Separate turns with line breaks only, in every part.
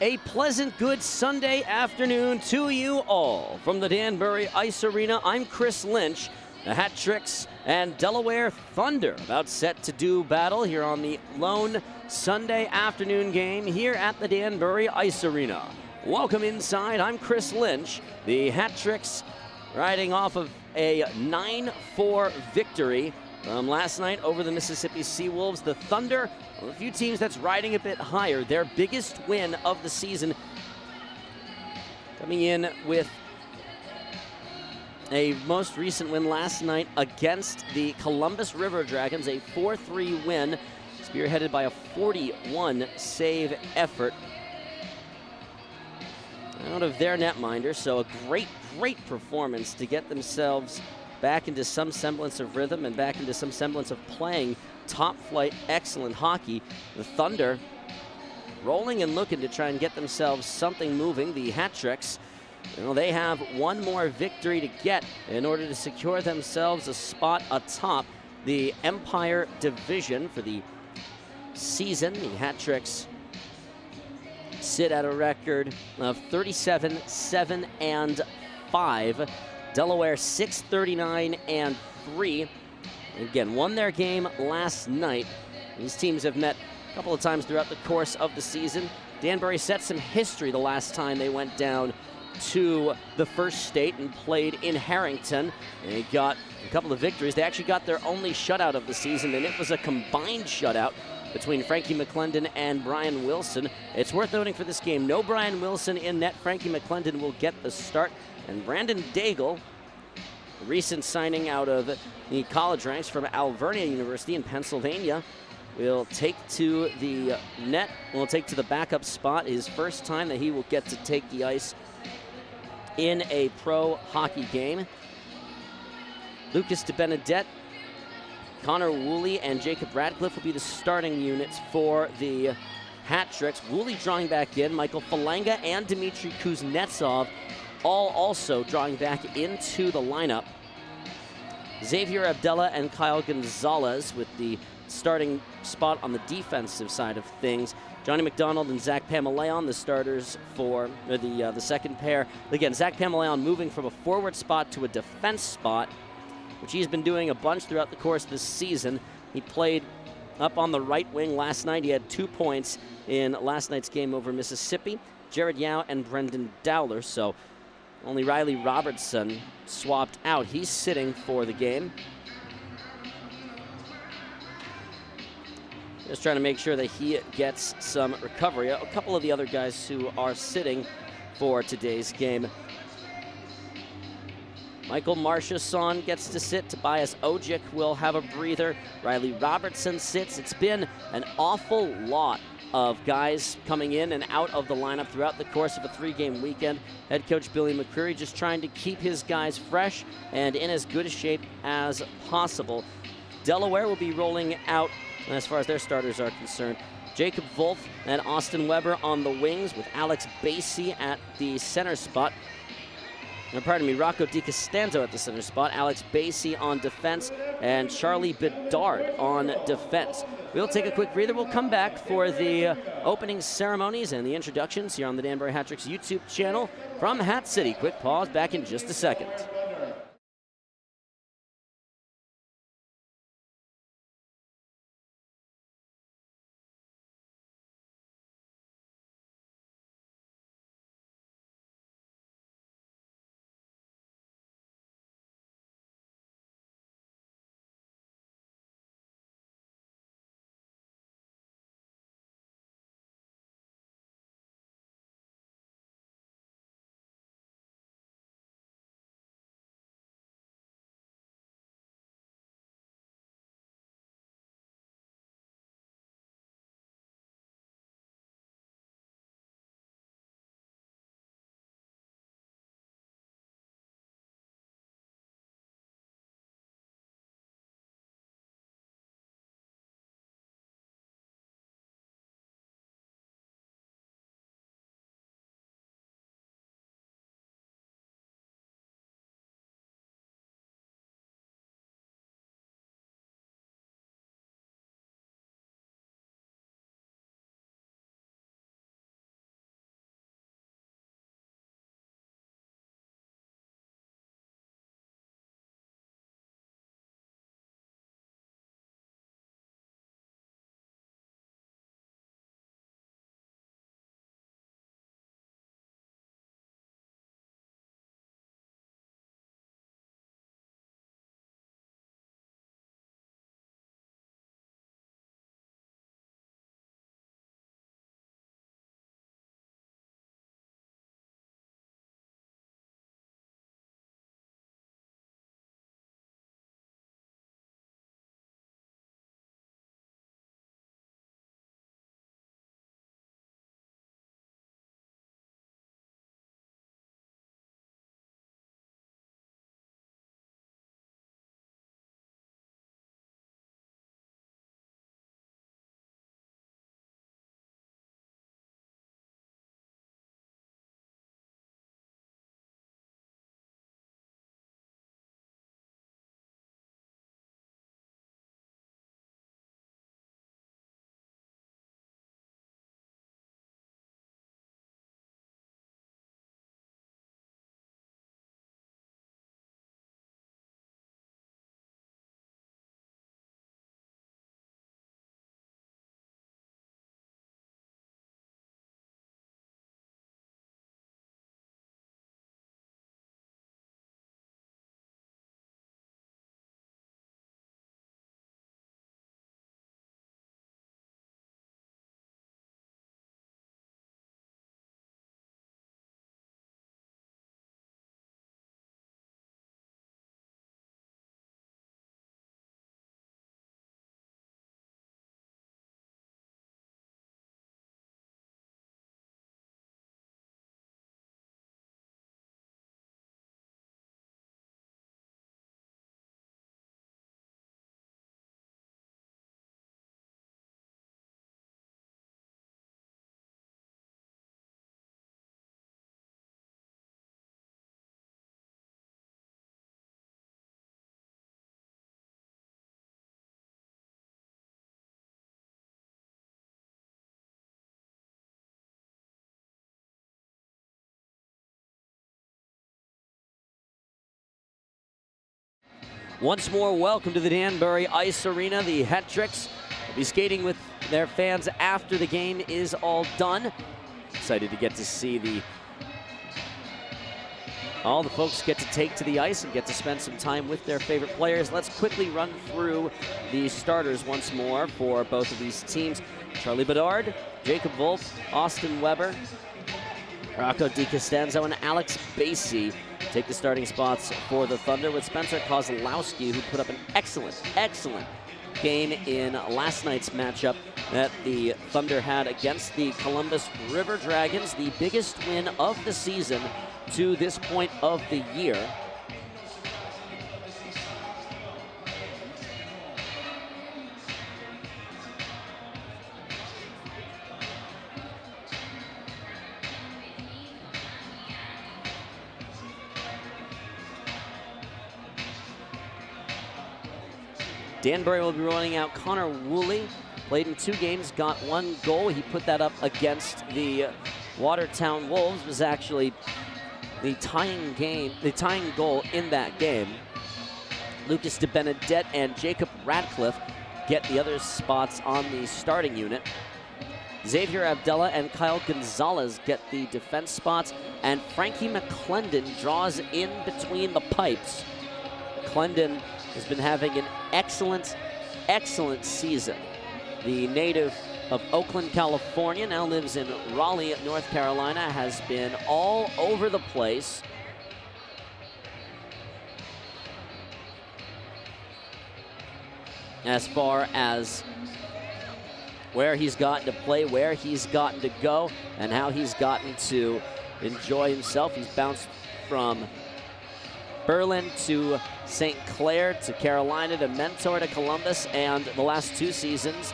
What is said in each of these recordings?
A pleasant, good Sunday afternoon to you all. From the Danbury Ice Arena, I'm Chris Lynch. The Hat Tricks and Delaware Thunder about set to do battle here on the lone Sunday afternoon game here at the Danbury Ice Arena. Welcome inside. I'm Chris Lynch. The Hat Tricks riding off of a 9-4 victory from last night over the Mississippi Seawolves. The Thunder, one of the few teams that's riding a bit higher. Their biggest win of the season, coming in with a most recent win last night against the Columbus River Dragons, a 4-3 win, spearheaded by a 41 save effort out of their netminder. So a great performance to get themselves back into some semblance of rhythm and back into some semblance of playing top flight, excellent hockey. The Thunder rolling and looking to try and get themselves something moving. The Hat Tricks, they have one more victory to get in order to secure themselves a spot atop the Empire Division for the season. The Hat Tricks sit at a record of 37-7-5. Delaware 6-39-3. Again, won their game last night. These teams have met a couple of times throughout the course of the season. Danbury set some history the last time they went down to the First State and played in Harrington. They got a couple of victories. They actually got their only shutout of the season, and it was a combined shutout between Frankie McClendon and Brian Wilson. It's worth noting for this game, no Brian Wilson in net. Frankie McClendon will get the start, and Brandon Daigle, a recent signing out of the college ranks from Alvernia University in Pennsylvania, will take to the net, will take to the backup spot. His first time that he will get to take the ice in a pro hockey game. Lucas DeBenedette, Connor Woolley, and Jacob Radcliffe will be the starting units for the Hat Tricks. Woolley drawing back in, Michael Falanga and Dmitry Kuznetsov all also drawing back into the lineup. Xavier Abdella and Kyle Gonzalez with the starting spot on the defensive side of things. Johnny McDonald and Zach Pamaleon, the starters for the second pair. Again, Zach Pamaleon moving from a forward spot to a defense spot, which he's been doing a bunch throughout the course of this season. He played up on the right wing last night. He had 2 points in last night's game over Mississippi. Jared Yao and Brendan Dowler, so only Riley Robertson swapped out. He's sitting for the game. Just trying to make sure that he gets some recovery. A couple of the other guys who are sitting for today's game. Michael Marchesson gets to sit. Tobias Ojic will have a breather. Riley Robertson sits. It's been an awful lot of guys coming in and out of the lineup throughout the course of a 3-game weekend. Head coach Billy McCreary just trying to keep his guys fresh and in as good a shape as possible. Delaware will be rolling out, as far as their starters are concerned, Jacob Wolf and Austin Weber on the wings with Alex Basie at the center spot. Pardon me, Rocco DiCostanzo at the center spot, Alex Basie on defense, and Charlie Bedard on defense. We'll take a quick breather. We'll come back for the opening ceremonies and the introductions here on the Danbury Hat Tricks YouTube channel from Hat City. Quick pause, back in just a second. Once more, welcome to the Danbury Ice Arena. The Het-Tricks will be skating with their fans after the game is all done. Excited to get to see all the folks get to take to the ice and get to spend some time with their favorite players. Let's quickly run through the starters once more for both of these teams. Charlie Bedard, Jacob Wolf, Austin Weber, Rocco DiCostanzo, and Alex Basie take the starting spots for the Thunder, with Spencer Kozlowski, who put up an excellent game in last night's matchup that the Thunder had against the Columbus River Dragons, the biggest win of the season to this point of the year. Danbury will be rolling out Connor Woolley. Played in 2 games, got 1 goal. He put that up against the Watertown Wolves. Was actually the tying goal in that game. Lucas DeBenedette and Jacob Radcliffe get the other spots on the starting unit. Xavier Abdella and Kyle Gonzalez get the defense spots, and Frankie McClendon draws in between the pipes. McClendon has been having an excellent season. The native of Oakland, California, now lives in Raleigh, North Carolina, has been all over the place. As far as where he's gotten to play, where he's gotten to go, and how he's gotten to enjoy himself. He's bounced from Berlin to St. Clair to Carolina to Mentor to Columbus, and the last 2 seasons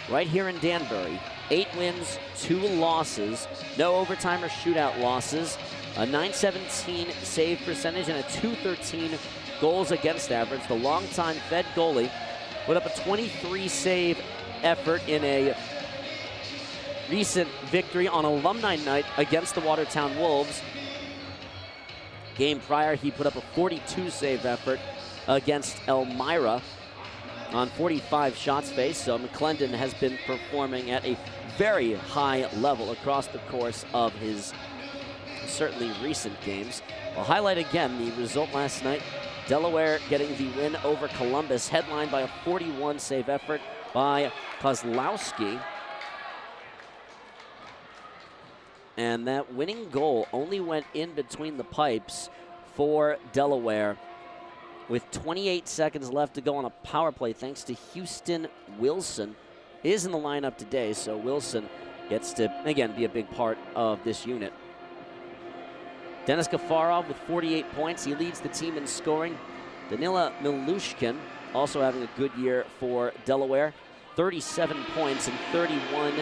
right here in Danbury. 8 wins, 2 losses, no overtime or shootout losses, a .917 save percentage, and a .213 goals against average. The longtime Fed goalie put up a 23 save effort in a recent victory on Alumni Night against the Watertown Wolves. Game prior, he put up a 42 save effort against Elmira on 45 shots faced. So McClendon has been performing at a very high level across the course of his certainly recent games. I'll highlight again the result last night. Delaware getting the win over Columbus, headlined by a 41 save effort by Kozlowski. And that winning goal only went in between the pipes for Delaware with 28 seconds left to go on a power play, thanks to Houston Wilson. Is in the lineup today, so Wilson gets to, again, be a big part of this unit. Denis Gafarov with 48 points. He leads the team in scoring. Danila Milushkin also having a good year for Delaware. 37 points in 31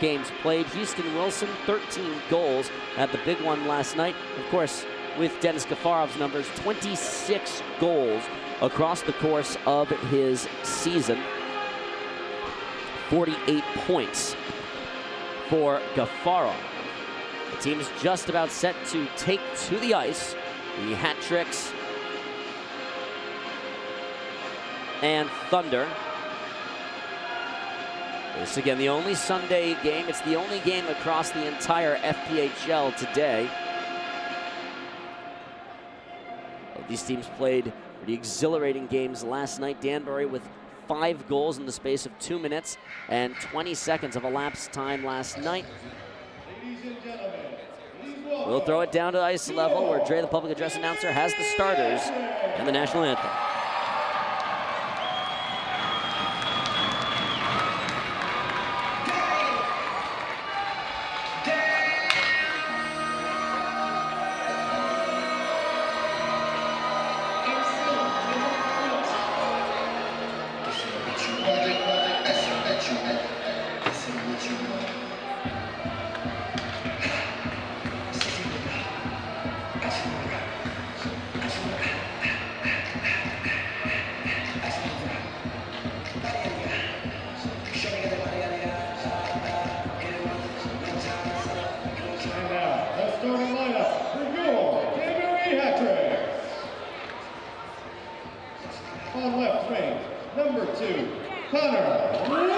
games played. Houston Wilson, 13 goals, had the big one last night. Of course, with Denis Gafarov's numbers, 26 goals across the course of his season. 48 points for Gafarov. The team is just about set to take to the ice. The Het-Tricks and Thunder. This, again, the only Sunday game. It's the only game across the entire FPHL today. These teams played pretty exhilarating games last night. Danbury with 5 goals in the space of 2 minutes and 20 seconds of elapsed time last night. We'll throw it down to ice level, where Dre, the public address announcer, has the starters and the national anthem.
2, Connor Wilson.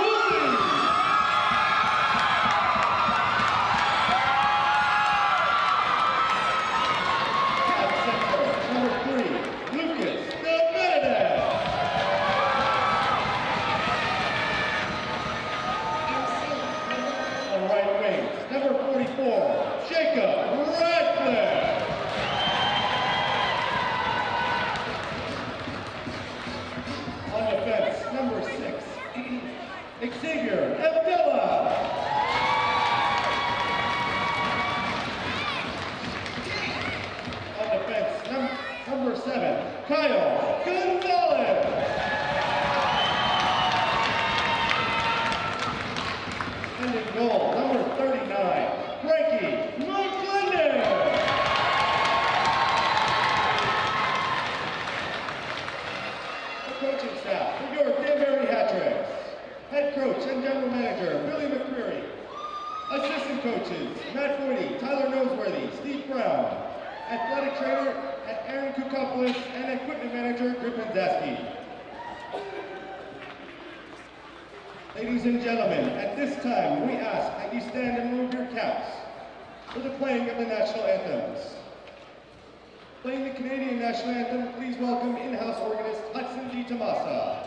Jacob Radcliffe. On defense, number 6, Xavier Abdullah. On defense, number 7, Kyle Gonzalez. And in goal, number 39, Frankie McClendon. The coaching staff, New York Danbury Hat-Tricks. Head coach and general manager, Billy McCreary. Assistant coaches, Matt Foyty, Tyler Noseworthy, Steve Brown. Athletic trainer, Aaron Kukopoulos, and equipment manager, Griffin Zaski. Ladies and gentlemen, at this time, we ask that you stand and remove your caps for the playing of the national anthems. Playing the Canadian national anthem, please welcome in-house organist Hudson D. Tomasa.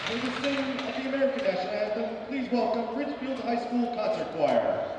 For the singing of the American National Anthem, please welcome Richfield High School Concert Choir.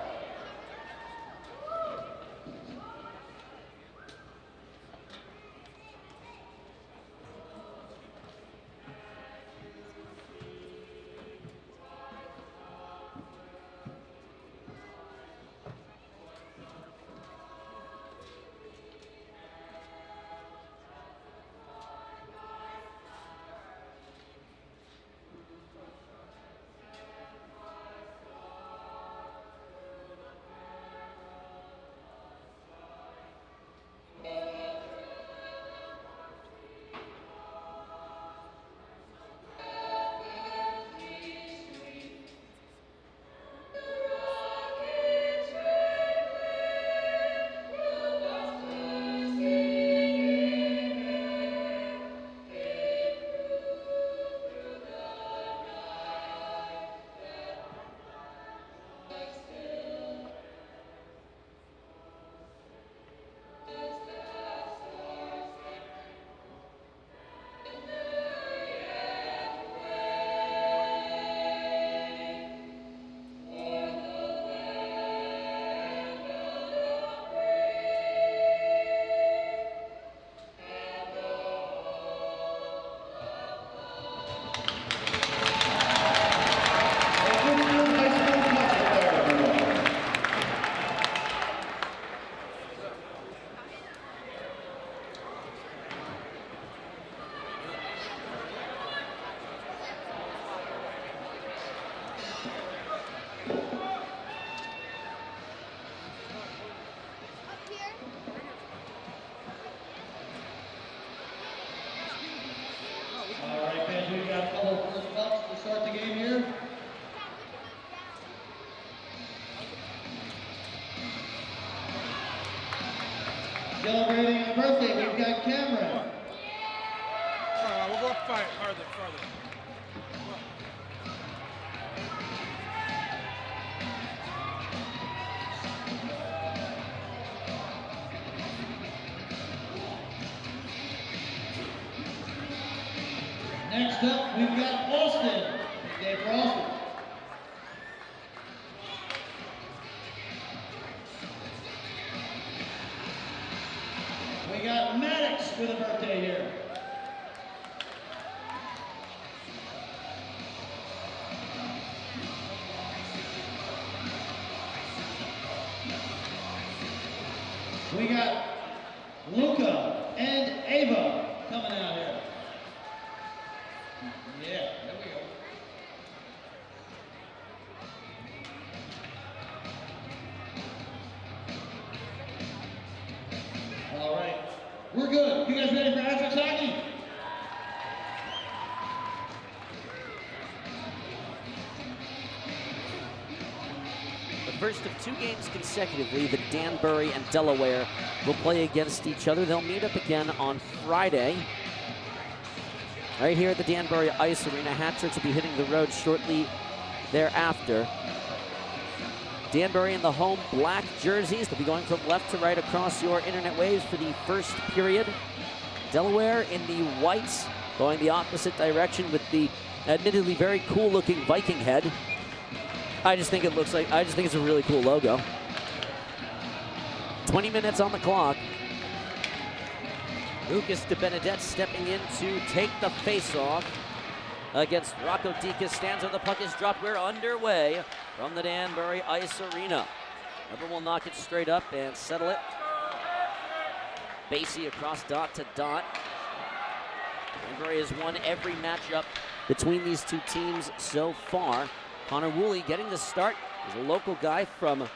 Celebrating a birthday, we've got Cameron.
We'll go up farther.
Next up, we've got Austin. Big day for Austin. We got Maddox with a birthday here. We got Luca and Ava coming out here. Yeah, there we go. All right, we're good. You guys ready for Hattricks hockey?
The first of 2 games consecutively, the Danbury and Delaware will play against each other. They'll meet up again on Friday. Right here at the Danbury Ice Arena. Hattricks will be hitting the road shortly thereafter. Danbury in the home black jerseys. They'll be going from left to right across your internet waves for the first period. Delaware in the whites, going the opposite direction with the admittedly very cool looking Viking head. I just think it's a really cool logo. 20 minutes on the clock. Lucas De Benedette stepping in to take the face-off against Rocco DiCostanzo. The puck is dropped. We're underway from the Danbury Ice Arena. Weber will knock it straight up and settle it. Basie across dot to dot. Danbury has won every matchup between these 2 teams so far. Connor Woolley getting the start. He's a local guy from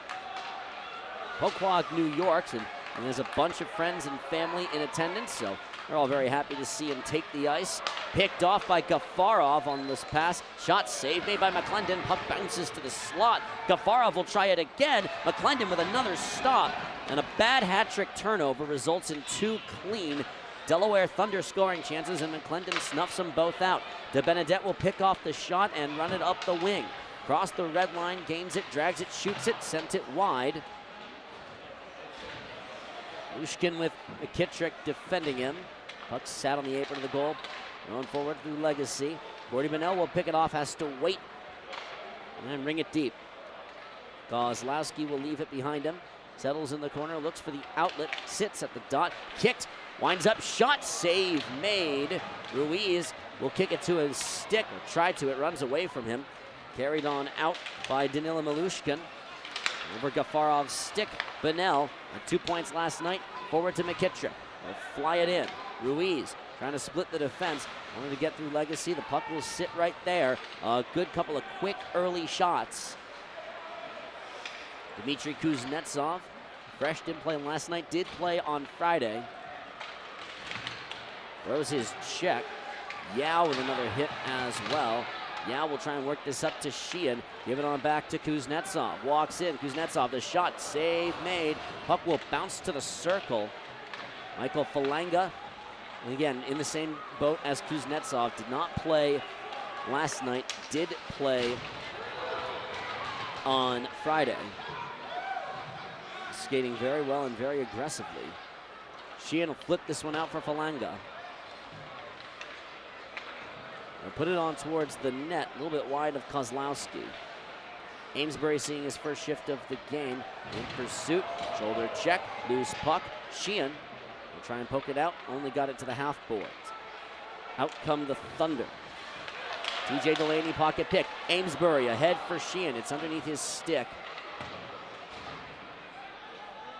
Poquok, New York, and there's a bunch of friends and family in attendance, so they're all very happy to see him take the ice. Picked off by Gafarov on this pass. Shot saved made by McClendon. Puck bounces to the slot. Gafarov will try it again. McClendon with another stop, and a bad hat-trick turnover results in 2 clean Delaware Thunder scoring chances, and McClendon snuffs them both out. De Benedette will pick off the shot and run it up the wing. Cross the red line, gains it, drags it, shoots it, sent it wide. Lushkin with McKittrick defending him. Puck sat on the apron of the goal. Going forward through Legacy. Gordy Bonnell will pick it off, has to wait and ring it deep. Kozlowski will leave it behind him. Settles in the corner, looks for the outlet, sits at the dot, kicked, winds up, shot, save made. Ruiz will kick it to his stick, or try to, it runs away from him. Carried on out by Danila Malushkin. Over Gafarov's stick, Bonnell, at 2 points last night, forward to McKittrick. They'll fly it in. Ruiz trying to split the defense, wanted to get through Legacy. The puck will sit right there. A good couple of quick early shots. Dmitry Kuznetsov, fresh didn't play last night, did play on Friday. Throws his check. Yao with another hit as well. Yao will try and work this up to Sheehan. Give it on back to Kuznetsov. Walks in. Kuznetsov, the shot, save made. Puck will bounce to the circle. Michael Falanga, and again, in the same boat as Kuznetsov, did not play last night, did play on Friday. Skating very well and very aggressively. Sheehan will flip this one out for Falanga. They'll put it on towards the net, a little bit wide of Kozlowski. Amesbury seeing his first shift of the game. In pursuit, shoulder check, loose puck. Sheehan will try and poke it out, only got it to the half boards. Out come the Thunder. TJ Delaney pocket pick. Amesbury ahead for Sheehan. It's underneath his stick.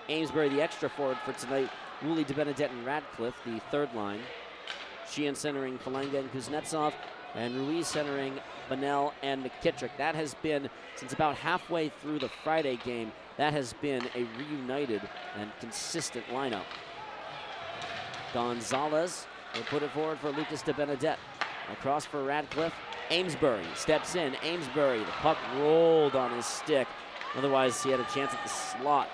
Amesbury, the extra forward for tonight. Woolley, De Benedette, and Radcliffe, the third line. Sheehan centering Falanga and Kuznetsov, and Ruiz centering Bonnell and McKittrick. That has been, since about halfway through the Friday game, that has been a reunited and consistent lineup. Gonzalez will put it forward for Lucas De Benedette. Across for Radcliffe. Amesbury steps in. Amesbury, the puck rolled on his stick. Otherwise, he had a chance at the slot.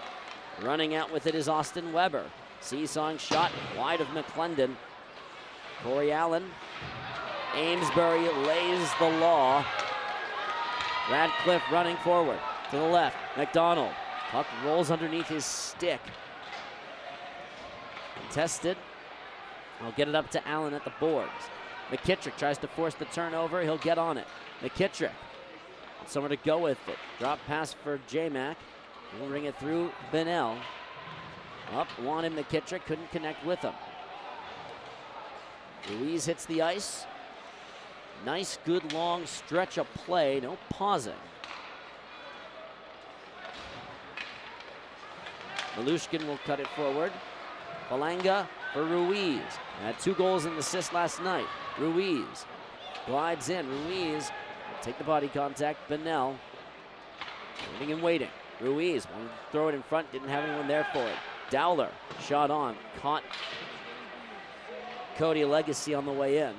Running out with it is Austin Weber. Seesawing shot wide of McClendon. Corey Allen. Amesbury lays the law. Radcliffe running forward to the left. McDonald. Puck rolls underneath his stick. Contested. I'll get it up to Allen at the boards. McKittrick tries to force the turnover. He'll get on it. McKittrick, somewhere to go with it. Drop pass for J-Mac. He'll ring it through Bennell. Up, wanted McKittrick, couldn't connect with him. Ruiz hits the ice. Nice, good, long stretch of play. No pausing. Malushkin will cut it forward. Falanga for Ruiz. Had 2 goals and assist last night. Ruiz glides in. Ruiz will take the body contact. Bennell waiting and waiting. Ruiz wanted to throw it in front, didn't have anyone there for it. Dowler shot on, caught Cody Legacy on the way in.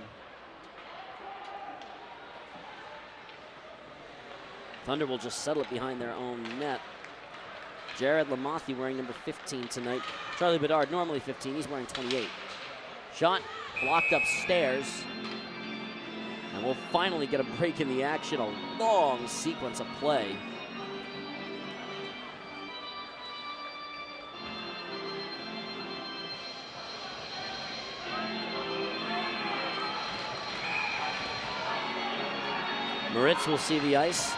Thunder will just settle it behind their own net. Jared Lamothi wearing number 15 tonight. Charlie Bedard, normally 15, he's wearing 28. Shot blocked upstairs. And we'll finally get a break in the action, a long sequence of play. Moritz will see the ice.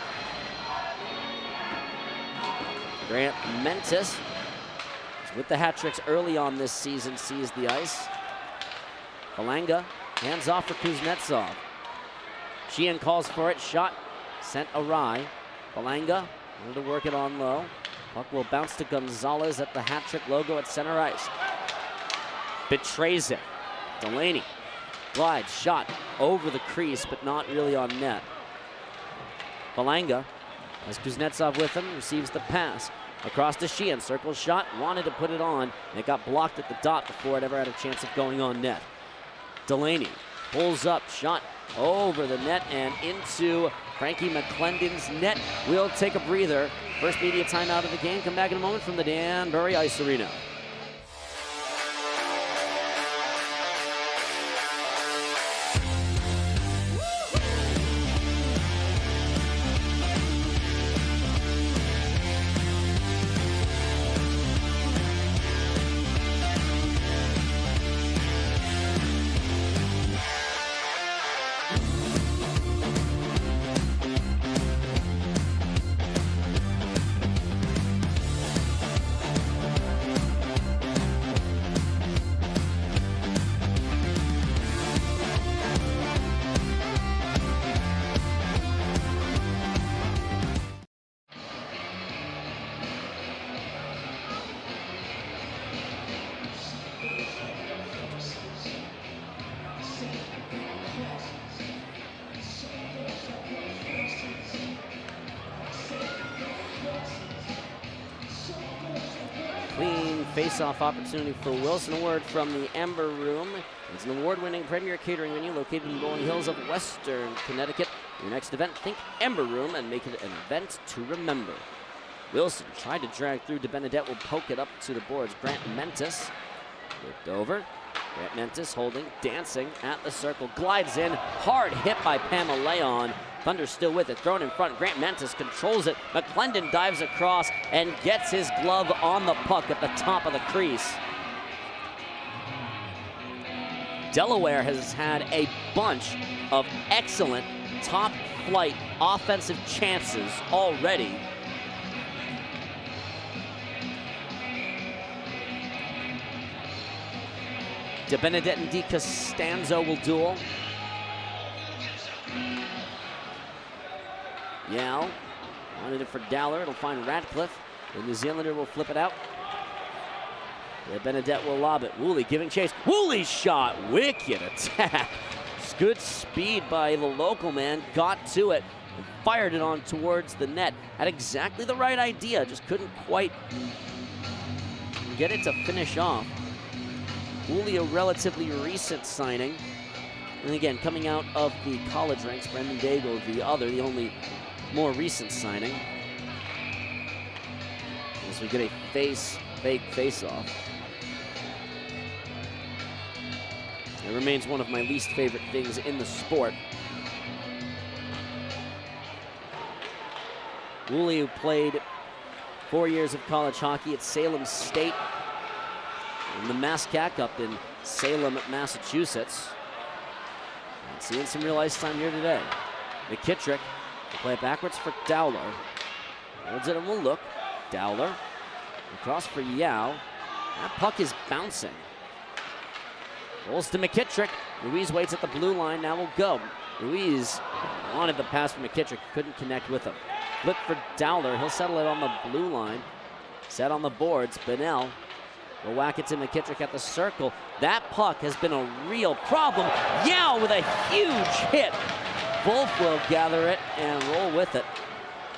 Grant Mentis, with the hat tricks early on this season, sees the ice. Falanga hands off for Kuznetsov. Sheehan calls for it. Shot sent awry. Falanga wanted to work it on low. Puck will bounce to Gonzalez at the hat trick logo at center ice. Betrays it. Delaney glides, shot over the crease, but not really on net. Falanga has Kuznetsov with him, receives the pass. Across to Sheehan, circle shot, wanted to put it on, and it got blocked at the dot before it ever had a chance of going on net. Delaney pulls up, shot over the net and into Frankie McClendon's net. We'll take a breather. First media timeout of the game. Come back in a moment from the Danbury Ice Arena. Face-off opportunity for Wilson. A word from the Ember Room. It's an award-winning premier catering venue located in the rolling hills of Western Connecticut. Your next event, think Ember Room and make it an event to remember. Wilson tried to drag through. DeBenedette will poke it up to the boards. Grant Mentis looked over. Grant Mentis holding, dancing at the circle. Glides in. Hard hit by Pama Leon. Thunder still with it, thrown in front. Grant Mentis controls it. McClendon dives across and gets his glove on the puck at the top of the crease. Delaware has had a bunch of excellent top flight offensive chances already. DeBenedette and DiCostanzo will duel. Yao wanted it for Dowler. It'll find Ratcliffe. The New Zealander will flip it out. Benedette will lob it. Woolley giving chase. Woolley's shot. Wicked attack. Good speed by the local man. Got to it and fired it on towards the net. Had exactly the right idea. Just couldn't quite get it to finish off. Woolley, a relatively recent signing. And again, coming out of the college ranks, Brendan Daigle, the other, the only more recent signing. As we get a fake face-off. It remains one of my least favorite things in the sport. Woolley, who played 4 years of college hockey at Salem State and the MASCAC up in Salem, Massachusetts. Seeing some real ice time here today. McKittrick will play it backwards for Dowler. Holds it and will look. Dowler across for Yao. That puck is bouncing. Rolls to McKittrick. Ruiz waits at the blue line. Now will go. Ruiz wanted the pass from McKittrick. Couldn't connect with him. Flip for Dowler. He'll settle it on the blue line. Set on the boards. Bennell will whack it to McKittrick at the circle. That puck has been a real problem. Yao with a huge hit. Wolf will gather it and roll with it.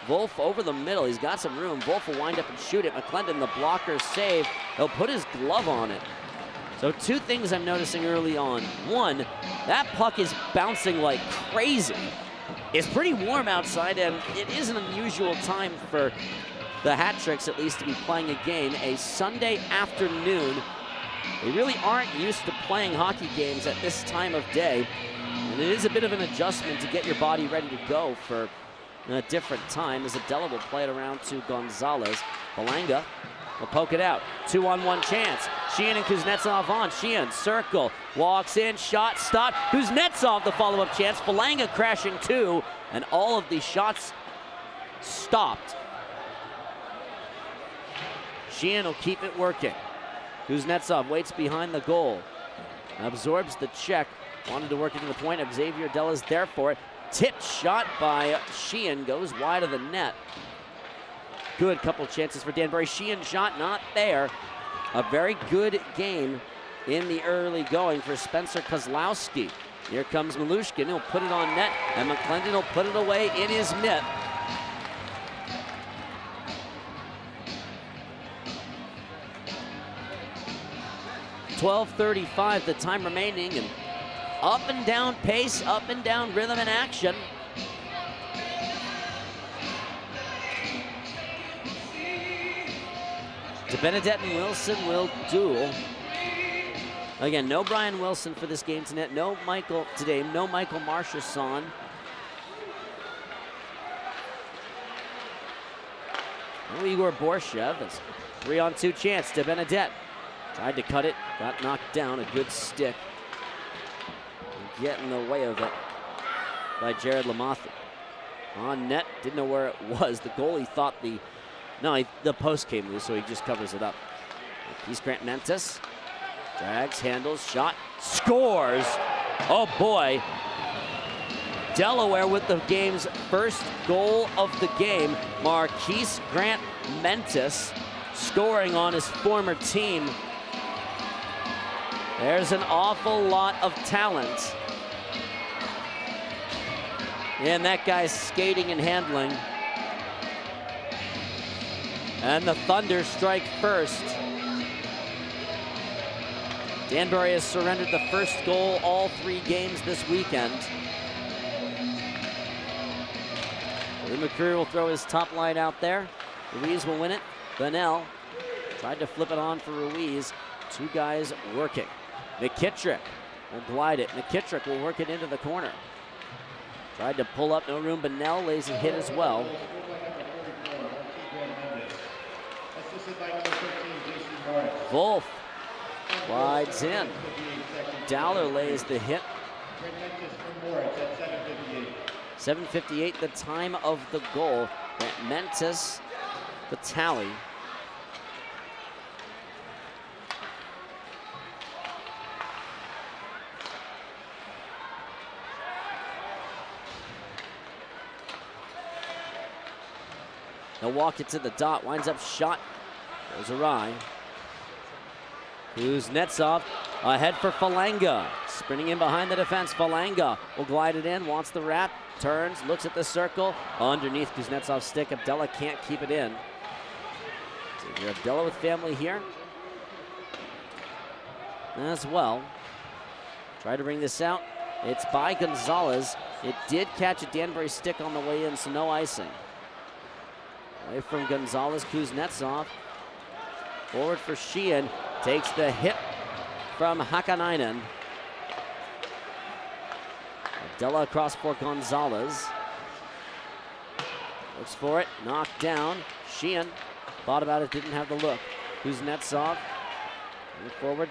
Wolf over the middle. He's got some room. Wolf will wind up and shoot it. McClendon, the blocker, save. He'll put his glove on it. So two things I'm noticing early on. One, that puck is bouncing like crazy. It's pretty warm outside, and it is an unusual time for the Hat Tricks, at least, to be playing a game. A Sunday afternoon. They really aren't used to playing hockey games at this time of day. And it is a bit of an adjustment to get your body ready to go for a different time, as Adela will play it around to Gonzalez. Falanga will poke it out. 2-on-1 chance. Sheehan and Kuznetsov on. Sheehan, circle, walks in, shot, stop. Kuznetsov, the follow-up chance. Falanga crashing too, and all of these shots stopped. Sheehan will keep it working. Kuznetsov waits behind the goal. Absorbs the check. Wanted to work it to the point. Xavier Della's there for it. Tipped shot by Sheehan. Goes wide of the net. Good couple chances for Danbury. Sheehan shot not there. A very good game in the early going for Spencer Kozlowski. Here comes Malushkin. He'll put it on net, and McClendon will put it away in his mitt. .12:35 the time remaining, and up and down pace, up and down rhythm and action. DeBenedette and Wilson will duel. Again, no Brian Wilson for this game tonight. No Michael today. No Michael Marchessault. No Igor Borshev. It's 3-on-2 chance. DeBenedette tried to cut it, got knocked down. A good stick. Get in the way of it by Jared Lamothi. On net, didn't know where it was. The goalie thought the post came loose, so he just covers it up. He's Grant Mentis. Drags, handles, shot, scores. Oh boy. Delaware with the game's first goal of the game. Marquise Grant Mentis scoring on his former team. There's an awful lot of talent. And that guy's skating and handling. And the Thunder strike first. Danbury has surrendered the first goal all 3 games this weekend. Willie McCreary will throw his top line out there. Ruiz will win it. Bennell tried to flip it on for Ruiz. 2 guys working. McKittrick will glide it. McKittrick will work it into the corner. Tried to pull up, no room. Bennell lays a hit as well. Wolf glides in. Dowler lays the hit. 7:58 the time of the goal. Mentis the tally. He'll walk it to the dot, winds up shot, goes awry. Kuznetsov ahead for Falanga. Sprinting in behind the defense, Falanga will glide it in, wants the wrap, turns, looks at the circle. Underneath Kuznetsov's stick, Abdullah can't keep it in. So you're Abdullah with family here as well. Try to bring this out. It's by Gonzalez. It did catch a Danbury stick on the way in, so no icing. Away from Gonzalez, Kuznetsov. Forward for Sheehan. Takes the hit from Hakanainen. Abdullah across for Gonzalez. Looks for it, knocked down. Sheehan thought about it, didn't have the look. Kuznetsov, forward.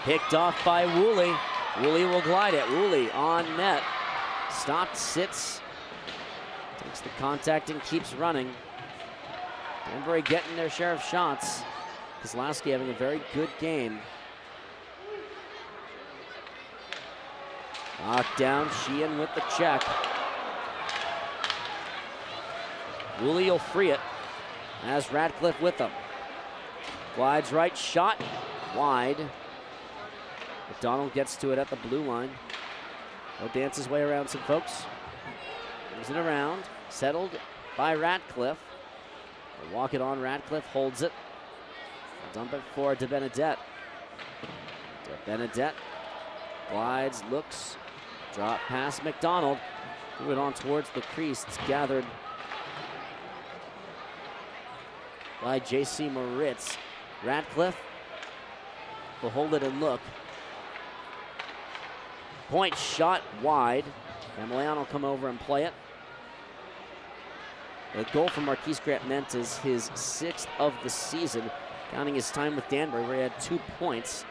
Picked off by Woolley. Woolley will glide it. Woolley on net. Stopped, sits, takes the contact and keeps running. Danbury getting their share of shots. Kozlowski having a very good game. Knocked down, Sheehan with the check. Woolley will free it. Has Radcliffe with him. Glides right, shot wide. McDonald gets to it at the blue line. He'll dance his way around some folks. Moves it around, settled by Radcliffe. They'll walk it on, Radcliffe holds it. Dump it for DeBenedette. DeBenedette glides, looks, drop past McDonald. Move it on towards the crease. It's gathered by J.C. Moritz. Radcliffe will hold it and look. Point shot wide. Camillion will come over and play it. The goal from Marquise Grant-Ment is his 6th of the season, counting his time with Danbury, where he had 2 points.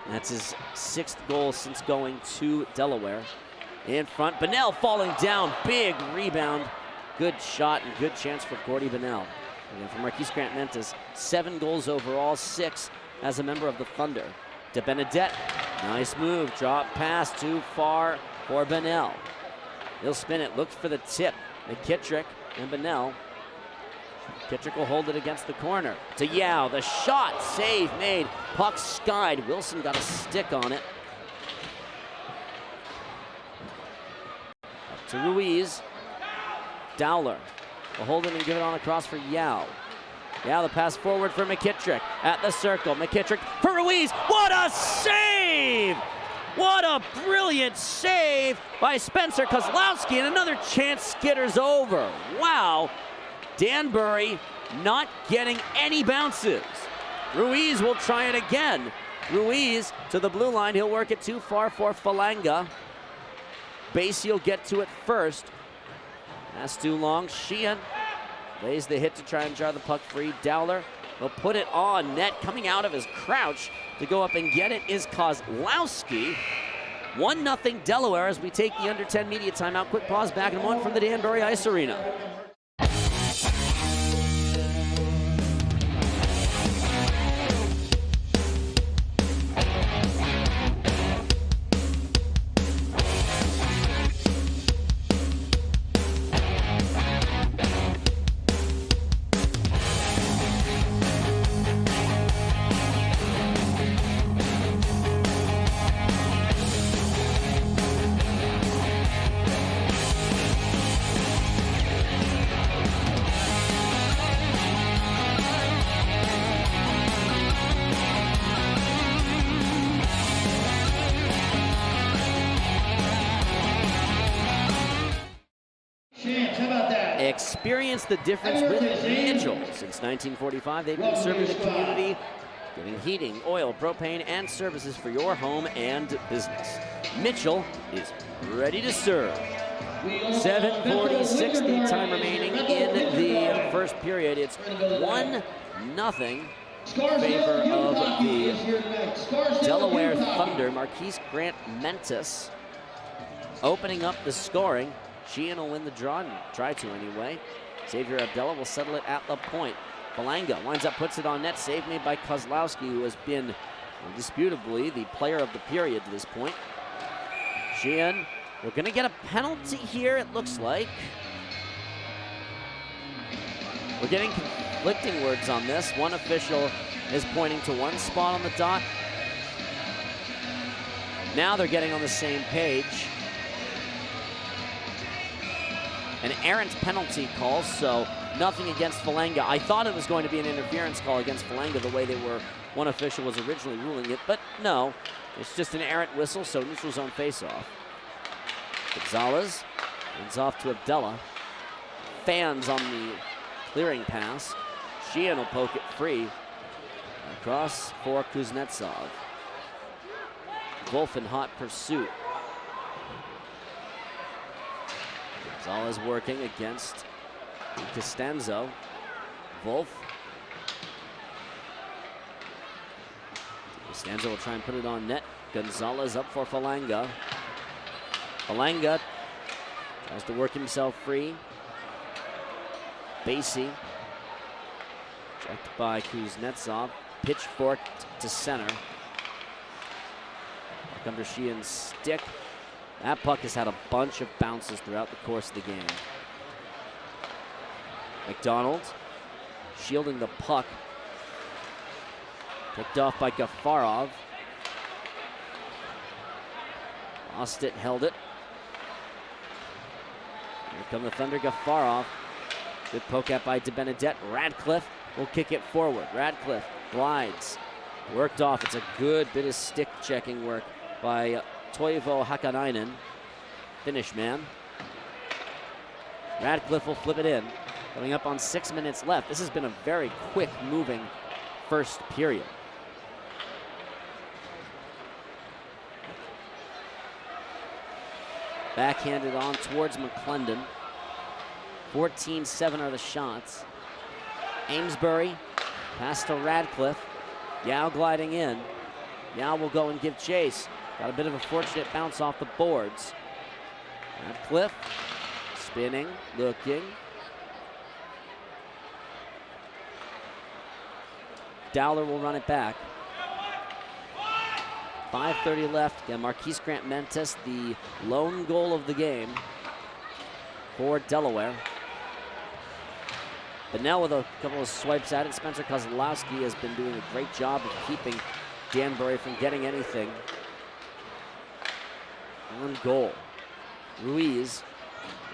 That's his 6th goal since going to Delaware. In front, Bunnell falling down, big rebound. Good shot and good chance for Gordy Bunnell. Again, for Marquise Grant-Ment, 7 goals overall, 6 as a member of the Thunder. DeBenedette, nice move, drop pass too far for Bunnell. He'll spin it, looks for the tip. McKittrick and Bunnell. McKittrick will hold it against the corner. To Yao, the shot, save made. Puck skied, Wilson got a stick on it. Up to Ruiz. Dowler will hold it and give it on across for Yao. Yao the pass forward for McKittrick at the circle. McKittrick for Ruiz. What a save! What a brilliant save by Spencer Kozlowski, and another chance skitters over. Wow, Danbury not getting any bounces. Ruiz will try it again. Ruiz to the blue line. He'll work it too far for Falanga. Basie will get to it first. Pass too long. Sheehan lays the hit to try and jar the puck free. Dowler will put it on net. Coming out of his crouch to go up and get it is Kozlowski. 1-0 Delaware as we take the under 10 media timeout. Quick pause, back in a moment from the Danbury Ice Arena. Experience the difference with Mitchell. Since 1945, they've been serving the community, giving heating, oil, propane, and services for your home and business. Mitchell is ready to serve. 7:40, time remaining in the first period. It's 1-0 favor of the Delaware Thunder. Marquise Grant-Ment opening up the scoring. Sheehan will win the draw, and try to anyway. Xavier Abdella will settle it at the point. Falanga winds up, puts it on net. Save made by Kozlowski, who has been indisputably the player of the period to this point. Sheehan, we're going to get a penalty here, it looks like. We're getting conflicting words on this. One official is pointing to one spot on the dot. Now they're getting on the same page. An errant penalty call, so nothing against Falanga. I thought it was going to be an interference call against Falanga the way one official was originally ruling it, but no, it's just an errant whistle, so neutral zone face-off. Gonzalez hands off to Abdella. Fans on the clearing pass. Sheehan will poke it free. Across for Kuznetsov. Wolf in hot pursuit. Gonzalez working against Costanzo. Wolf Stanzo will try and put it on net. Gonzalez up for Falanga. Falanga tries to work himself free. Basie checked by Kuznetsov. Pitchforked to center. Puck under Sheehan's stick. That puck has had a bunch of bounces throughout the course of the game. McDonald shielding the puck. Picked off by Gafarov. Lost it, held it. Here come the Thunder. Gafarov. Good poke out by DeBenedette. Radcliffe will kick it forward. Radcliffe glides. Worked off. It's a good bit of stick checking work by Toivo Hakanainen. Finnish man. Radcliffe will flip it in. Coming up on 6 minutes left. This has been a very quick moving first period. Backhanded on towards McClendon. 14-7 are the shots. Amesbury, pass to Radcliffe. Yao gliding in. Yao will go and give chase. Got a bit of a fortunate bounce off the boards. Radcliffe, spinning, looking. Dowler will run it back. 5:30 left. Again, Marquise Grant-Mentes, the lone goal of the game for Delaware. But now with a couple of swipes at it, Spencer Kozlowski has been doing a great job of keeping Danbury from getting anything. On goal. Ruiz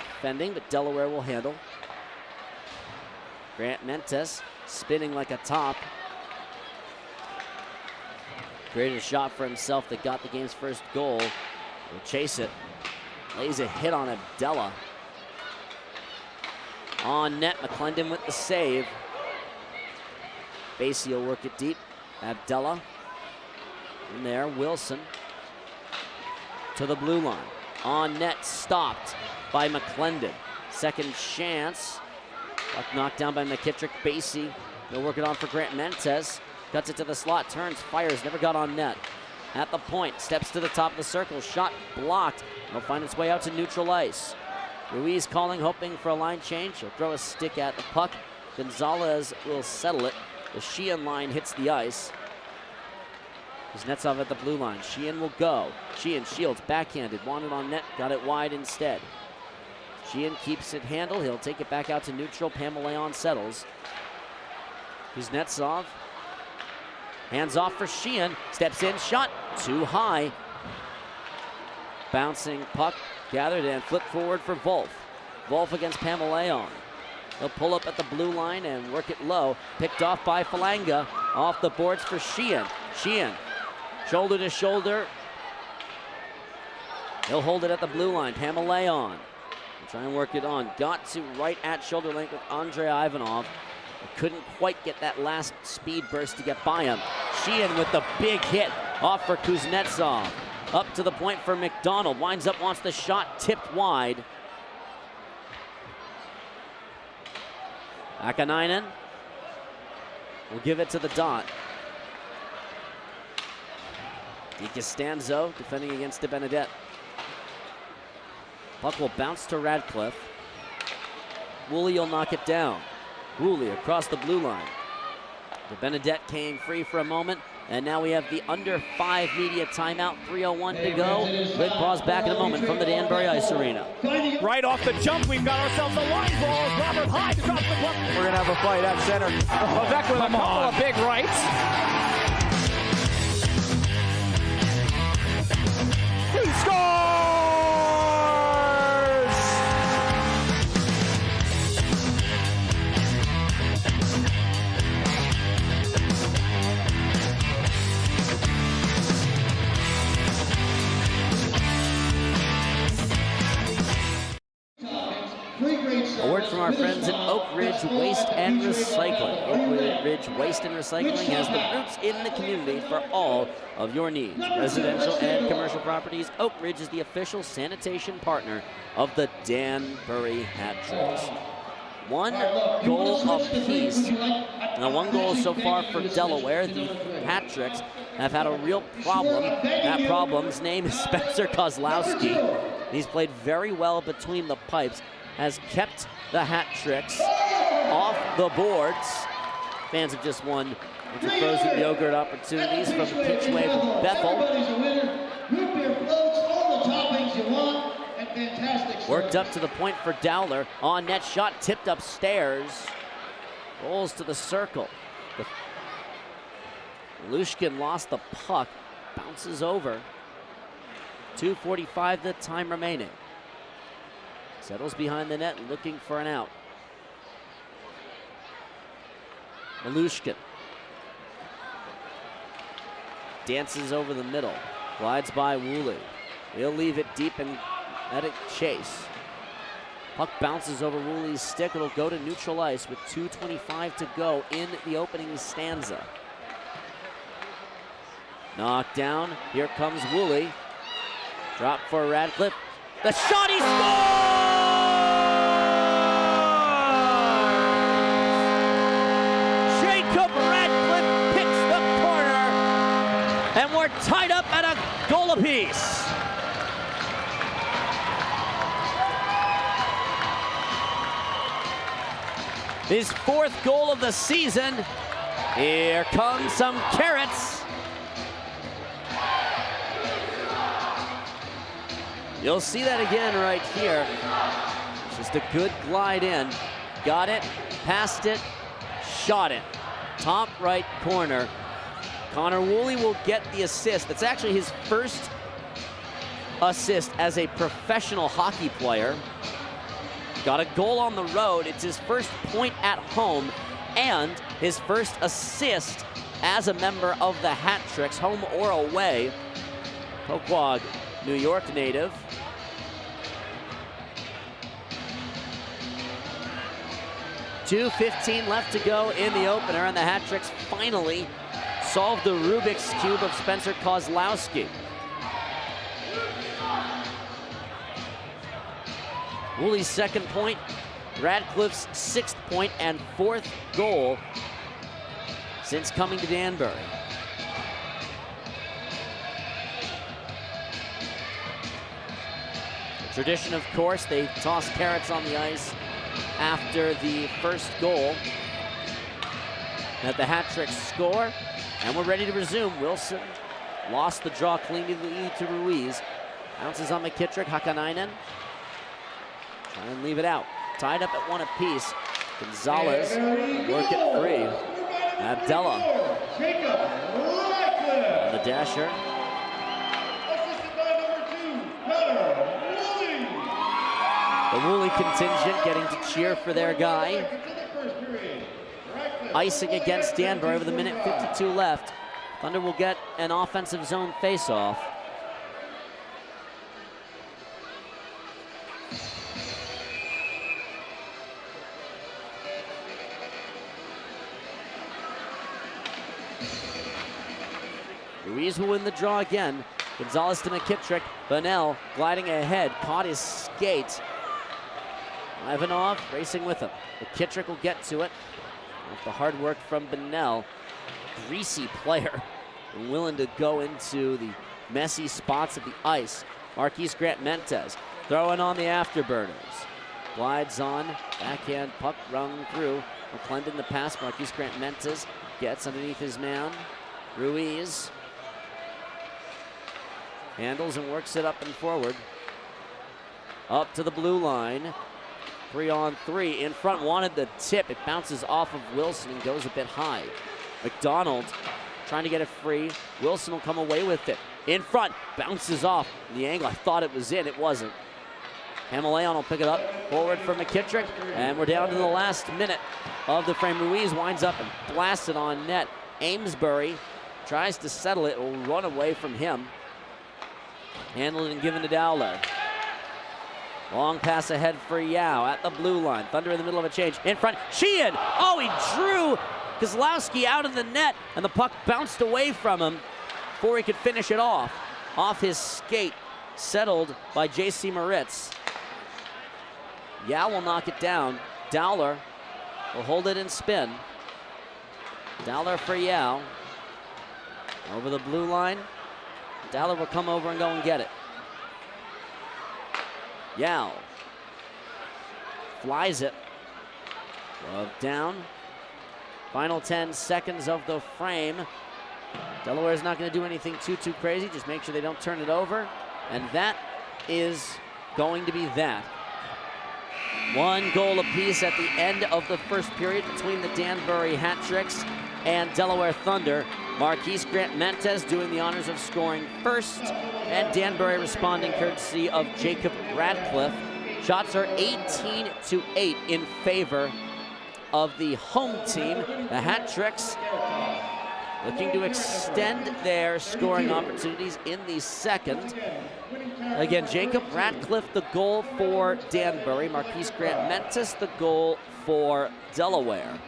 defending, but Delaware will handle. Grant-Mentes spinning like a top. Created a shot for himself that got the game's first goal. Will chase it. Lays a hit on Abdella. On net, McClendon with the save. Basie will work it deep. Abdella in there. Wilson to the blue line. On net, stopped by McClendon. Second chance. Puck knocked down by McKittrick. Basie, they'll work it on for Grant-Mentes. Cuts it to the slot, turns, fires, never got on net. At the point, steps to the top of the circle, shot blocked. It'll find its way out to neutral ice. Ruiz calling, hoping for a line change. He'll throw a stick at the puck. Gonzalez will settle it. The Sheehan line hits the ice. Kuznetsov at the blue line. Sheehan will go. Sheehan shields, backhanded, wanted on net, got it wide instead. Sheehan keeps it handled. He'll take it back out to neutral. Pamaleon settles. Kuznetsov. Hands off for Sheehan, steps in, shot, too high. Bouncing puck, gathered and flipped forward for Wolf. Wolf against Pamaleon. He'll pull up at the blue line and work it low. Picked off by Falanga, off the boards for Sheehan. Sheehan, shoulder to shoulder. He'll hold it at the blue line, Pamaleon. Try and work it on. Got to right at shoulder length with Andrei Ivanov. Couldn't quite get that last speed burst to get by him. Sheehan with the big hit off for Kuznetsov. Up to the point for McDonald. Winds up, wants the shot tipped wide. Hakanainen will give it to the dot. DiCostanzo defending against DeBenedette. Puck will bounce to Radcliffe. Woolley will knock it down. Woolley across the blue line. DeBenedette came free for a moment, and now we have the under 5 media timeout. 3:01 to go. Quick pause, back in a moment from the Danbury Ice Arena.
Right off the jump, we've got ourselves a line ball. Robert Hyde drops the puck. We're going to have a fight at center. Levesque with a couple of big rights. He scores!
A word from our friends at Oak Ridge Waste and Recycling. Oak Ridge Waste and Recycling has the roots in the community for all of your needs. Residential and commercial properties, Oak Ridge is the official sanitation partner of the Danbury Hat Tricks. 1 goal apiece. Now 1 goal so far for Delaware. The Hat Tricks have had a real problem. That problem's name is Spencer Kozlowski. He's played very well between the pipes, has kept the hat tricks off the boards. Fans have just won the frozen yogurt opportunities from the Peach Wave of Bethel.
Root beer floats, all the toppings you want, and fantastic.
Worked up to the point for Dowler. On net shot, tipped upstairs. Rolls to the circle. Lushkin lost the puck. Bounces over. 2:45 the time remaining. Settles behind the net, looking for an out. Malushkin dances over the middle, glides by Woolley. He'll leave it deep and let it chase. Puck bounces over Woolley's stick. It'll go to neutral ice with 2:25 to go in the opening stanza. Knocked down. Here comes Woolley. Drop for Radcliffe. The shot, he scores! Jacob Radcliffe picks the corner, and we're tied up at a goal apiece. His 4th goal of the season. Here comes some carrots. You'll see that again right here. Just a good glide in. Got it, passed it, shot it. Top right corner. Connor Woolley will get the assist. That's actually his first assist as a professional hockey player. Got a goal on the road. It's his first point at home and his first assist as a member of the Hat Tricks, home or away. Poquag, New York native. .2:15 left to go in the opener, and the Hat Tricks finally solved the Rubik's Cube of Spencer Kozlowski. Woolley's 2nd point, Radcliffe's 6th point and 4th goal since coming to Danbury. Tradition, of course, they toss carrots on the ice after the first goal. That the Hat Tricks score, and we're ready to resume. Wilson lost the draw cleanly to Ruiz. Bounces on McKittrick, Hakanainen. Try and leave it out. Tied up at 1 apiece. Gonzalez work it free. Abdella on the dasher. The Woolley contingent getting to cheer for their guy. Icing against Danbury with 1:52 left. Thunder will get an offensive zone face-off. Ruiz will win the draw again. Gonzalez to McKittrick. Bunnell gliding ahead, caught his skate. Ivanov racing with him. McKittrick will get to it. With the hard work from Bunnell. Greasy player, willing to go into the messy spots of the ice. Marquise Grant-Mentes throwing on the afterburners. Glides on, backhand puck rung through. McClendon the pass, Marquise Grant-Mentes gets underneath his man. Ruiz handles and works it up and forward. Up to the blue line. 3-on-3 in front, wanted the tip. It bounces off of Wilson and goes a bit high. McDonald trying to get it free. Wilson will come away with it. In front, bounces off the angle. I thought it was in, it wasn't. Hamalayan will pick it up. Forward for McKittrick, and we're down to the last minute of the frame. Ruiz winds up and blasts it on net. Amesbury tries to settle it. It will run away from him. Handled and given to Dowler. Long pass ahead for Yao at the blue line. Thunder in the middle of a change. In front, Sheehan. Oh, he drew Kozlowski out of the net, and the puck bounced away from him before he could finish it off. Off his skate, settled by J.C. Moritz. Yao will knock it down. Dowler will hold it and spin. Dowler for Yao. Over the blue line. Dowler will come over and go and get it. Yao flies it. Glove down. Final 10 seconds of the frame. Delaware's not going to do anything too crazy. Just make sure they don't turn it over. And that is going to be that. 1 goal apiece at the end of the first period between the Danbury Hat Tricks and Delaware Thunder. Marquise Grant-Mentes doing the honors of scoring first, and Danbury responding courtesy of Jacob Radcliffe. Shots are 18-8 in favor of the home team. The Hat Tricks looking to extend their scoring opportunities in the second. Again, Jacob Radcliffe the goal for Danbury. Marquise Grant-Mentes the goal for Delaware.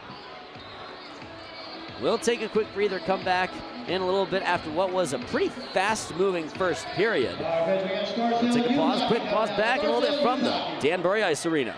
We'll take a quick breather, come back in a little bit after what was a pretty fast-moving first period. We'll take a pause, quick pause back, and a little bit from the Danbury Ice Arena.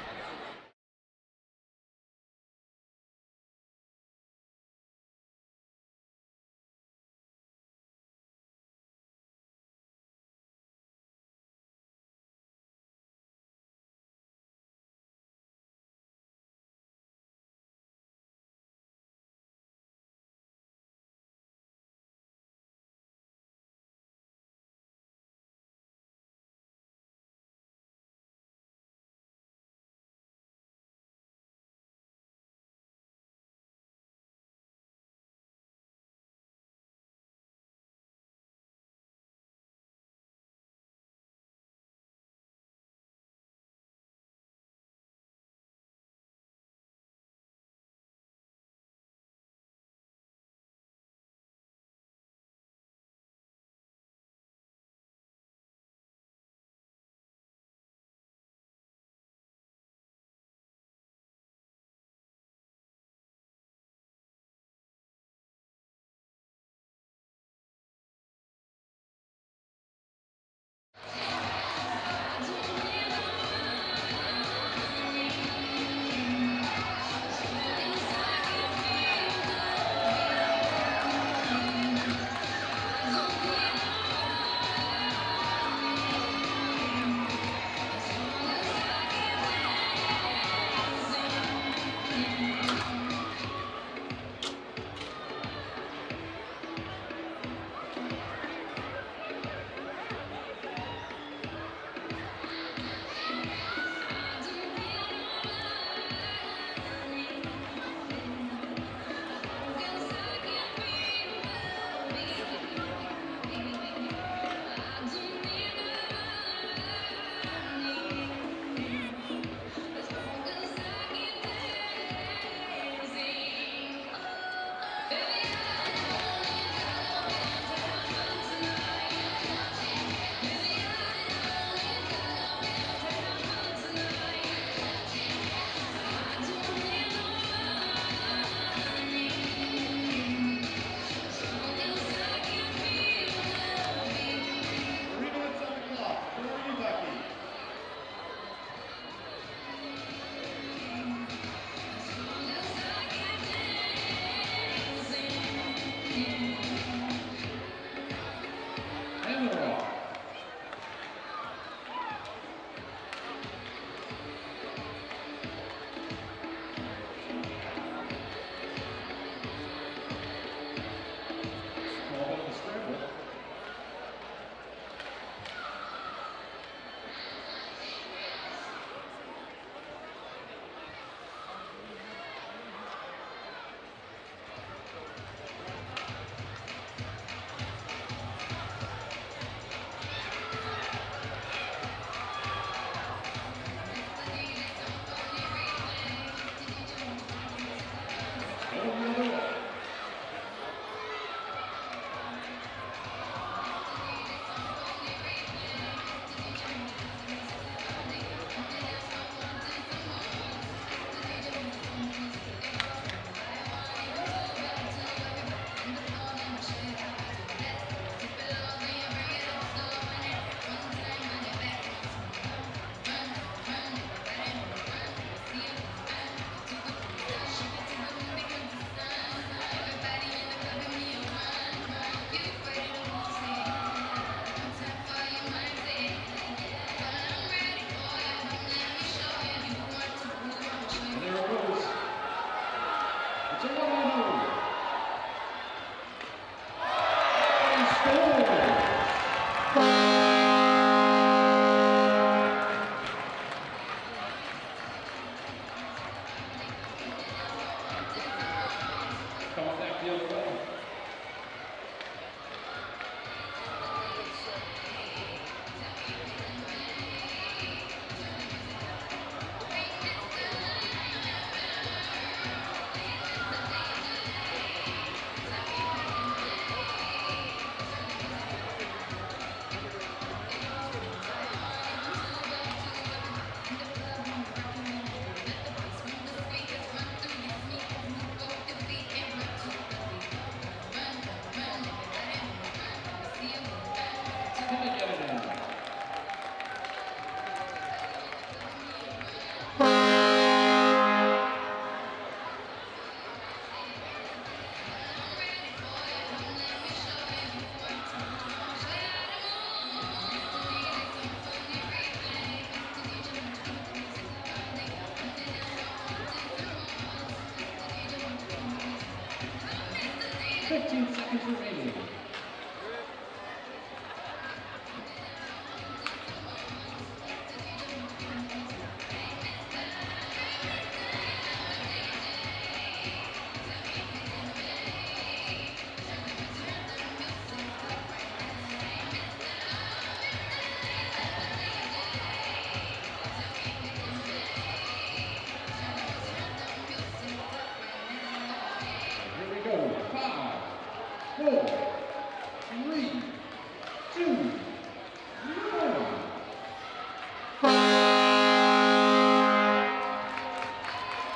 15 seconds remaining.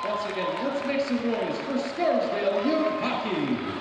Once again, let's make some noise for Scarsdale Youth Hockey.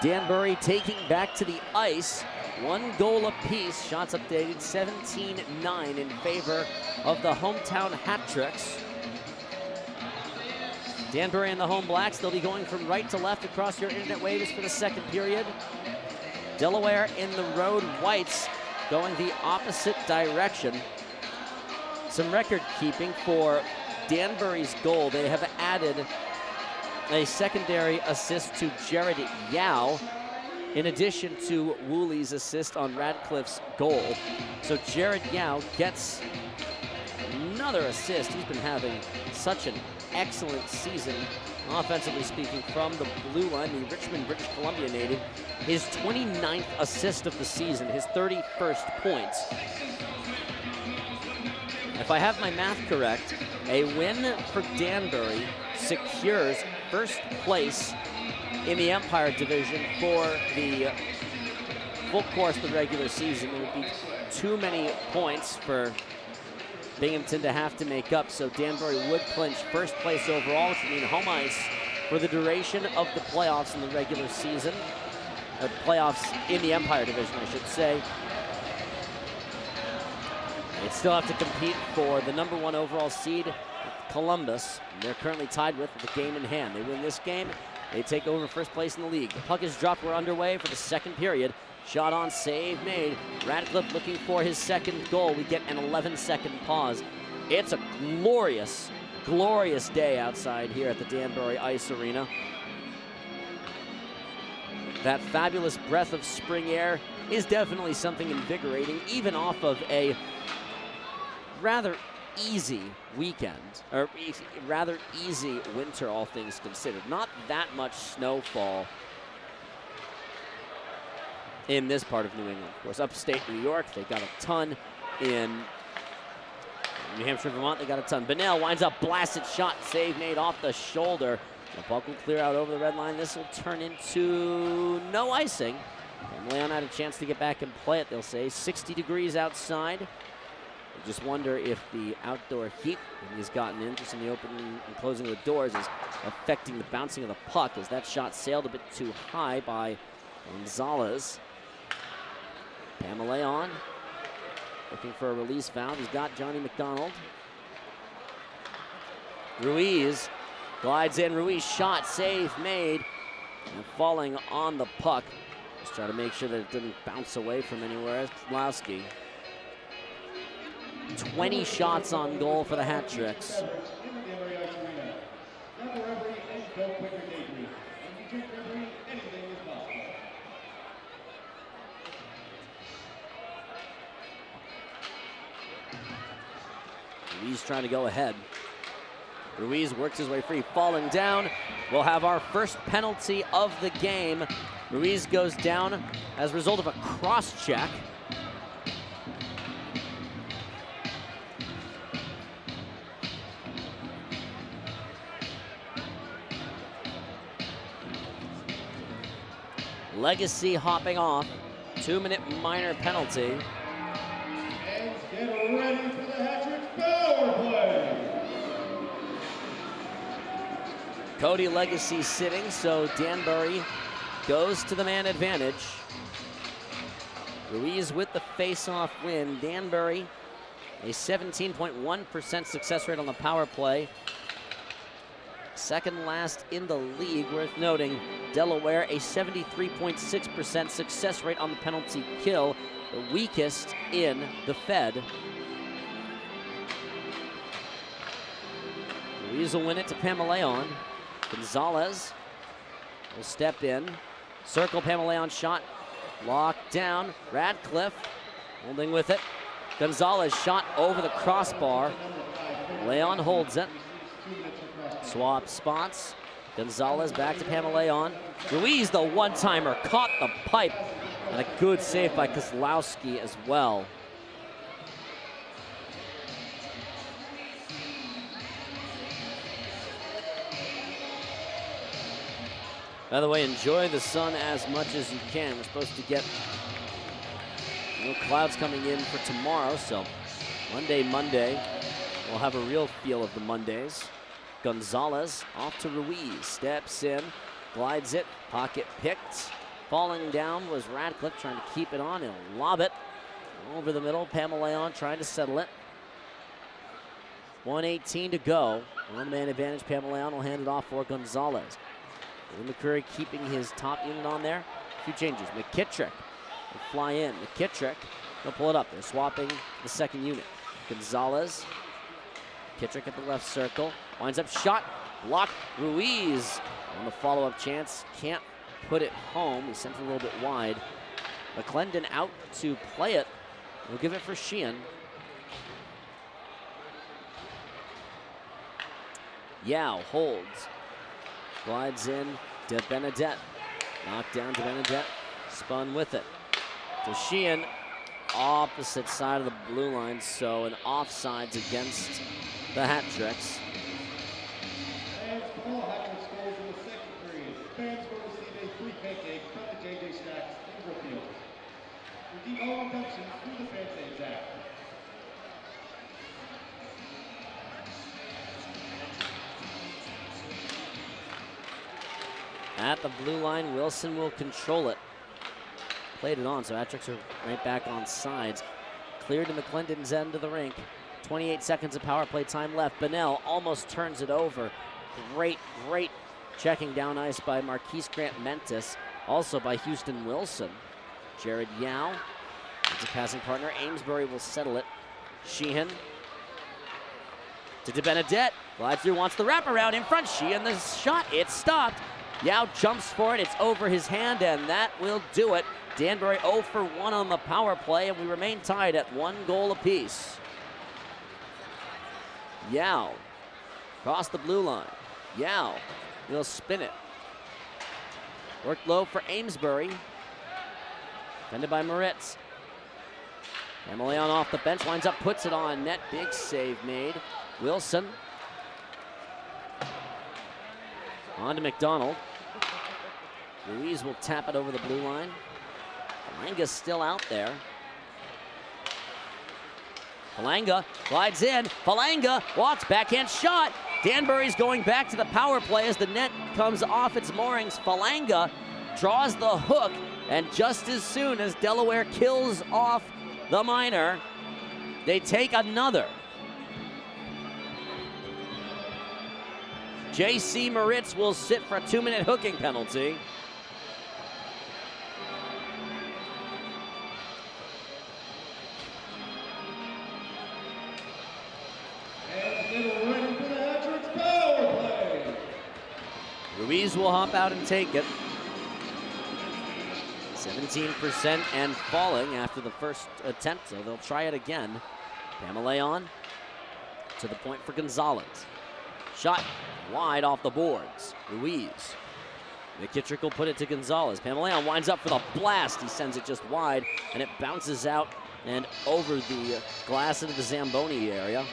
Danbury taking back to the ice. 1 goal apiece. Shots updated 17-9 in favor of the hometown Hat-Tricks. Danbury and the home Blacks, they'll be going from right to left across your internet waves for the second period. Delaware in the road Whites going the opposite direction. Some record keeping for Danbury's goal. They have added a secondary assist to Jared Yao in addition to Wooley's assist on Radcliffe's goal. So Jared Yao gets another assist. He's been having such an excellent season, offensively speaking, from the blue line, the Richmond, British Columbia native. His 29th assist of the season, his 31st points. If I have my math correct, a win for Danbury secures first place in the Empire Division for the full course of the regular season. It would be too many points for Binghamton to have to make up, so Danbury would clinch first place overall, which would mean home ice for the duration of the playoffs in the regular season. Or playoffs in the Empire Division, I should say. They still have to compete for the #1 overall seed, Columbus. They're currently tied with the game in hand. They win this game, they take over first place in the league. The puck is dropped. We're underway for the second period. Shot on, save made. Radcliffe looking for his second goal. We get an 11-second pause. It's a glorious, glorious day outside here at the Danbury Ice Arena. That fabulous breath of spring air is definitely something invigorating, even off of a rather easy weekend, or rather easy winter, all things considered. Not that much snowfall in this part of New England. Of course, upstate New York, they got a ton. In New Hampshire, Vermont, they got a ton. Bonnell winds up blasted shot, save made off the shoulder. The puck will clear out over the red line. This will turn into no icing. And Leon had a chance to get back and play it, they'll say. 60 degrees outside. I just wonder if the outdoor heat that he's gotten in just in the opening and closing of the doors is affecting the bouncing of the puck, as that shot sailed a bit too high by Gonzalez. Pamaleon looking for a release valve. He's got Johnny McDonald. Ruiz glides in. Ruiz shot, save made, and falling on the puck. Just try to make sure that it didn't bounce away from anywhere. Lowski. 20 shots on goal for the Hat-Tricks. Ruiz trying to go ahead. Ruiz works his way free, falling down. We'll have our first penalty of the game. Ruiz goes down as a result of a cross check. Legacy hopping off. 2-minute minor penalty.
And get ready for the Hat-Tricks power play.
Cody Legacy sitting, so Danbury goes to the man advantage. Ruiz with the face-off win. Danbury, a 17.1% success rate on the power play. Second last in the league. Worth noting, Delaware, a 73.6% success rate on the penalty kill, the weakest in the Fed. Ruiz will win it to Pamaleon. Gonzalez will step in. Circle, Pamaleon shot, locked down. Radcliffe holding with it. Gonzalez shot over the crossbar. Leon holds it. Swap spots. Gonzalez back to Pamaleon. Ruiz, the one-timer, caught the pipe. And a good save by Kozlowski as well. By the way, enjoy the sun as much as you can. We're supposed to get no clouds coming in for tomorrow, so Monday, we'll have a real feel of the Mondays. Gonzalez off to Ruiz, steps in, glides it, pocket picked. Falling down was Radcliffe, trying to keep it on. He'll lob it over the middle. Pamaleon trying to settle it. 1:18 to go. One-man advantage. Pamaleon will hand it off for Gonzalez. Billy McCreary keeping his top unit on there. A few changes. McKittrick will fly in. McKittrick will pull it up. They're swapping the second unit. Gonzalez. McKittrick at the left circle. Winds up shot. Blocked. Ruiz on the follow-up chance. Can't put it home. He sent it a little bit wide. McClendon out to play it. We'll give it for Sheehan. Yao holds. Glides in to Benedette. Knocked down to Benedette. Spun with it. To Sheehan. Opposite side of the blue line. So an offsides against the Hat Tricks.
And Paul Hackett scores in the second period. Fans will receive a free pancake from the JJ Stacks in Brookfield. Redeem all redemptions through the Fan Saves app.
At the blue line, Wilson will control it. Played it on, so Hat Tricks are right back on sides. Cleared to McClendon's end of the rink. 28 seconds of power play time left. Bunnell almost turns it over. Great checking down ice by Marquise Grant-Mentis. Also by Houston Wilson. Jared Yao, it's a passing partner. Amesbury will settle it. Sheehan to DeBenedette. Glides through, wants the wraparound in front. Sheehan, the shot, it's stopped. Yao jumps for it, it's over his hand, and that will do it. Danbury 0 for 1 on the power play, and we remain tied at 1 goal apiece. Yao across the blue line. Yao will spin it. Worked low for Amesbury. Defended by Moritz. Pamaleon off the bench, winds up, puts it on net. Big save made. Wilson. On to McDonald. Ruiz will tap it over the blue line. Falanga's still out there. Falanga glides in. Falanga walks, backhand shot. Danbury's going back to the power play as the net comes off its moorings. Falanga draws the hook, and just as soon as Delaware kills off the Miner, they take another. J.C. Moritz will sit for a 2-minute hooking penalty. Ruiz will hop out and take it. 17% and falling after the first attempt, so they'll try it again. Pamaleon to the point for Gonzalez. Shot wide off the boards. Ruiz. McKittrick will put it to Gonzalez. Pamaleon winds up for the blast. He sends it just wide, and it bounces out and over the glass into the Zamboni area.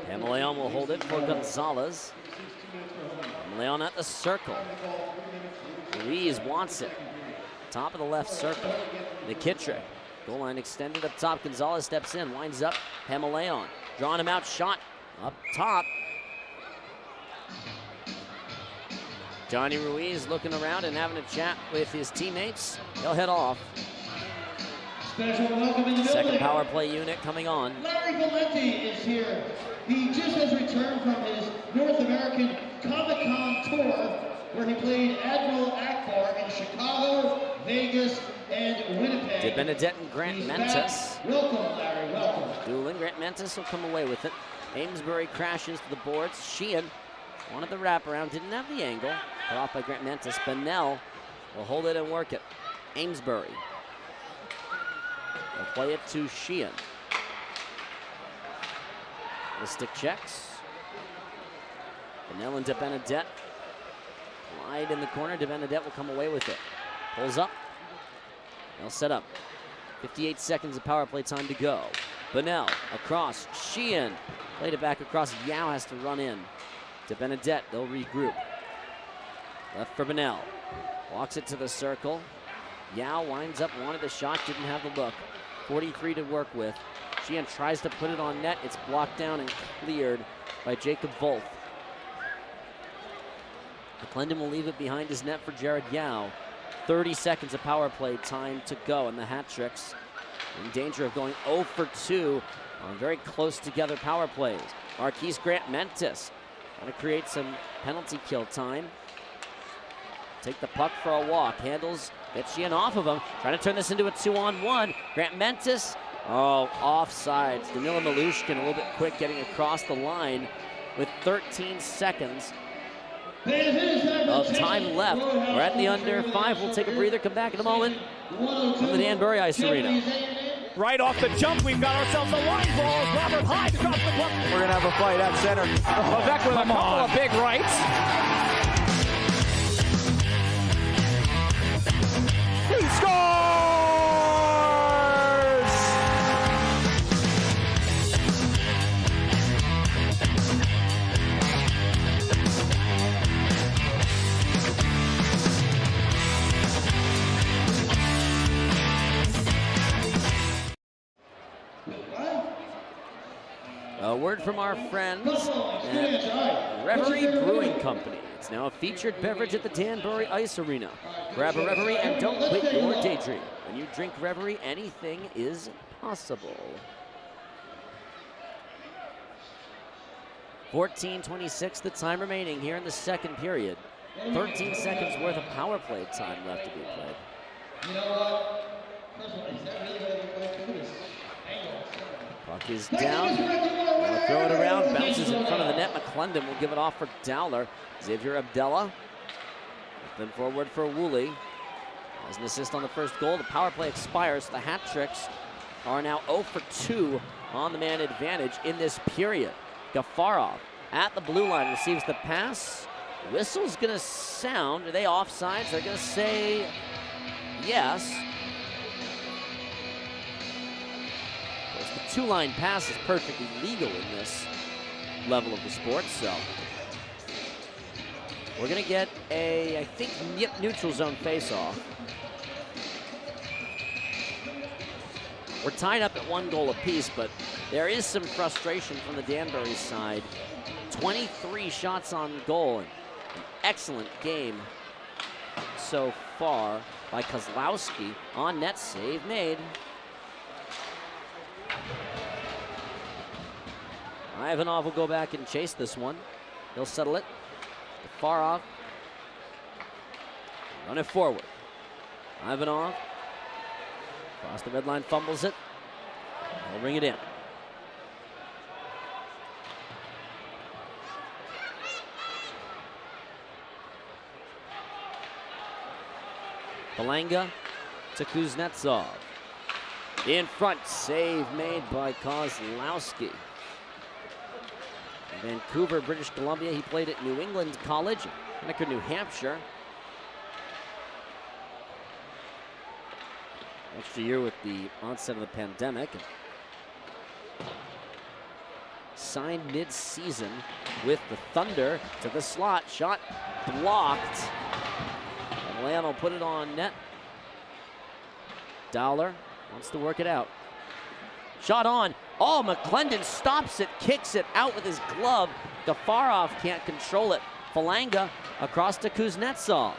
Pamaleon will hold it for Gonzalez. Pamaleon at the circle. Ruiz wants it. Top of the left circle. McKittrick. Goal line extended up top. Gonzalez steps in, winds up. Pamaleon drawing him out. Shot up top. Johnny Ruiz looking around and having a chat with his teammates. They'll head off.
Special welcome in the
Second
building.
power play unit coming on.
Larry Valenti is here. He just has returned from his North American Comic-Con tour where he played Admiral Akbar in Chicago, Vegas, and Winnipeg.
DeBenedette and Grant-Mentis.
Welcome, Larry, welcome.
Dueling. Grant-Mentis will come away with it. Amesbury crashes to the boards. Sheehan wanted the wraparound, didn't have the angle. Cut off by Grant-Mentis. Bunnell will hold it and work it. Amesbury. They'll play it to Sheehan. The stick checks. Bunnell and DeBenedette. Wide in the corner. DeBenedette will come away with it. Pulls up. They'll set up. 58 seconds of power play time to go. Bunnell across. Sheehan played it back across. Yao has to run in. to Benedette. They'll regroup. Left for Bonnell. Walks it to the circle. Yao winds up, wanted the shot, didn't have the look. 43 to work with. Sheehan tries to put it on net. It's blocked down and cleared by Jacob Wolf. McClendon will leave it behind his net for Jared Yao. 30 seconds of power play time to go, and the Hat Tricks in danger of going 0 for 2 on very close together power plays. Marquise Grant Mentis trying to create some penalty kill time. Take the puck for a walk. Handles, gets Sheehan off of him. Trying to turn this into a 2-on-1. Grant Mentis, offsides. Danila Malushkin a little bit quick getting across the line with 13 seconds of time left. We're at the under 5. We'll take a breather, come back in a moment from the Danbury Ice Arena.
Right off the jump, we've got ourselves a line ball. Robert Hyde across the puck. We're going to have a fight at center. Avec with a couple of big rights. He scores!
A word from our friends at Reverie Brewing Company. It's now a featured beverage at the Danbury Ice Arena. Grab a Reverie and don't quit your daydream. When you drink Reverie, anything is possible. 14:26 the time remaining here in the second period. 13 seconds worth of power play time left to be played.
You know what? First of all, is that really going to be quite good?
Puck is down. They'll throw it around, bounces in front of the net. McClendon will give it off for Dowler. Xavier Abdella. Then forward for Woolley. As an assist on the first goal, the power play expires. The Hat Tricks are now 0 for 2 on the man advantage in this period. Gafarov at the blue line receives the pass. Whistle's going to sound. Are they offsides? They're going to say yes. The two-line pass is perfectly legal in this level of the sport, so we're going to get a, I think, neutral zone face-off. We're tied up at 1 goal apiece, but there is some frustration from the Danbury side. 23 shots on goal. An excellent game so far by Kozlowski. On net, save made. Ivanov will go back and chase this one. He'll settle it. Far off. Run it forward. Ivanov. Across the red line, fumbles it. He'll bring it in. Belanga to Kuznetsov. In front, save made by Kozlowski. Vancouver, British Columbia. He played at New England College, Henniker, New Hampshire. Extra year with the onset of the pandemic. Signed mid-season with the Thunder to the slot. Shot blocked. And Leon will put it on net. Dowler wants to work it out. Shot on. Oh, McClendon stops it, kicks it out with his glove. Gafarov can't control it. Falanga across to Kuznetsov.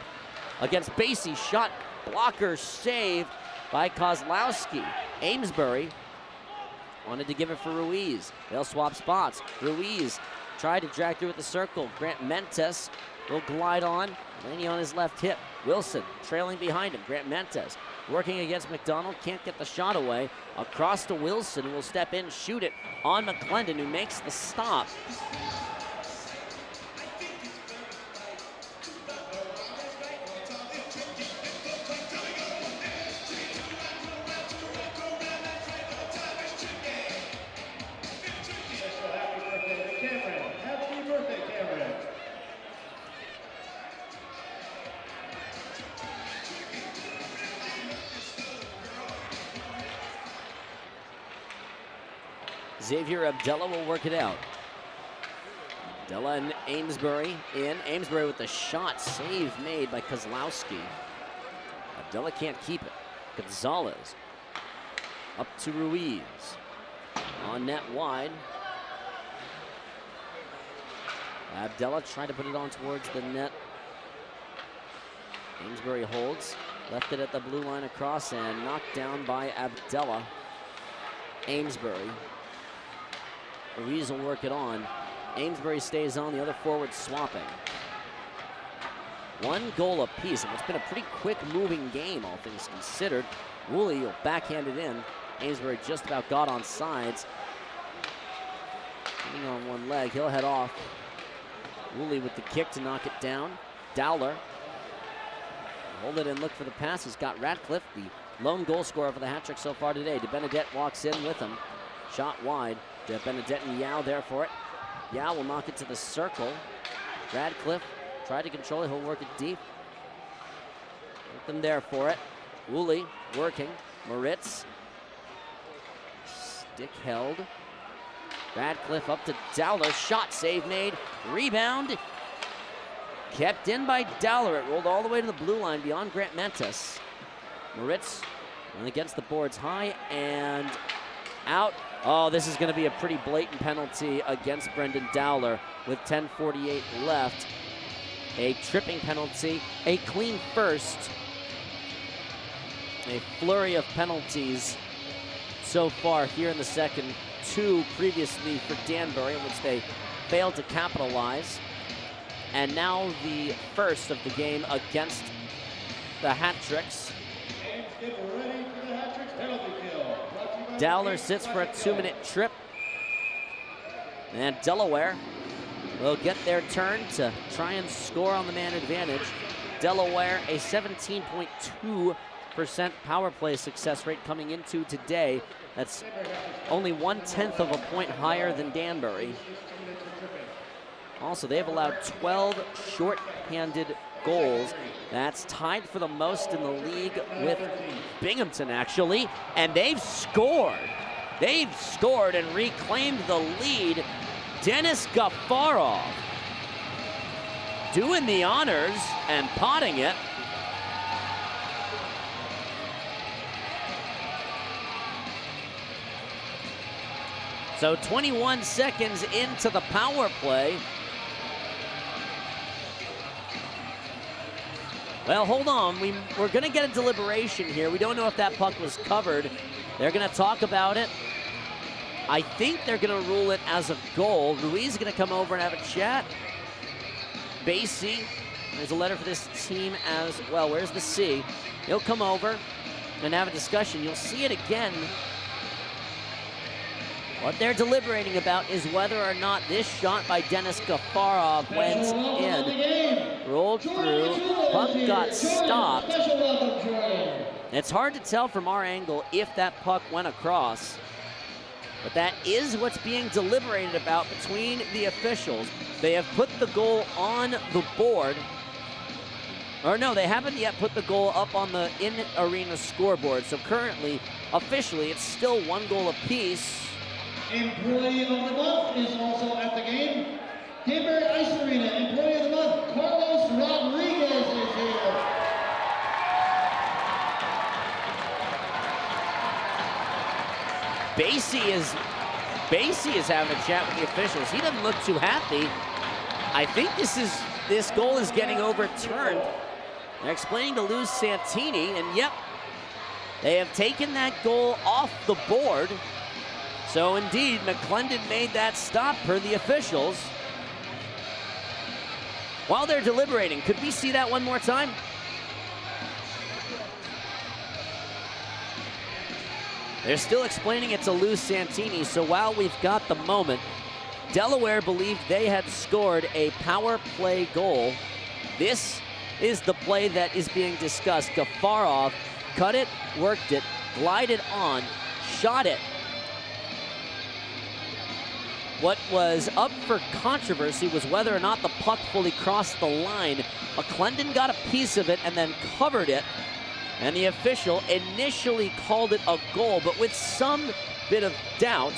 Against Basie, shot blocker save by Kozlowski. Amesbury wanted to give it for Ruiz. They'll swap spots. Ruiz tried to drag through at the circle. Grant Mentis will glide on. Laney on his left hip. Wilson trailing behind him. Grant Mentis working against McDonald, can't get the shot away. Across to Wilson, who will step in, shoot it on McClendon, who makes the stop.
Happy birthday, Cameron.
Xavier Abdella will work it out. Abdella and Amesbury in. Amesbury with the shot. Save made by Kozlowski. Abdullah can't keep it. Gonzalez up to Ruiz. On net wide. Abdullah tried to put it on towards the net. Amesbury holds. Left it at the blue line across and knocked down by Abdullah. Amesbury. Ruiz will work it on. Amesbury stays on, the other forward swapping. 1 goal apiece, and it's been a pretty quick moving game, all things considered. Woolley will backhand it in. Amesbury just about got on sides. Sitting on one leg, he'll head off. Woolley with the kick to knock it down. Dowler. Hold it and look for the pass. He's got Ratcliffe, the lone goal scorer for the hat trick so far today. De Benedette walks in with him. Shot wide. De Benedette and Yao there for it. Yao will knock it to the circle. Radcliffe tried to control it. He'll work it deep. Get them there for it. Woolley working. Moritz. Stick held. Radcliffe up to Dowler. Shot save made. Rebound. Kept in by Dowler. It rolled all the way to the blue line beyond Grant Mentis. Moritz and against the boards high and out. Oh, this is going to be a pretty blatant penalty against Brendan Dowler with 10:48 left. A tripping penalty, a clean first. A flurry of penalties so far here in the second. 2 previously for Danbury, in which they failed to capitalize. And now the first of the game against the hat tricks.
Get ready for the hat tricks penalty kill.
Dowler sits for a 2-minute trip. And Delaware will get their turn to try and score on the man advantage. Delaware, a 17.2% power play success rate coming into today. That's only 1/10 of a point higher than Danbury. Also, they've allowed 12 short-handed goals. That's tied for the most in the league with Binghamton, actually. And they've scored. They've scored and reclaimed the lead. Denis Gafarov doing the honors and potting it. So 21 seconds into the power play. Well, hold on. We're going to get a deliberation here. We don't know if that puck was covered. They're going to talk about it. I think they're going to rule it as a goal. Ruiz is going to come over and have a chat. Basie, there's a letter for this team as well. Where's the C? He'll come over and have a discussion. You'll see it again. What they're deliberating about is whether or not this shot by Denis Gafarov went in. Rolled through, puck got stopped. It's hard to tell from our angle if that puck went across. But that is what's being deliberated about between the officials. They have put the goal on the board. Or no, they haven't yet put the goal up on the in-arena scoreboard. So currently, officially, it's still 1 goal apiece.
Employee of the Month is also at the game. Danbury Ice Arena, Employee of the Month, Carlos Rodriguez is here.
Basie is having a chat with the officials. He doesn't look too happy. I think this goal is getting overturned. They're explaining to Lou Santini, and yep, they have taken that goal off the board. So indeed, McClendon made that stop per the officials. While they're deliberating, could we see that one more time? They're still explaining it to Lou Santini, so while we've got the moment, Delaware believed they had scored a power play goal. This is the play that is being discussed. Gafarov cut it, worked it, glided on, shot it. What was up for controversy was whether or not the puck fully crossed the line. McClendon got a piece of it and then covered it. And the official initially called it a goal, but with some bit of doubt,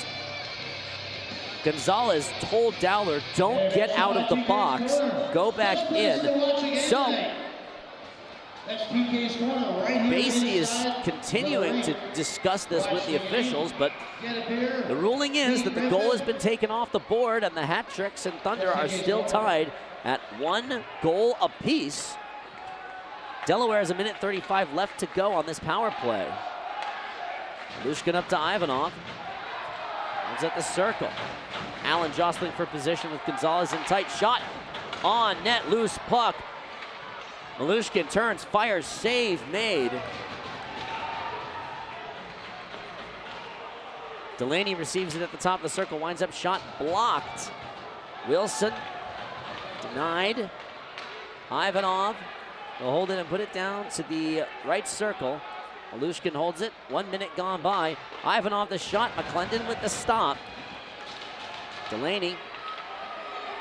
Gonzalez told Dowler, don't get out of the box, go back in. So Basie is continuing to discuss this with the officials, but the ruling is that the goal has been taken off the board and the Hat Tricks and Thunder are still tied at 1 goal apiece. Delaware has 1:35 left to go on this power play. Lushkin up to Ivanov. He's at the circle. Allen jostling for position with Gonzalez in tight. Shot on net, loose puck. Malushkin turns, fires, save made. Delaney receives it at the top of the circle, winds up shot blocked. Wilson denied. Ivanov will hold it and put it down to the right circle. Malushkin holds it, 1 minute gone by. Ivanov the shot, McClendon with the stop. Delaney,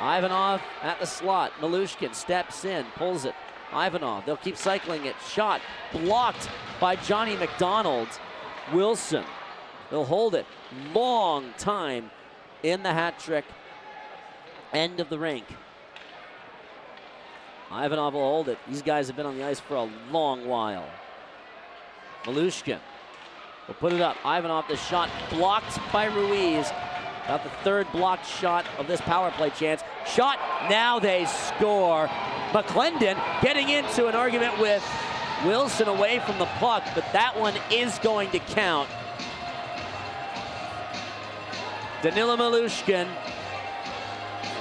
Ivanov at the slot. Malushkin steps in, pulls it. Ivanov, they'll keep cycling it. Shot blocked by Johnny McDonald. Wilson, they'll hold it. Long time in the hat trick. End of the rink. Ivanov will hold it. These guys have been on the ice for a long while. Malushkin will put it up. Ivanov, the shot blocked by Ruiz. About the 3rd blocked shot of this power play chance. Shot, now they score. McClendon getting into an argument with Wilson away from the puck, but that one is going to count. Danila Malushkin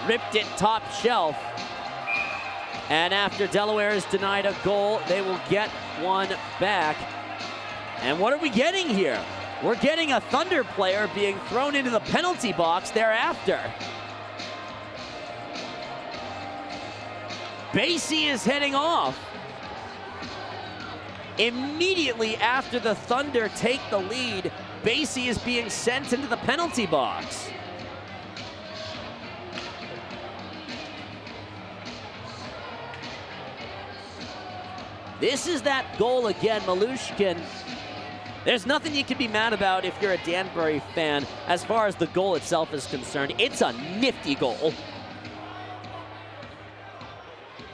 ripped it top shelf. And after Delaware is denied a goal, they will get one back. And what are we getting here? We're getting a Thunder player being thrown into the penalty box thereafter. Basie is heading off. Immediately after the Thunder take the lead, Basie is being sent into the penalty box. This is that goal again, Malushkin. There's nothing you can be mad about if you're a Danbury fan as far as the goal itself is concerned. It's a nifty goal.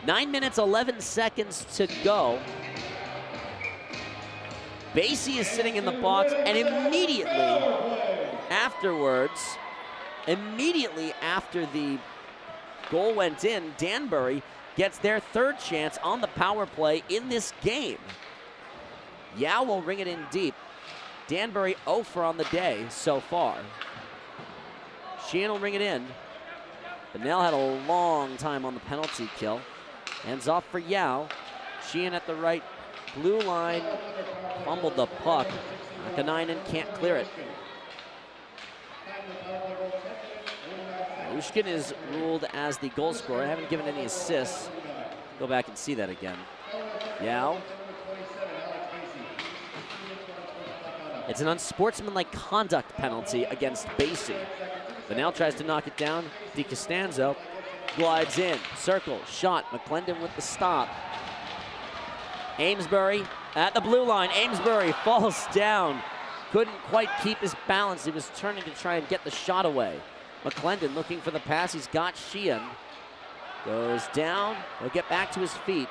9 minutes, 11 seconds to go. Basie is sitting in the box, and immediately after the goal went in, Danbury gets their 3rd chance on the power play in this game. Yao will ring it in deep. Danbury 0 for on the day so far. Sheehan will ring it in. Bennell had a long time on the penalty kill. Hands off for Yao. Sheehan at the right blue line. Fumbled the puck. Makanainen can't clear it. Malushkin is ruled as the goal scorer. I haven't given any assists. Go back and see that again. Yao. It's an unsportsmanlike conduct penalty against Basie. Bennell tries to knock it down. DiCostanzo glides in. Circle, shot. McClendon with the stop. Amesbury at the blue line. Amesbury falls down. Couldn't quite keep his balance. He was turning to try and get the shot away. McClendon looking for the pass. He's got Sheehan. Goes down. He'll get back to his feet.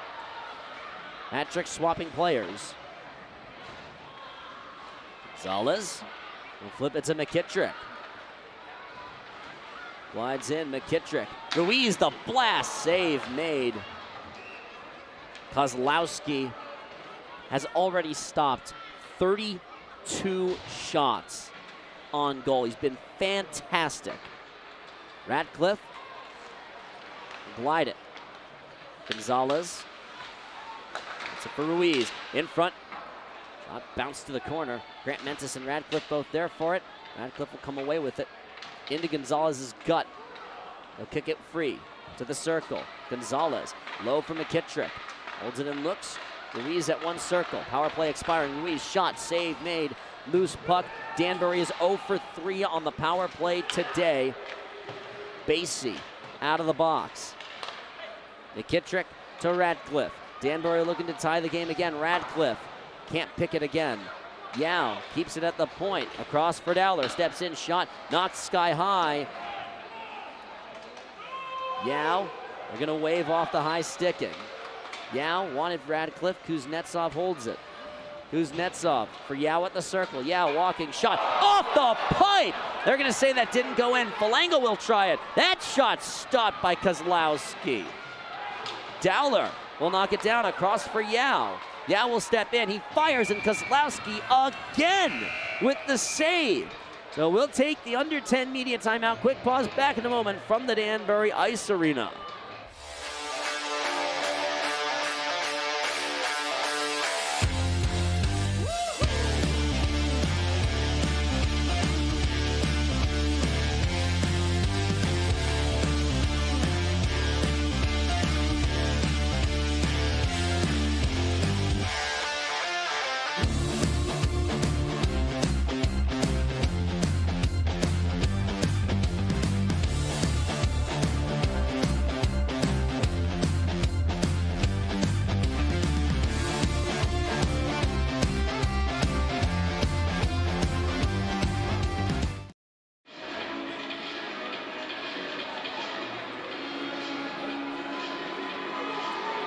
Hat trick swapping players. Gonzalez will flip it to McKittrick. Glides in, McKittrick. Ruiz, the blast, save made. Kozlowski has already stopped 32 shots on goal. He's been fantastic. Ratcliffe, glide it. Gonzalez, it's it for Ruiz, in front. Shot bounced to the corner. Grant Mentis and Radcliffe both there for it. Radcliffe will come away with it. Into Gonzalez's gut. He'll kick it free to the circle. Gonzalez, low for McKittrick. Holds it and looks. Ruiz at 1 circle. Power play expiring. Ruiz shot, save made. Loose puck. Danbury is 0 for 3 on the power play today. Basie out of the box. McKittrick to Radcliffe. Danbury looking to tie the game again. Radcliffe can't pick it again. Yao keeps it at the point. Across for Dowler. Steps in, shot, knocked sky high. Yao, they're going to wave off the high sticking. Yao wanted Radcliffe. Kuznetsov holds it. Kuznetsov for Yao at the circle. Yao walking, shot off the pipe. They're going to say that didn't go in. Falanga will try it. That shot stopped by Kozlowski. Dowler will knock it down across for Yao. Yao will step in. He fires, and Kozlowski again with the save. So we'll take the under 10 media timeout. Quick pause, back in a moment from the Danbury Ice Arena.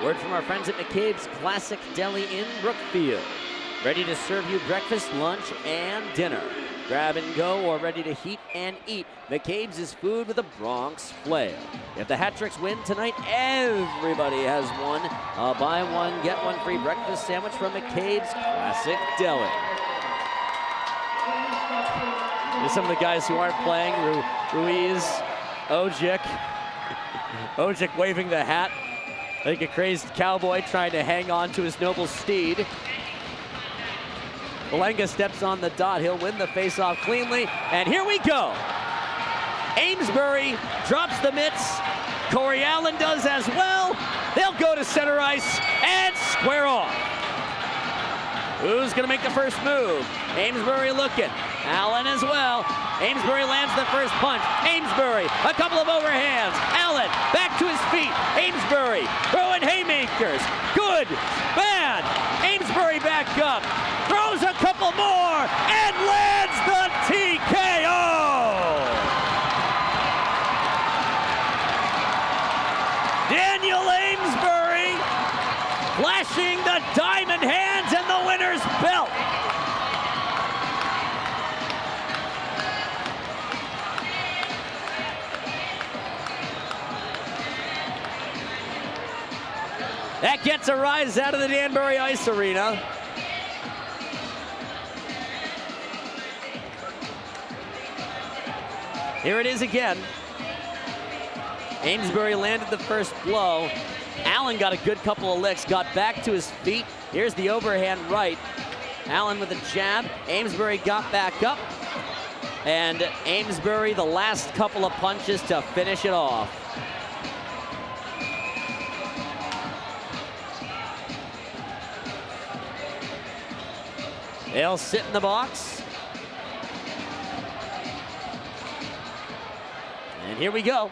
Word from our friends at McCabe's Classic Deli in Brookfield. Ready to serve you breakfast, lunch, and dinner. Grab and go or ready to heat and eat. McCabe's is food with a Bronx flair. If the Hat-Tricks win tonight, everybody has one. A buy one, get one free breakfast sandwich from McCabe's Classic Deli. There's some of the guys who aren't playing. Ruiz, Ojic. Ojic waving the hat like a crazed cowboy trying to hang on to his noble steed. Falanga steps on the dot. He'll win the faceoff cleanly. And here we go. Amesbury drops the mitts. Corey Allen does as well. They'll go to center ice and square off. Who's going to make the first move? Amesbury looking. Allen as well. Amesbury lands the first punch. Amesbury, a couple of overhands. Allen back to his feet. Amesbury throwing haymakers. Good, bad. Amesbury back up. Throws a couple more and lands the TKO. Daniel Amesbury flashing the diamond hands and the winner's belt. That gets a rise out of the Danbury Ice Arena. Here it is again. Amesbury landed the first blow. Allen got a good couple of licks, got back to his feet. Here's the overhand right. Allen with a jab. Amesbury got back up. And Amesbury the last couple of punches to finish it off. They'll sit in the box. And here we go.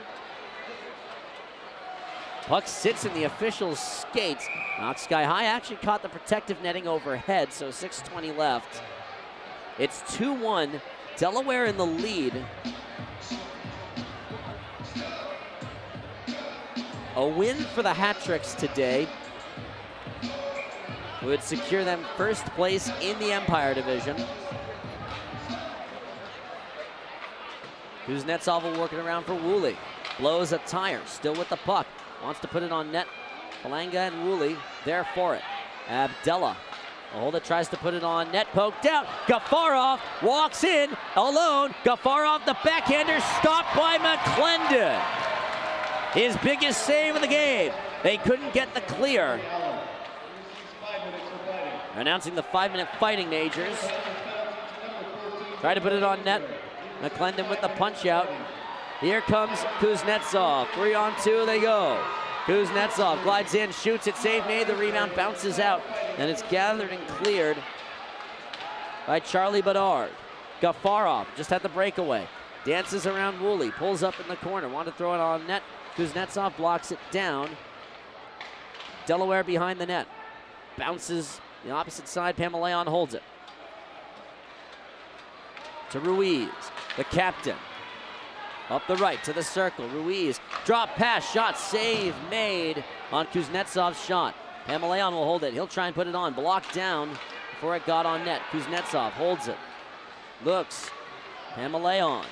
Puck sits in the official's skates. Knocks sky high. Actually caught the protective netting overhead, so 6:20 left. It's 2-1. Delaware in the lead. A win for the Hat-Tricks today would secure them first place in the Empire Division. Kuznetsov will work it around for Woolley. Blows a tire, still with the puck. Wants to put it on net. Falanga and Woolley there for it. Abdella will hold it, tries to put it on net, poked out. Gafarov walks in alone. Gafarov, the backhander, stopped by McClendon. His biggest save of the game. They couldn't get the clear. Announcing the 5-minute fighting majors. Try to put it on net. McClendon with the punch out. Here comes Kuznetsov. 3-on-2 they go. Kuznetsov glides in, shoots it, save made, the rebound bounces out. And it's gathered and cleared by Charlie Bedard. Gafarov just had the breakaway. Dances around Woolley, pulls up in the corner, wanted to throw it on net. Kuznetsov blocks it down. Delaware behind the net. Bounces the opposite side, Pamaleon holds it. To Ruiz, the captain. Up the right to the circle. Ruiz, drop pass, shot, save made on Kuznetsov's shot. Pamaleon will hold it. He'll try and put it on. Blocked down before it got on net. Kuznetsov holds it. Looks. Pamaleon.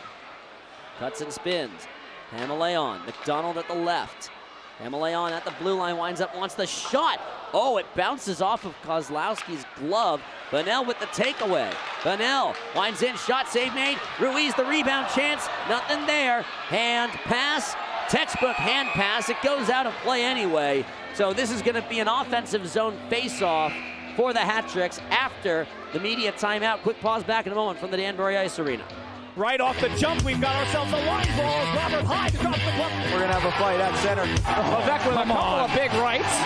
Cuts and spins. Pamaleon. McDonald at the left. Pamaleon at the blue line, winds up, wants the shot. Oh, it bounces off of Kozlowski's glove. Bunnell with the takeaway. Bunnell winds in, shot, save made. Ruiz the rebound chance, nothing there. Hand pass, textbook hand pass. It goes out of play anyway. So this is gonna be an offensive zone face-off for the Hat-Tricks after the media timeout. Quick pause, back in a moment from the Danbury Ice Arena.
Right off the jump, we've got ourselves a line ball. Robert Hyde across the glove. We're going to have a fight at center. Levesque with a couple of big rights.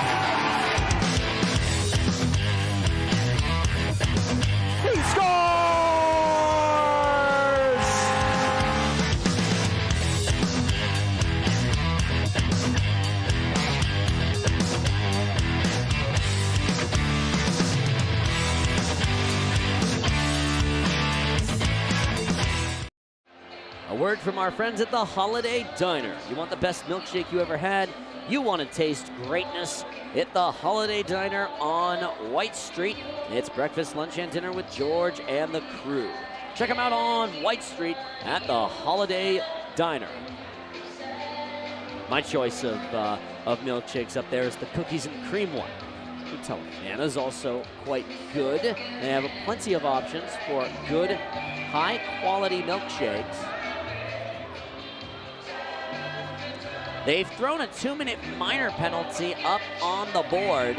He scores!
A word from our friends at the Holiday Diner. You want the best milkshake you ever had? You want to taste greatness? Hit the Holiday Diner on White Street. It's breakfast, lunch, and dinner with George and the crew. Check them out on White Street at the Holiday Diner. My choice of milkshakes up there is the cookies and cream one. Anna's also quite good. They have plenty of options for good, high-quality milkshakes. They've thrown a 2-minute minor penalty up on the board.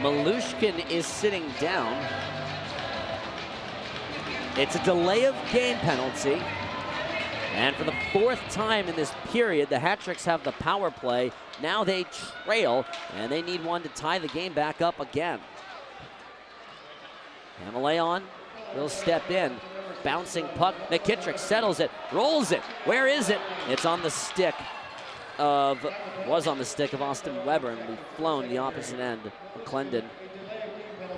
Malushkin is sitting down. It's a delay of game penalty. And for the 4th time in this period, the Hat-Tricks have the power play. Now they trail, and they need one to tie the game back up again. Pamaleon will step in. Bouncing puck. McKittrick settles it, rolls it. Where is it? It's on the stick of, was on the stick of Austin Weber, and we've flown the opposite end of Clendon.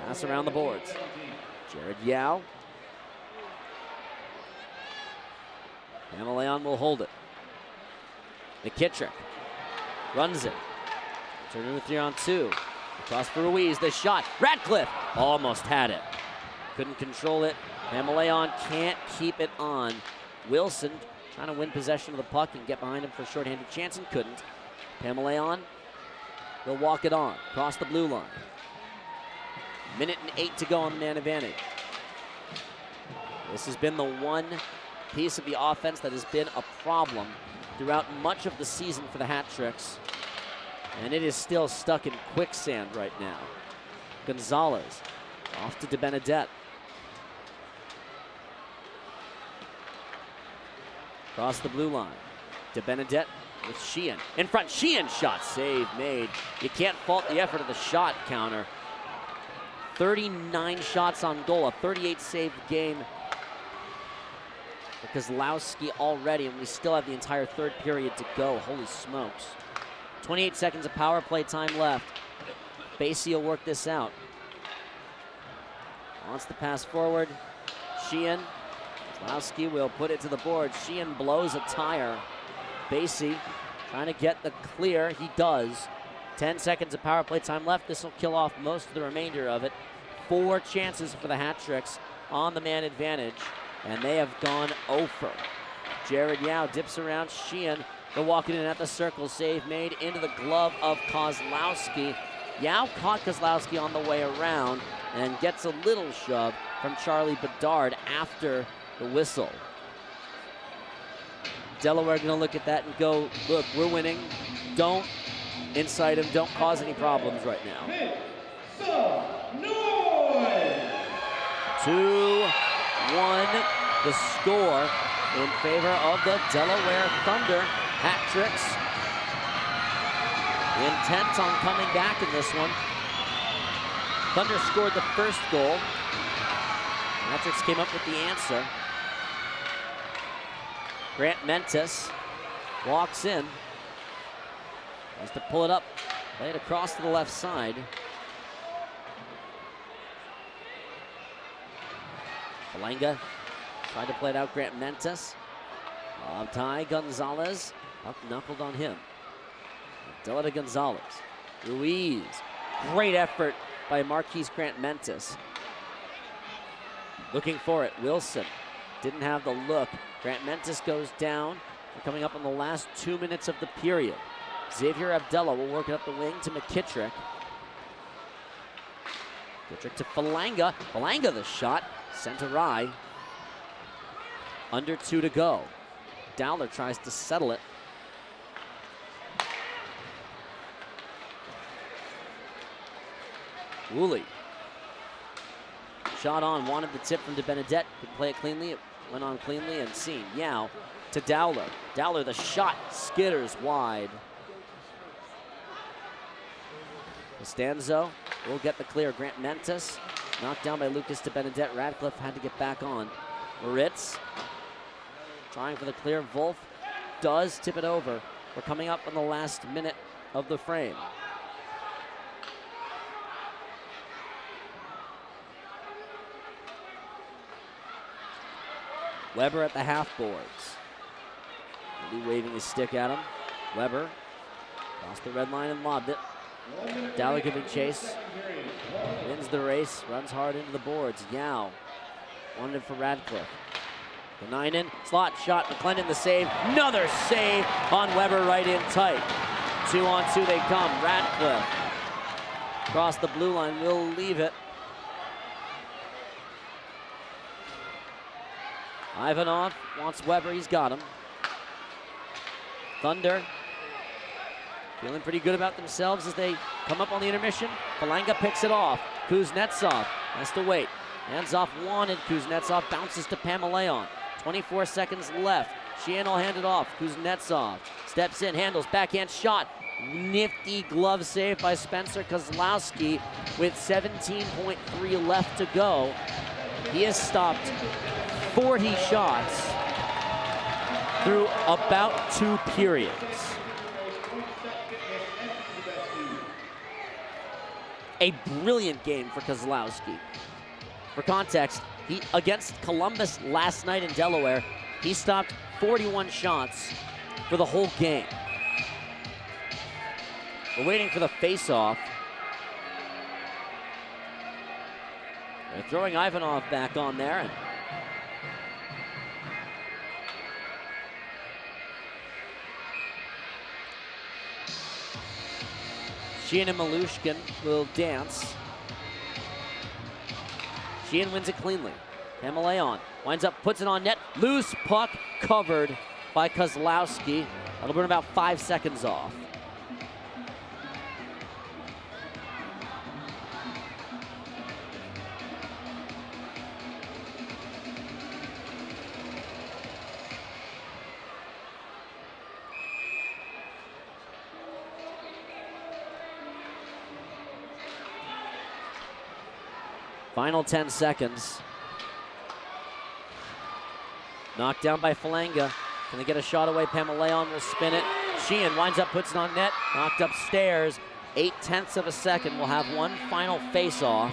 Pass around the boards. Jared Yao. Pamaleon will hold it. McKittrick runs it. Turn into 3-on-2. Across for Ruiz, the shot. Ratcliffe almost had it. Couldn't control it. Pamaleon can't keep it on. Wilson trying to win possession of the puck and get behind him for a shorthanded chance and couldn't. Pamaleon will walk it on. Across the blue line. 1:08 to go on the man advantage. This has been the one piece of the offense that has been a problem throughout much of the season for the Hat-Tricks. And it is still stuck in quicksand right now. Gonzalez off to DeBenedette. Across the blue line. DeBenedette with Sheehan. In front, Sheehan shot, save made. You can't fault the effort of the shot counter. 39 shots on goal, a 38 save game for Kozlowski already, and we still have the entire 3rd period to go. Holy smokes. 28 seconds of power play time left. Basie will work this out. Wants the pass forward. Sheehan. Kozlowski will put it to the board. Sheehan blows a tire. Basie trying to get the clear. He does. 10 seconds of power play time left. This will kill off most of the remainder of it. 4 chances for the Hat-Tricks on the man advantage, and they have gone over. Jared Yao dips around Sheehan. They're walking in at the circle. Save made into the glove of Kozlowski. Yao caught Kozlowski on the way around and gets a little shove from Charlie Bedard after the whistle. Delaware going to look at that and go, look, we're winning. Don't incite him. Don't cause any problems right now. 2-1 the score in favor of the Delaware Thunder. Hat-Tricks intent on coming back in this one. Thunder scored the first goal. Hat-Tricks came up with the answer. Grant Mentis walks in. Has to pull it up, play it across to the left side. Falanga tried to play it out. Grant Mentis. Ty Gonzalez up-knuckled on him. Della to Gonzalez. Ruiz. Great effort by Marquise Grant Mentis. Looking for it. Wilson didn't have the look. Grant Mentis goes down. We're coming up on the last 2 minutes of the period. Xavier Abdullah will work it up the wing to McKittrick. McKittrick to Falanga. Falanga the shot. Sent awry. Under 2 to go. Dowler tries to settle it. Woolley. Shot on, wanted the tip from DeBenedette. Could play it cleanly. It went on cleanly and seen. Yao to Dowler. Dowler, the shot skitters wide. Costanzo will get the clear. Grant Mentis knocked down by Lucas DeBenedette. Radcliffe had to get back on. Moritz trying for the clear. Wolf does tip it over. We're coming up on the last minute of the frame. Weber at the half boards. He'll be waving his stick at him. Weber crossed the red line and lobbed it. Dowler giving chase. Wins the race, runs hard into the boards. Yao wanted it for Radcliffe. The 9 in, slot shot, McClendon the save. Another save on Weber right in tight. 2 on 2 they come. Radcliffe across the blue line, will leave it. Ivanov wants Weber, he's got him. Thunder feeling pretty good about themselves as they come up on the intermission. Falanga picks it off. Kuznetsov has to wait. Hands off wanted. Kuznetsov bounces to Pamaleon. 24 seconds left. Sheehan will hand it off. Kuznetsov steps in, handles, backhand shot. Nifty glove save by Spencer Kozlowski with 17.3 left to go. He has stopped 40 shots through about 2 periods. A brilliant game for Kozlowski. For context, he against Columbus last night in Delaware, he stopped 41 shots for the whole game. We're waiting for the face-off. They're throwing Ivanov back on there. And Sheehan and Malushkin will dance. Sheehan wins it cleanly. Pamaleon winds up, puts it on net. Loose puck covered by Kozlowski. That'll burn about 5 seconds off. Final 10 seconds. Knocked down by Falanga. Can they get a shot away? Pamaleon will spin it. Sheehan winds up, puts it on net. Knocked upstairs. 0.8 of a second. We'll have one final face-off.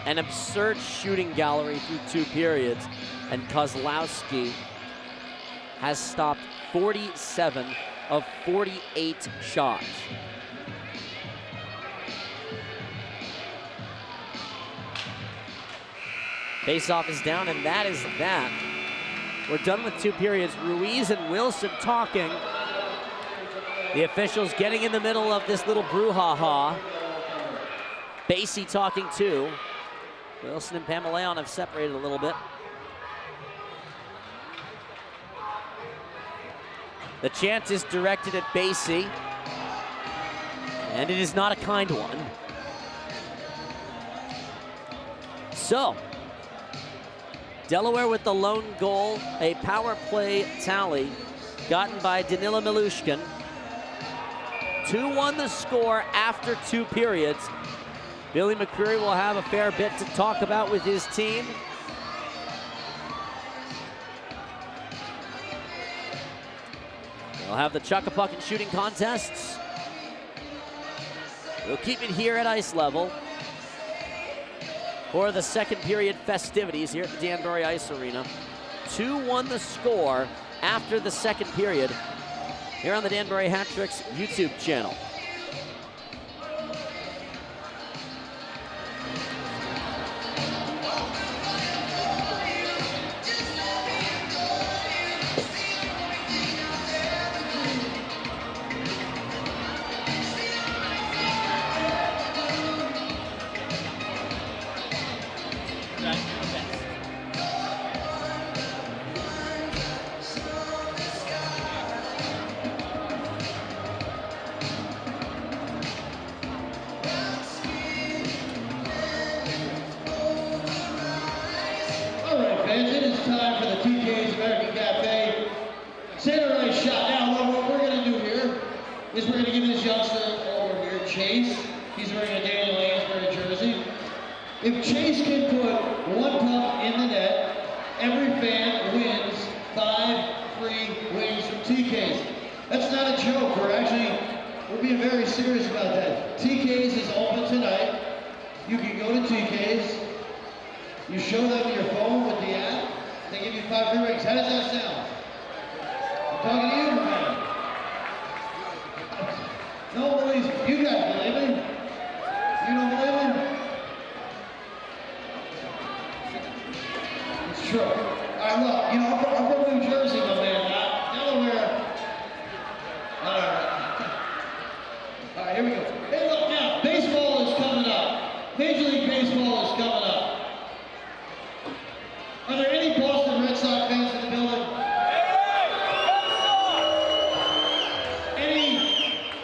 An absurd shooting gallery through 2 periods. And Kozlowski has stopped 47 of 48 shots. Face-off is down, and that is that. We're done with 2 periods. Ruiz and Wilson talking. The officials getting in the middle of this little brouhaha. Basie talking too. Wilson and Pamaleon have separated a little bit. The chant is directed at Basie, and it is not a kind one. So, Delaware with the lone goal, a power play tally gotten by Danila Milushkin. 2-1 the score after 2 periods. Billy McCreary will have a fair bit to talk about with his team. They'll have the chuck-a-puck and shooting contests. We'll keep it here at ice level for the second period festivities here at the Danbury Ice Arena. 2-1 the score after the second period here on the Danbury Hat Tricks YouTube channel.
It is time for the TK's American Cafe center ice shot. Now, what we're going to do here is we're going to give this youngster over here, Chase. He's wearing a Daniel Ainsbury jersey. If Chase can put one puck in the net, every fan wins 5 free wings from TK's. That's not a joke. We're being very serious about that. TK's is open tonight. You can go to TK's. You show them your phone with the app, they give you 5 free wings. How does that sound? I'm talking to you, man. No one believes me. You guys believe me? You don't believe me? It's true. All right, look, I'm from New Jersey, my man. Delaware. All right, here we go. Hey, look, now, baseball is coming up. Major League Baseball is coming up. Are there any Boston Red Sox fans in the building? Any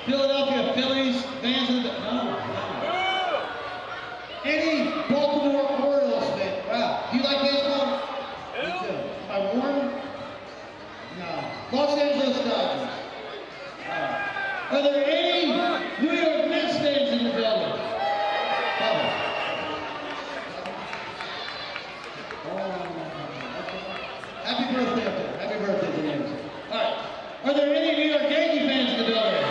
Philadelphia Phillies fans in the building? No. Any Baltimore Orioles fans? Wow. Do you like baseball? Me too. Am I warm? No. Los Angeles Dodgers? Are there any New York Mets fans in the building? Happy birthday up there. Happy birthday to them. All right. Are there any New York Yankee fans in the building?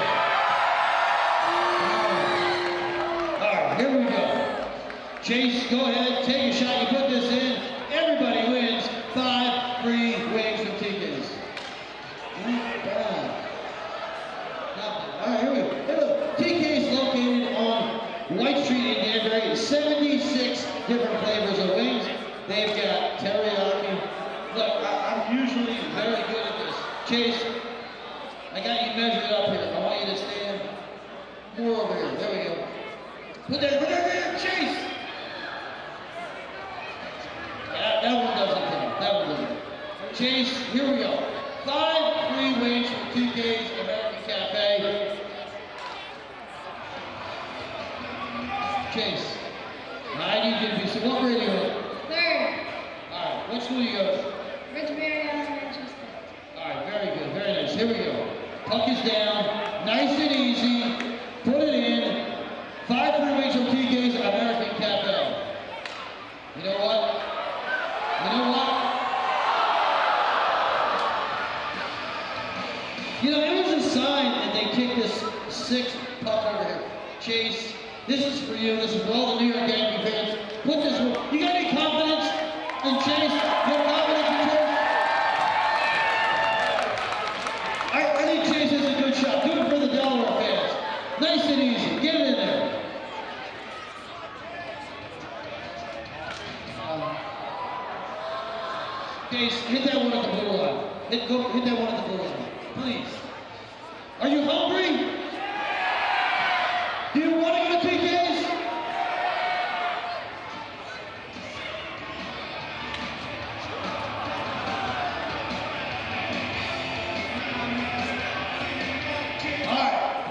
All right, here we go. Chase, go ahead, take a shot. You put this in. Everybody wins 5 free wings from TK's. Not bad. All right, here we go. Hey, look. TK's located on White Street in Danbury. 76 different flavors of wings. They've got teriyaki. Look, I'm usually very good at this. Chase, I got you measured up here. I want you to stand more over here. There we go. Put that there, Chase. That one doesn't count. That one doesn't. Chase, here we go. 5 free wings from TK's American Cafe. Chase, I need you to be. So what grade are you in?
3rd.
All right, what school do you go to?
Richmond, Manchester.
All right, very good, very nice. Here we go. Puck is down, nice and easy. Put it in. 5 free wings from TK's American Cafe. You know what? You know what? You know, it was a sign that they kicked this 6th puck over here. Chase, this is for you. This is for all the New York Yankee fans. Put this. You got any confidence in Chase? You have confidence in Chase? I think Chase is a good shot. Do it for the Delaware fans. Nice and easy. Get it in there. Chase, hit that one at the blue line. Hit that one at the blue line. Please. Are you hungry? Do you want to go to TK's?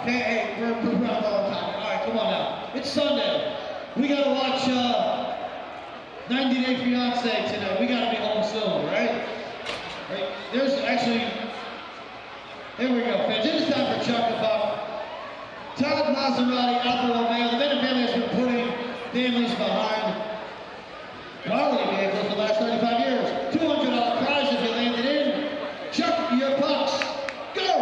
Hey, we're around all the time. All right, come on now. It's Sunday. We got to watch 90 Day Fiancé tonight. We got to be home soon, right? There's actually, here we go, fans. It is time for Chuck the Buck. Todd Maserati, Alfa Romeo. The Bennett family has been putting families behind quality vehicles for the last 35 years. $200 prize if you land it in. Chuck, your pucks. Go!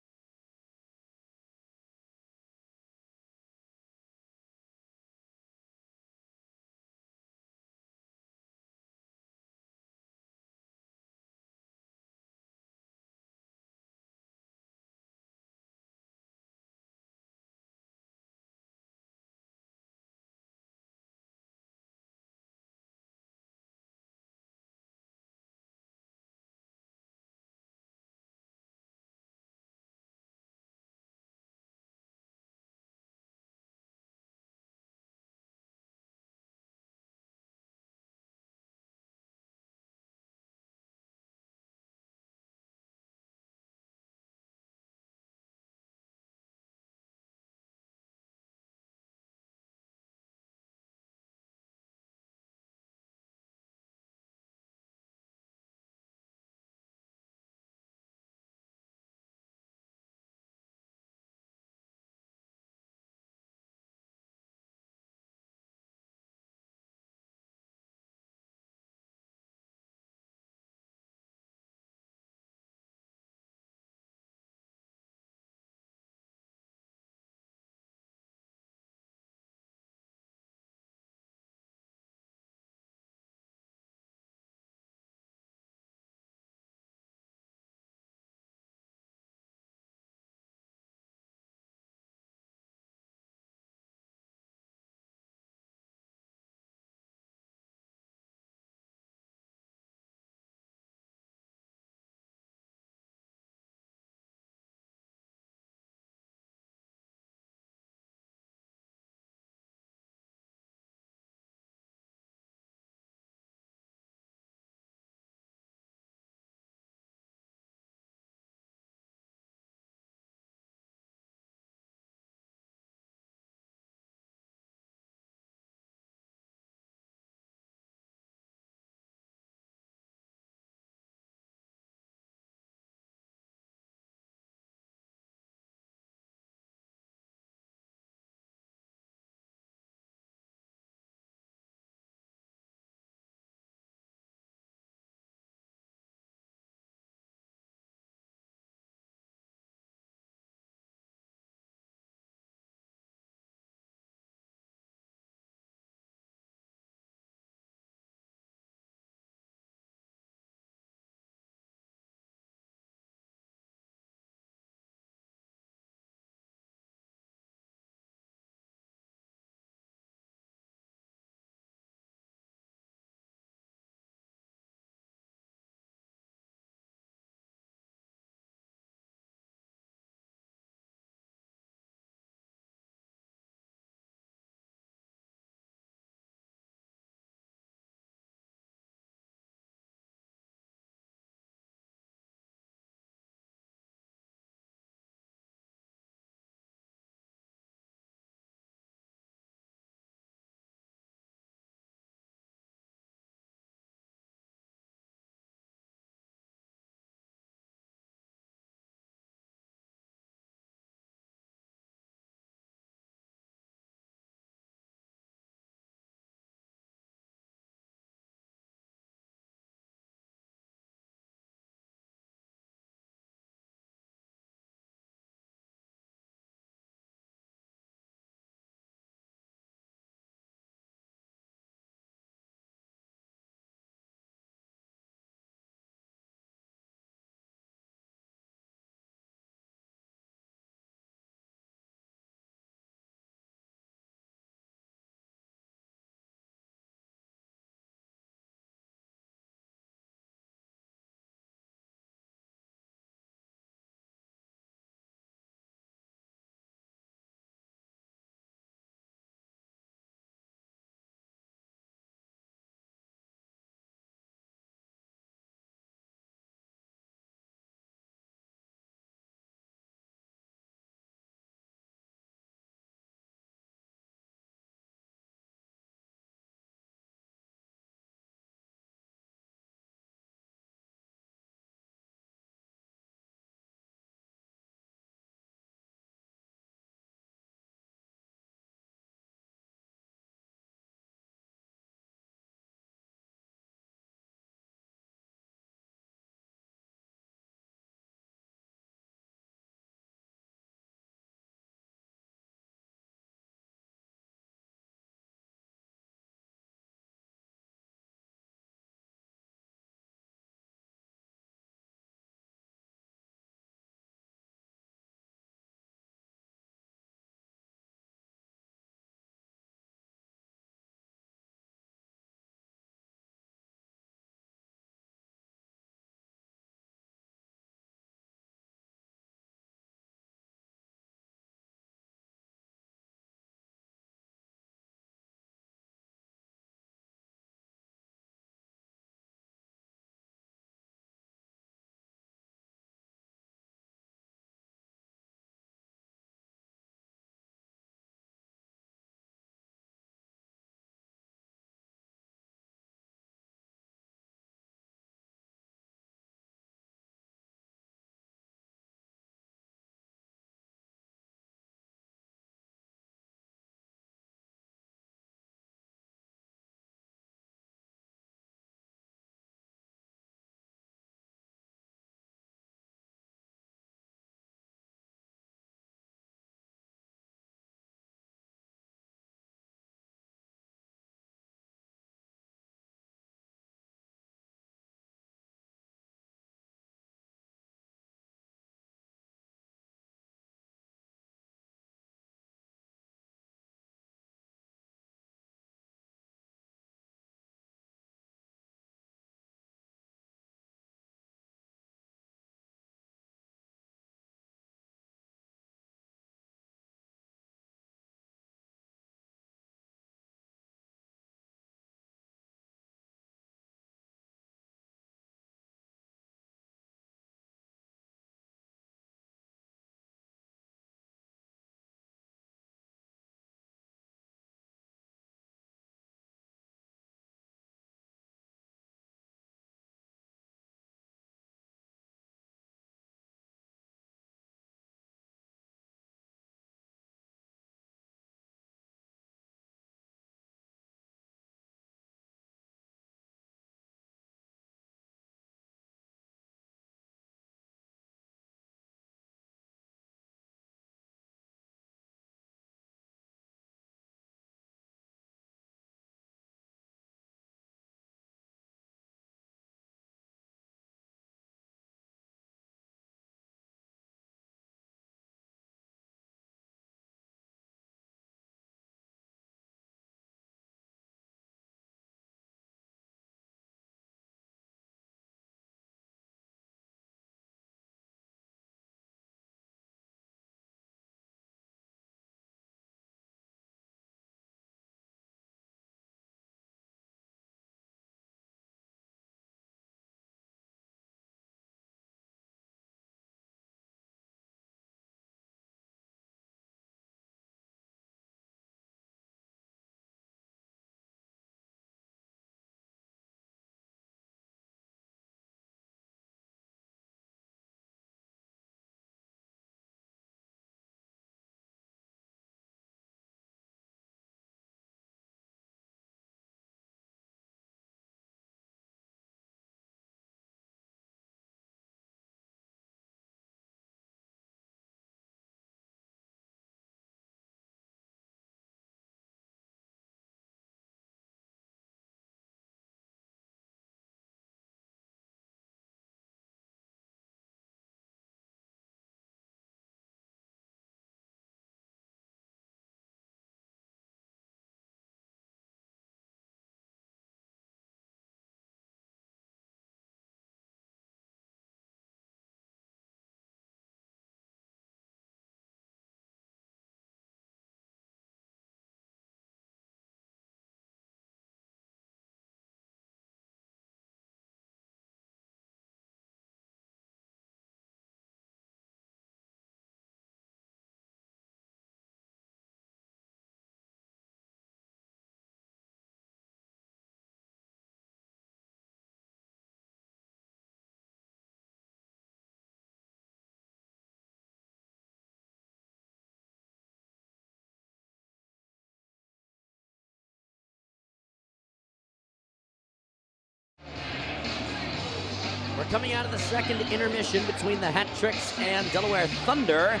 coming out of the second intermission between the Hat Tricks and Delaware Thunder.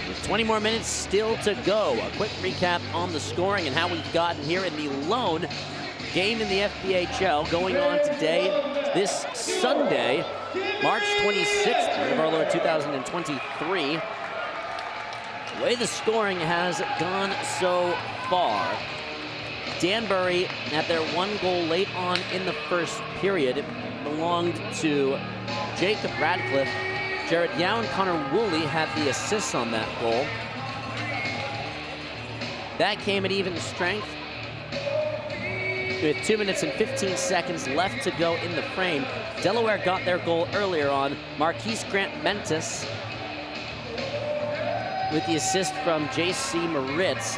With 20 more minutes still to go. A quick recap on the scoring and how we've gotten here in the lone game in the FPHL going on today, this Sunday, March 26th of our Lord 2023. The way the scoring has gone so far, Danbury had their one goal late on in the first period. It belonged to Jacob Radcliffe. Jared Yao and Connor Woolley had the assists on that goal. That came at even strength with 2 minutes and 15 seconds left to go in the frame. Delaware got their goal earlier on. Marquise Grant-Mentis with the assist from J.C. Moritz.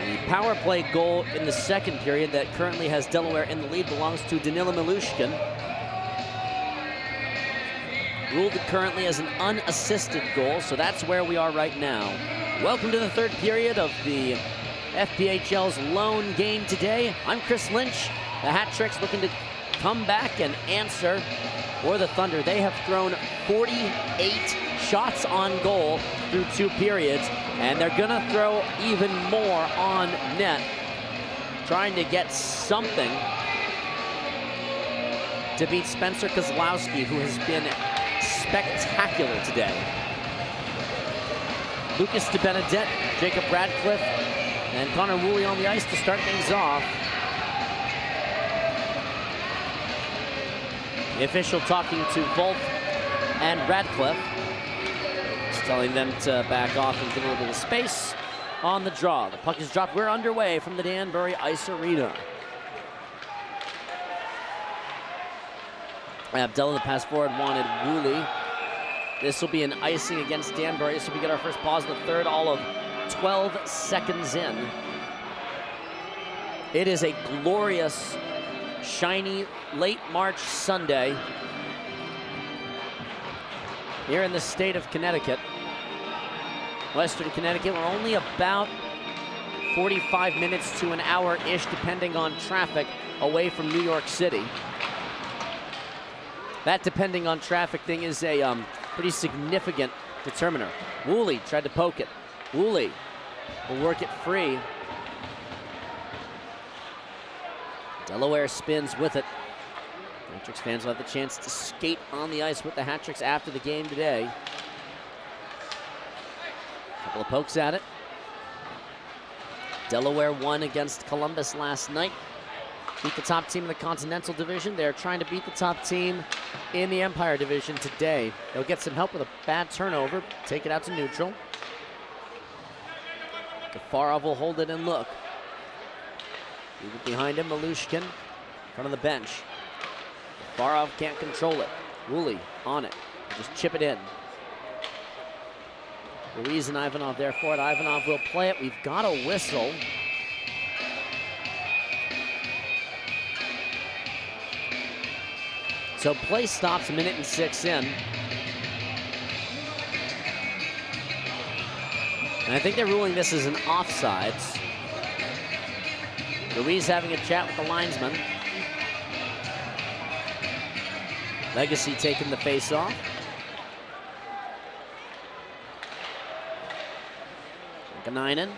The power play goal in the second period that currently has Delaware in the lead belongs to Danila Milushkin. Ruled currently as an unassisted goal, so that's where we are right now. Welcome to the third period of the FPHL's lone game today. I'm Chris Lynch. The Hat Tricks looking to come back and answer for the Thunder. They have thrown 48 shots on goal through 2 periods, and they're gonna throw even more on net, trying to get something to beat Spencer Kozlowski, who has been spectacular today. Lucas DeBenedette, Jacob Radcliffe, and Connor Woolley on the ice to start things off. The official talking to Wolf and Radcliffe, just telling them to back off and give a little bit of space on the draw. The puck is dropped. We're underway from the Danbury Ice Arena. Abdella, the pass forward, wanted Woolley. This will be an icing against Danbury, so we get our first pause in the third, all of 12 seconds in. It is a glorious, shiny, late March Sunday here in the state of Connecticut. Western Connecticut, we're only about 45 minutes to an hour-ish, depending on traffic, away from New York City. That depending on traffic thing is a pretty significant determiner. Woolley tried to poke it. Woolley will work it free. Delaware spins with it. Hat Tricks fans will have the chance to skate on the ice with the Hat Tricks after the game today. Couple of pokes at it. Delaware won against Columbus last night. Beat the top team in the Continental Division. They're trying to beat the top team in the Empire Division today. They'll get some help with a bad turnover. Take it out to neutral. Gafarov will hold it and look. Leave it behind him, Milushkin, in front of the bench. Gafarov can't control it. Woolley on it. Just chip it in. Ruiz and Ivanov there for it. Ivanov will play it. We've got a whistle. So play stops, 1 minute and 6 in. And I think they're ruling this as an offsides. Ruiz having a chat with the linesman. Legacy taking the face off. Kanainen.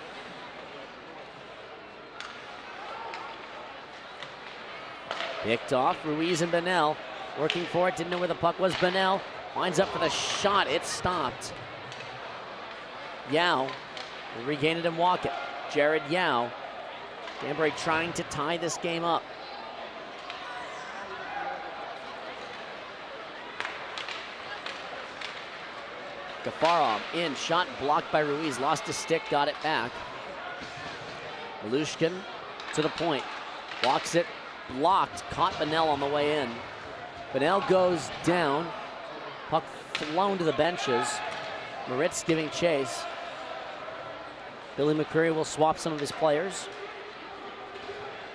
Picked off, Ruiz and Bennell. Working for it, didn't know where the puck was. Bennell winds up for the shot, it stopped. Yao will regain it and walk it. Jared Yao. Danbury trying to tie this game up. Gafarov in, shot blocked by Ruiz, lost his stick, got it back. Milushkin to the point, walks it, blocked, caught Bennell on the way in. Bennell goes down, puck flown to the benches. Moritz giving chase. Billy McCreary will swap some of his players.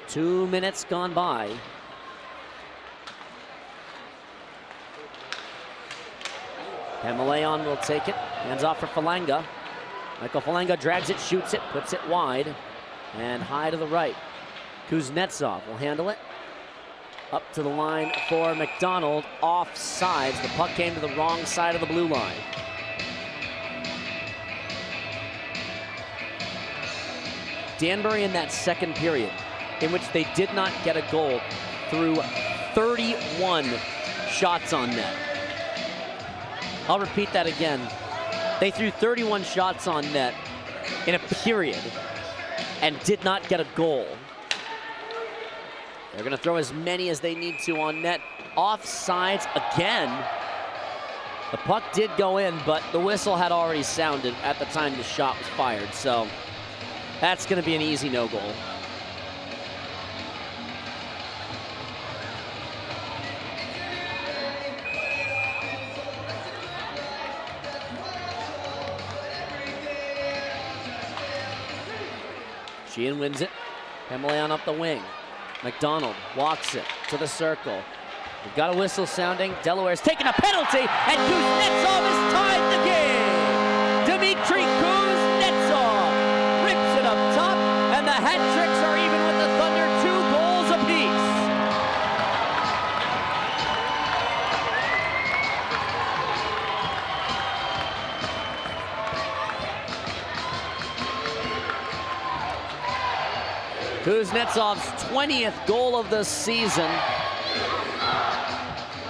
2 minutes gone by. Pamaleon will take it, hands off for Falanga. Michael Falanga drags it, shoots it, puts it wide, and high to the right. Kuznetsov will handle it. Up to the line for McDonald, offsides. The puck came to the wrong side of the blue line. Danbury in that second period, in which they did not get a goal, threw 31 shots on net. I'll repeat that again. They threw 31 shots on net in a period and did not get a goal. They're going to throw as many as they need to on net. Offsides again. The puck did go in, but the whistle had already sounded at the time the shot was fired. So that's going to be an easy no goal. Sheehan wins it. Pamelayan up the wing. McDonald walks it to the circle. We've got a whistle sounding. Delaware's taking a penalty, and Kuznetsov has tied the game. Dmitry Kuznetsov rips it up top, and the hat tricks are even with the Thunder, 2 goals apiece. Kuznetsov's 20th goal of the season.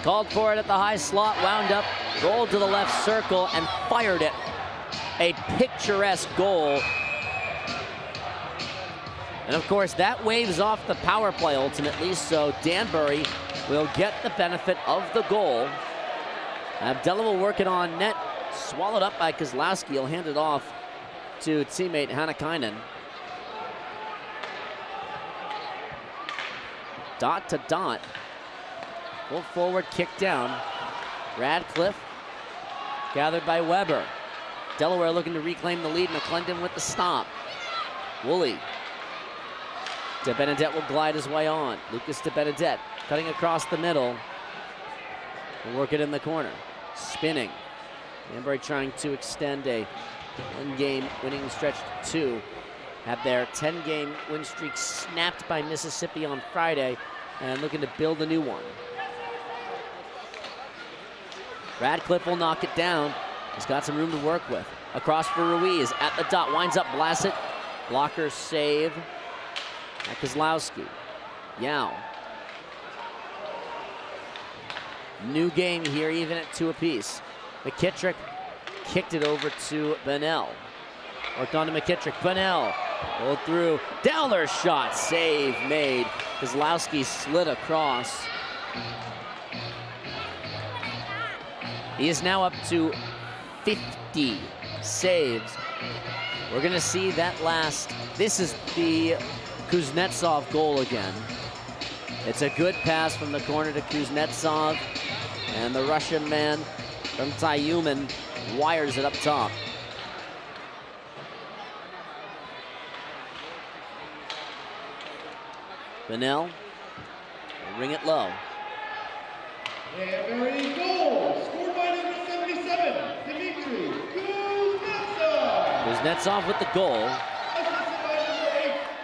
Called for it at the high slot, wound up, rolled to the left circle, and fired it. A picturesque goal. And of course, that waves off the power play ultimately, so Danbury will get the benefit of the goal. Abdella will work it on net, swallowed up by Kozlowski. He'll hand it off to teammate Hannakainen. Dot to dot. Full forward kick down. Radcliffe gathered by Weber. Delaware looking to reclaim the lead. McClendon with the stop. Woolley. De Benedette will glide his way on. Lucas De Benedette cutting across the middle. Will work it in the corner. Spinning. Danbury trying to extend a 1-game winning stretch to 2. Had their 10-game win streak snapped by Mississippi on Friday and looking to build a new one. Radcliffe will knock it down. He's got some room to work with. Across for Ruiz at the dot. Winds up Blassett. Blocker save. At Kozlowski. Yao. New game here, even at 2 apiece. McKittrick kicked it over to Bennell. Worked on to McKittrick. Bennell pulled through. Dowler's shot. Save made. Kozlowski slid across. He is now up to 50 saves. We're going to see that last. This is the Kuznetsov goal again. It's a good pass from the corner to Kuznetsov. And the Russian man from Tyumen wires it up top. Bennell will ring it low.
Danbury goal, scored by number 77, Dmitry Kuznetsov.
Kuznetsov with the goal.
Assisted by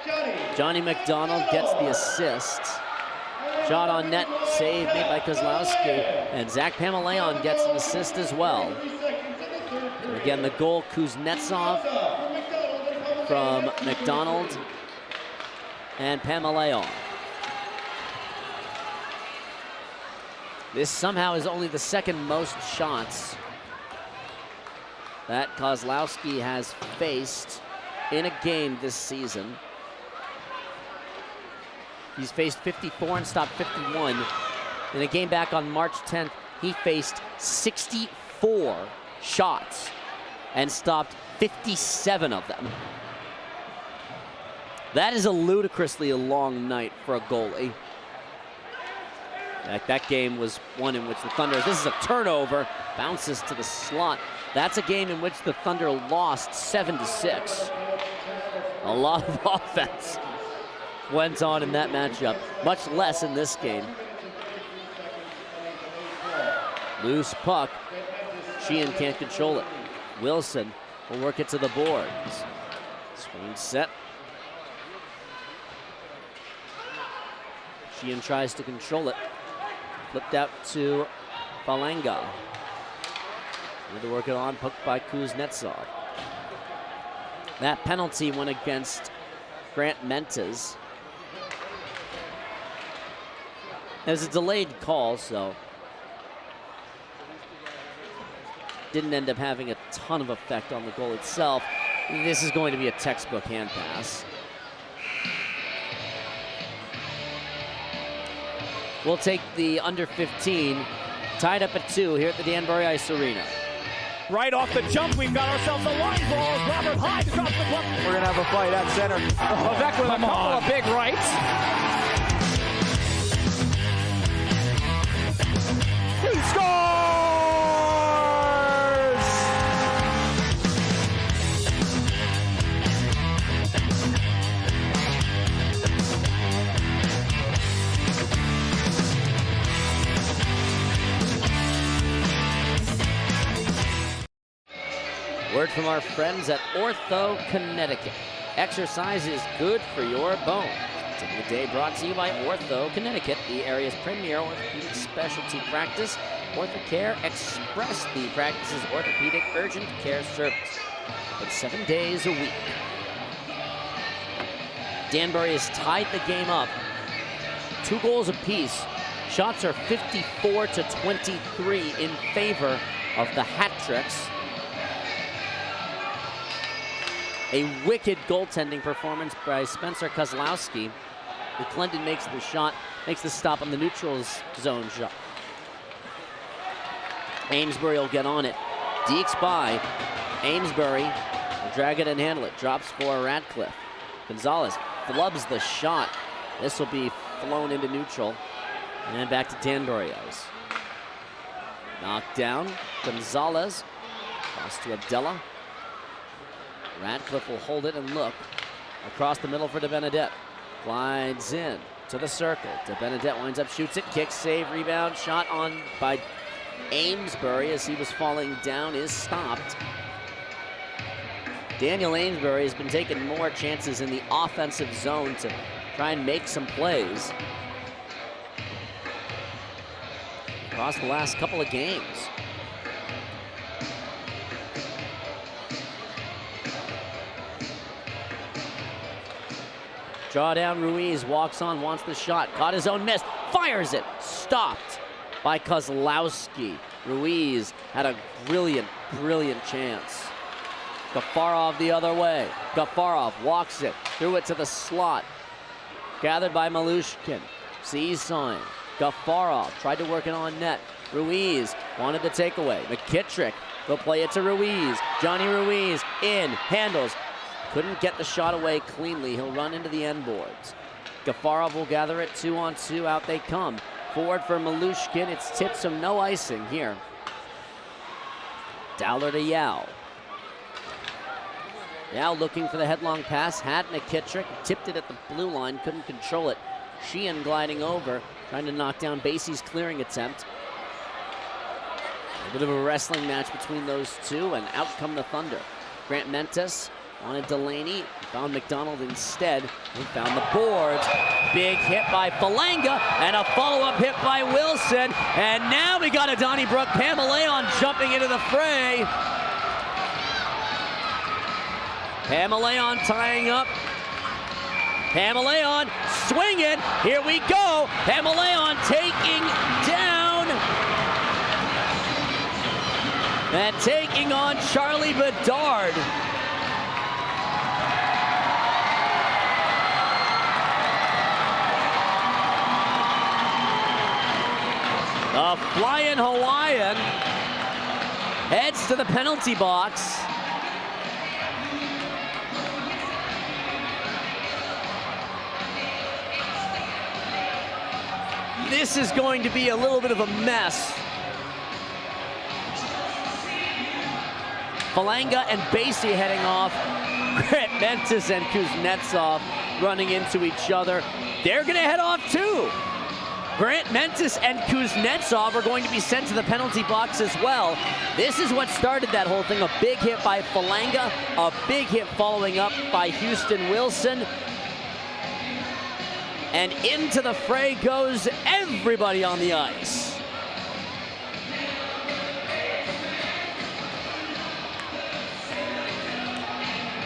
number 8,
Johnny McDonald gets the assist. Shot on net, save made by Kozlowski. And Zach Pamelayan gets an assist as well. And again, the goal, Kuznetsov from McDonald and Pamelayan. This somehow is only the second most shots that Kozlowski has faced in a game this season. He's faced 54 and stopped 51. In a game back on March 10th, he faced 64 shots and stopped 57 of them. That is a ludicrously long night for a goalie. That game was one in which the Thunder, this is a turnover, bounces to the slot. That's a game in which the Thunder lost 7-6. A lot of offense went on in that matchup, much less in this game. Loose puck, Sheehan can't control it. Wilson will work it to the boards. Screen set. Sheehan tries to control it. Flipped out to Falanga. Need to work it on, poked by Kuznetsov. That penalty went against Grant Mentes. It was a delayed call, so didn't end up having a ton of effect on the goal itself. This is going to be a textbook hand pass. We'll take the under 15, tied up at 2 here at the Danbury Ice Arena.
Right off the jump, we've got ourselves a line ball. Robert Hyde across the glove. We're going to have a fight at center. Levesque with a couple of big rights. He scores!
Word from our friends at Ortho Connecticut. Exercise is good for your bones. Tip of the day brought to you by Ortho Connecticut, the area's premier orthopedic specialty practice. OrthoCare Express, the practice's orthopedic urgent care service. It's 7 days a week. Danbury has tied the game up. 2 goals apiece. Shots are 54-23 in favor of the Hat-Tricks. A wicked goaltending performance by Spencer Kozlowski. McClendon makes the shot, makes the stop on the neutral zone shot. Amesbury will get on it. Dekes by. Amesbury will drag it and handle it. Drops for Radcliffe. Gonzalez flubs the shot. This will be flown into neutral. And back to Danbury ice. Knocked down. Gonzalez. Cross to Abdella. Radcliffe will hold it and look. Across the middle for DeBenedette. Glides in to the circle. DeBenedette winds up, shoots it, kicks, save, rebound. Shot on by Amesbury as he was falling down is stopped. Daniel Amesbury has been taking more chances in the offensive zone to try and make some plays. Across the last couple of games. Draw down Ruiz, walks on, wants the shot, caught his own miss, fires it, stopped by Kozlowski. Ruiz had a brilliant chance. Gafarov the other way. Gafarov walks it, threw it to the slot. Gathered by Malushkin, sees sign. Gafarov tried to work it on net. Ruiz wanted the takeaway. McKittrick will play it to Ruiz. Johnny Ruiz in, handles. Couldn't get the shot away cleanly. He'll run into the end boards. Gafarov will gather it 2-on-2. Out they come. Forward for Malushkin. It's Tipsum, no icing here. Dowler to Yao. Yao looking for the headlong pass. Had McKittrick. Tipped it at the blue line. Couldn't control it. Sheehan gliding over. Trying to knock down Basie's clearing attempt. A bit of a wrestling match between those two, and out come the Thunder. Grant Mentes wanted Delaney, found McDonald instead, and found the boards. Big hit by Falanga, and a follow-up hit by Wilson. And now we got a Donnybrook. Pamaleon jumping into the fray. Pamaleon tying up. Pamaleon swinging. Here we go. Pamaleon taking down and taking on Charlie Bedard. A flying Hawaiian heads to the penalty box. This is going to be a little bit of a mess. Falanga and Basie heading off. Grant Mentes and Kuznetsov running into each other. They're going to head off too. Grant Mentes and Kuznetsov are going to be sent to the penalty box as well. This is what started that whole thing. A big hit by Falanga, a big hit following up by Houston Wilson. And into the fray goes everybody on the ice.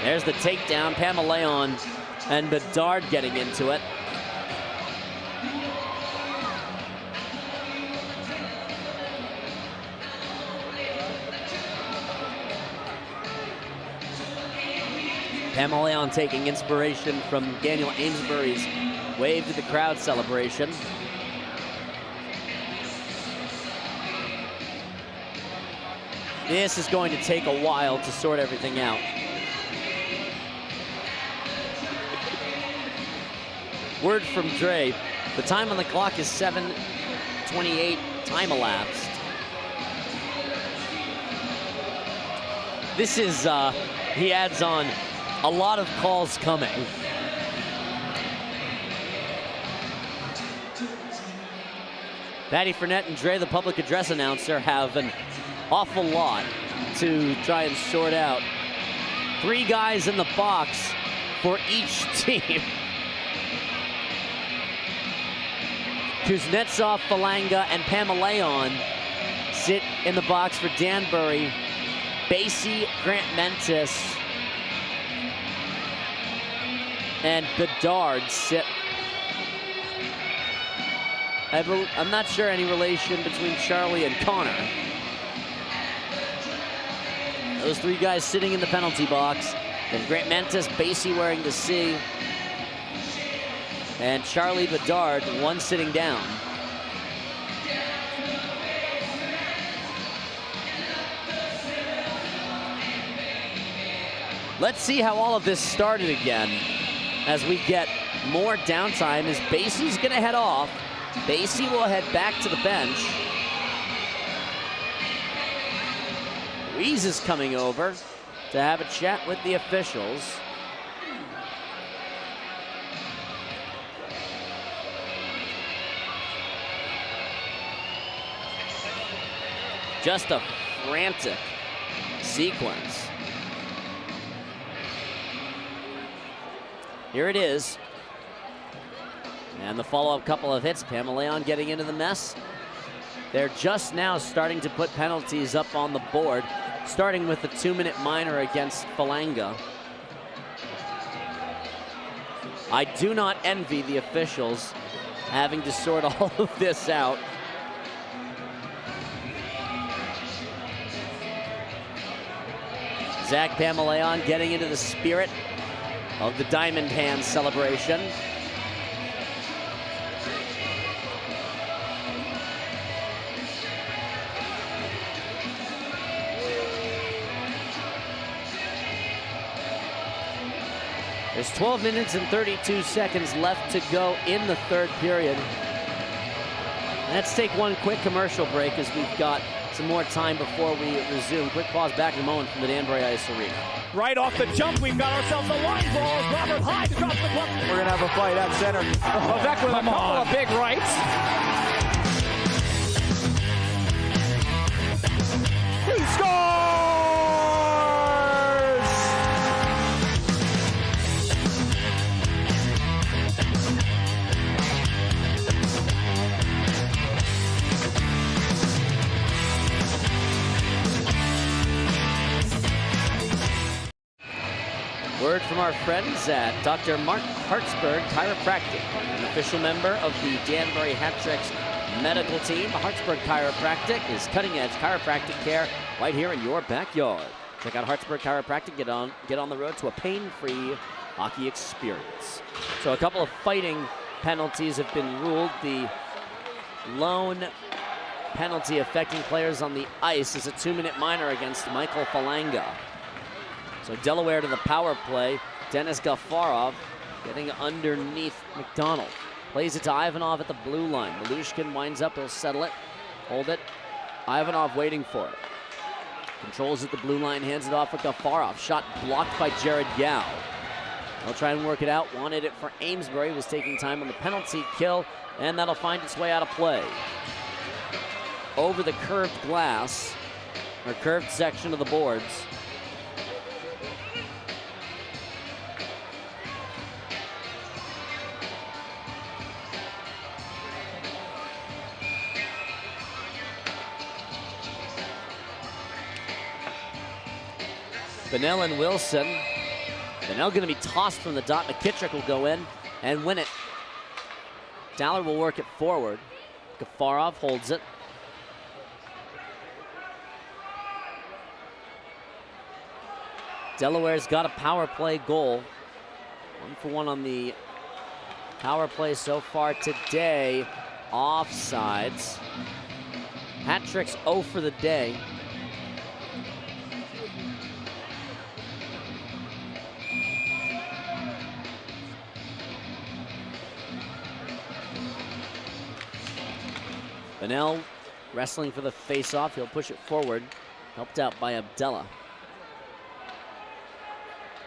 There's the takedown, Pamaleon and Bedard getting into it. Pamaleon taking inspiration from Daniel Amesbury's wave to the crowd celebration. This is going to take a while to sort everything out. Word from Dre, the time on the clock is 7:28, time elapsed. This is, he adds on, a lot of calls coming. Patty Fournette and Dre, the public address announcer, have an awful lot to try and sort out. 3 guys in the box for each team. Kuznetsov, Falanga, and Pamaleon sit in the box for Danbury. Basie, Grant Mentis, and Bedard sit. I'm not sure any relation between Charlie and Connor. Those 3 guys sitting in the penalty box. Then Grant Mentis, Basie wearing the C, and Charlie Bedard, one sitting down. Let's see how all of this started again as we get more downtime as Basie's gonna head off. Basie will head back to the bench. Ruiz is coming over to have a chat with the officials. Just a frantic sequence. Here it is. And the follow-up couple of hits, Pamaleon getting into the mess. They're just now starting to put penalties up on the board, starting with the 2-minute minor against Falanga. I do not envy the officials having to sort all of this out. Zach Pamaleon getting into the spirit of the Diamond Hand celebration. There's 12 minutes and 32 seconds left to go in the 3rd period. Let's take one quick commercial break as we've got some more time before we resume. Quick pause, back in a moment from the Danbury Ice Arena.
Right off the jump, we've got ourselves a line ball. Robert Hyde drops the puck. We're going to have a fight at center. Avec with a couple of big rights. He scores!
Word from our friends at Dr. Mark Hartsburg Chiropractic, an official member of the Danbury Hat-Tricks medical team. Hartsburg Chiropractic is cutting-edge chiropractic care right here in your backyard. Check out Hartsburg Chiropractic. Get on the road to a pain-free hockey experience. So a couple of fighting penalties have been ruled. The lone penalty affecting players on the ice is a 2-minute minor against Michael Falanga. So Delaware to the power play. Denis Gafarov getting underneath McDonald. Plays it to Ivanov at the blue line. Malushkin winds up, he'll settle it, hold it. Ivanov waiting for it. Controls at the blue line, hands it off with Gafarov. Shot blocked by Jared Yao. They'll try and work it out. Wanted it for Amesbury, was taking time on the penalty kill, and that'll find its way out of play. Over the curved glass, or curved section of the boards. Bunnell and Wilson. Bunnell going to be tossed from the dot. McKittrick will go in and win it. Dowler will work it forward. Gafarov holds it. Delaware's got a power play goal. 1-for-1 on the power play so far today. Offsides. Hat tricks 0 for the day. Bunnell wrestling for the face-off. He'll push it forward. Helped out by Abdella.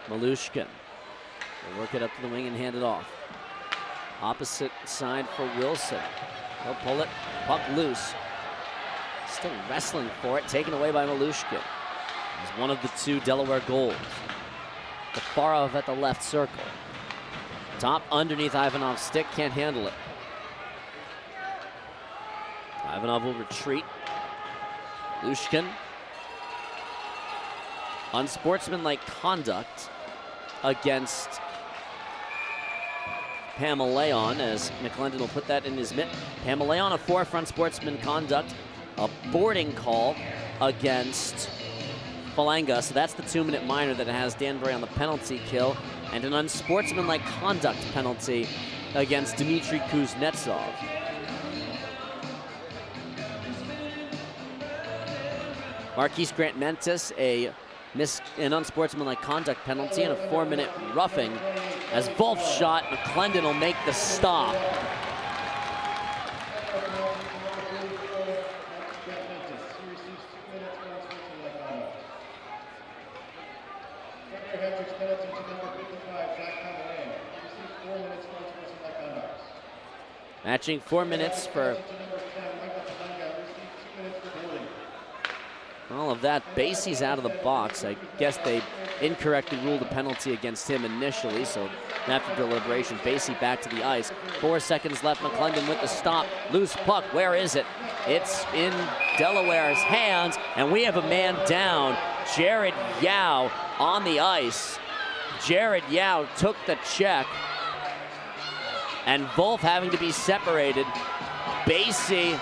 Malushkin will work it up to the wing and hand it off. Opposite side for Wilson. He'll pull it. Puck loose. Still wrestling for it. Taken away by Malushkin. It's one of the 2 Delaware goals. Gafarov at the left circle. Top underneath Ivanov's stick. Can't handle it. Ivanov will retreat. Lushkin. Unsportsmanlike conduct against Pamaleon, as McClendon will put that in his mitt. Pamaleon, a forefront sportsman conduct. A boarding call against Falanga. So that's the 2-minute minor that has Danbury on the penalty kill. And an unsportsmanlike conduct penalty against Dmitry Kuznetsov. Marquise Grant-Mentis, an unsportsmanlike conduct penalty and a 4-minute roughing. As Wolf shot, McClendon will make the stop. Matching 4 minutes for all of that. Basie's out of the box. I guess they incorrectly ruled a penalty against him initially, so after deliberation, Basie back to the ice. 4 seconds left. McClendon with the stop. Loose puck. Where is it? It's in Delaware's hands, and we have a man down. Jared Yao on the ice. Jared Yao took the check, and Wolf having to be separated. Basie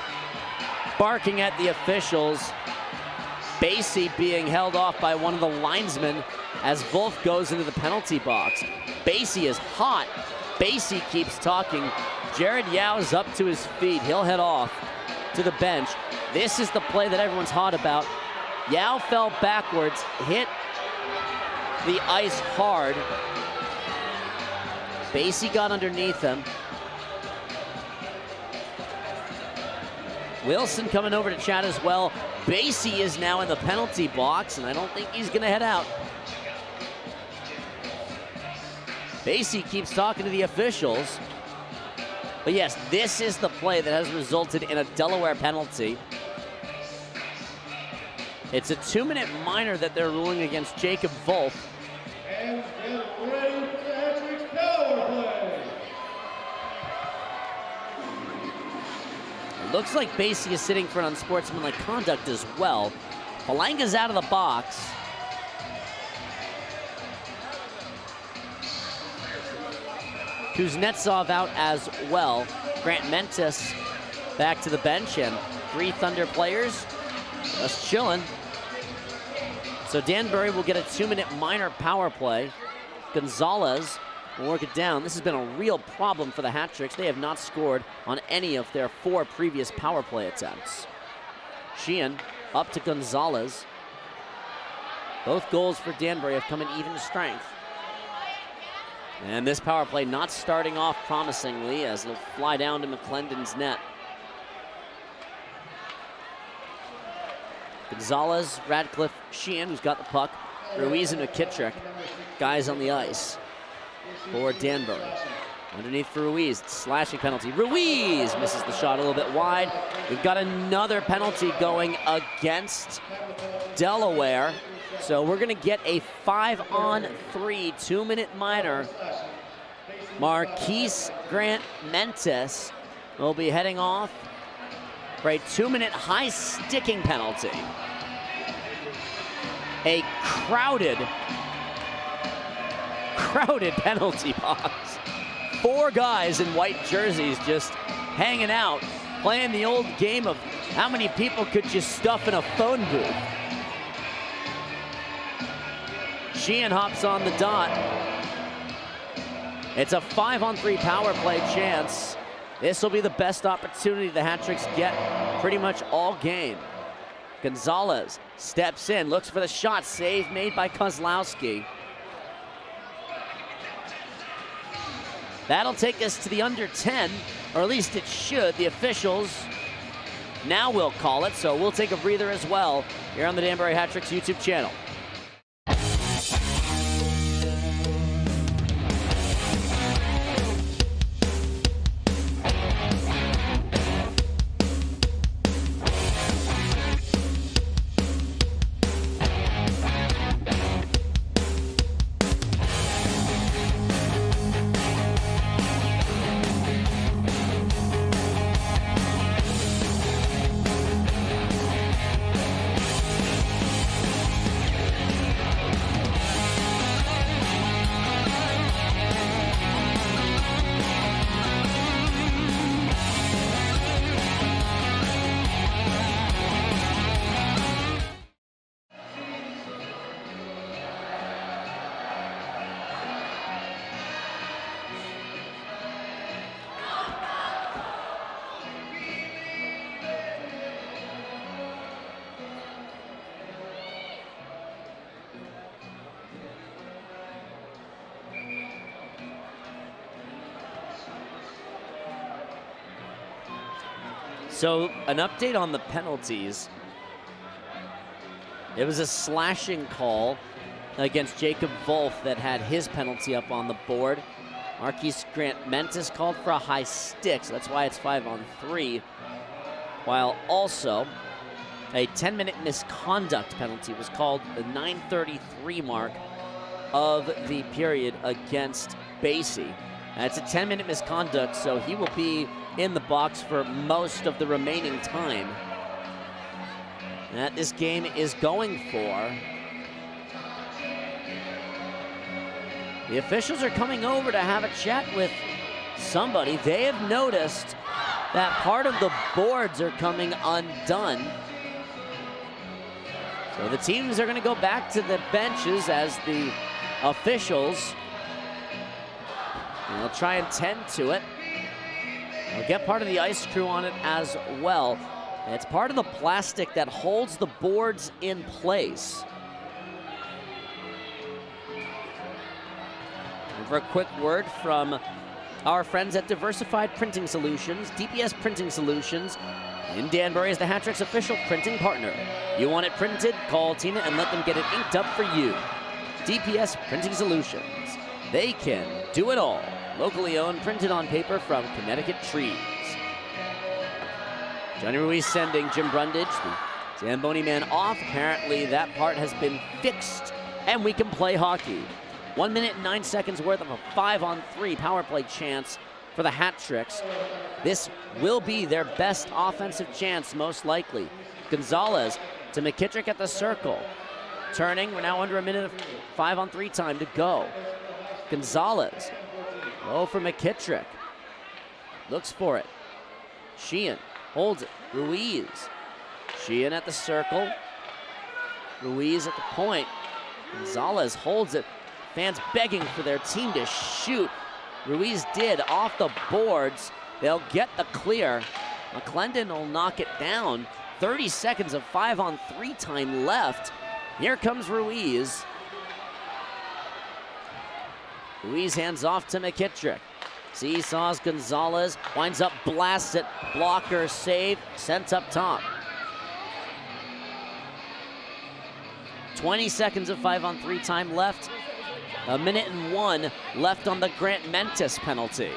barking at the officials. Basie being held off by one of the linesmen as Wolf goes into the penalty box. Basie is hot. Basie keeps talking. Jared Yao's up to his feet. He'll head off to the bench. This is the play that everyone's hot about. Yao fell backwards, hit the ice hard. Basie got underneath him. Wilson coming over to chat as well. Basie is now in the penalty box, and I don't think he's gonna head out. Basie keeps talking to the officials. But yes, this is the play that has resulted in a Delaware penalty. It's a 2-minute minor that they're ruling against Jacob Wolf.
And get ready for the Hat Tricks power play.
It looks like Basie is sitting for an unsportsmanlike conduct as well. Falanga's out of the box. Kuznetsov out as well. Grant-Mentis back to the bench, and 3 Thunder players just chilling. So Danbury will get a 2-minute minor power play. Gonzalez will work it down. This has been a real problem for the Hat Tricks. They have not scored on any of their 4 previous power play attempts. Sheehan up to Gonzalez. Both goals for Danbury have come in even strength. And this power play not starting off promisingly as it'll fly down to McClendon's net. Gonzalez, Radcliffe, Sheehan, who's got the puck. Ruiz and McKittrick, guys on the ice for Danbury. Underneath for Ruiz, slashing penalty. Ruiz misses the shot a little bit wide. We've got another penalty going against Delaware. So we're gonna get a 5-on-3 2-minute minor. Marquise Grant-Mentis will be heading off for a 2-minute high sticking penalty. a crowded penalty box. 4 guys in white jerseys just hanging out, playing the old game of how many people could you stuff in a phone booth. Sheehan hops on the dot. It's a 5-on-3 power play chance. This will be the best opportunity the Hat-Tricks get pretty much all game. Gonzalez steps in, looks for the shot, save made by Kozlowski. That'll take us to the under 10, or at least it should. The officials now will call it, so we'll take a breather as well here on the Danbury Hat-Tricks YouTube channel. So an update on the penalties. It was a slashing call against Jacob Wolf that had his penalty up on the board. Marquise Grant-Mentis called for a high stick, so that's why it's 5-on-3. While also a 10-minute misconduct penalty was called the 9:33 mark of the period against Basie. That's a 10-minute misconduct, so he will be in the box for most of the remaining time that this game is going for. The officials are coming over to have a chat with somebody. They have noticed that part of the boards are coming undone. So the teams are going to go back to the benches as the officials will try and tend to it. They'll get part of the ice crew on it as well. It's part of the plastic that holds the boards in place. And for a quick word from our friends at Diversified Printing Solutions, DPS Printing Solutions in Danbury is the Hat-Tricks official printing partner. You want it printed? Call Tina and let them get it inked up for you. DPS Printing Solutions. They can do it all. Locally owned, printed on paper from Connecticut trees. Johnny Ruiz sending Jim Brundage, the Zamboni man, off. Apparently that part has been fixed and we can play hockey. 1 minute and 9 seconds worth of a 5-on-3 power play chance for the Hat-Tricks. This will be their best offensive chance, most likely. Gonzalez to McKittrick at the circle. Turning, we're now under a minute of 5-on-3 time to go. Gonzalez, low for McKittrick. Looks for it. Sheehan holds it. Ruiz. Sheehan at the circle. Ruiz at the point. Gonzalez holds it. Fans begging for their team to shoot. Ruiz did off the boards. They'll get the clear. McClendon will knock it down. 30 seconds of 5-on-3 time left. Here comes Ruiz. Ruiz hands off to McKittrick. Seesaws Gonzalez, winds up, blasts it. Blocker save, sent up top. 20 seconds of 5-on-3 time left. 1 minute and 1 left on the Grant-Mentis penalty.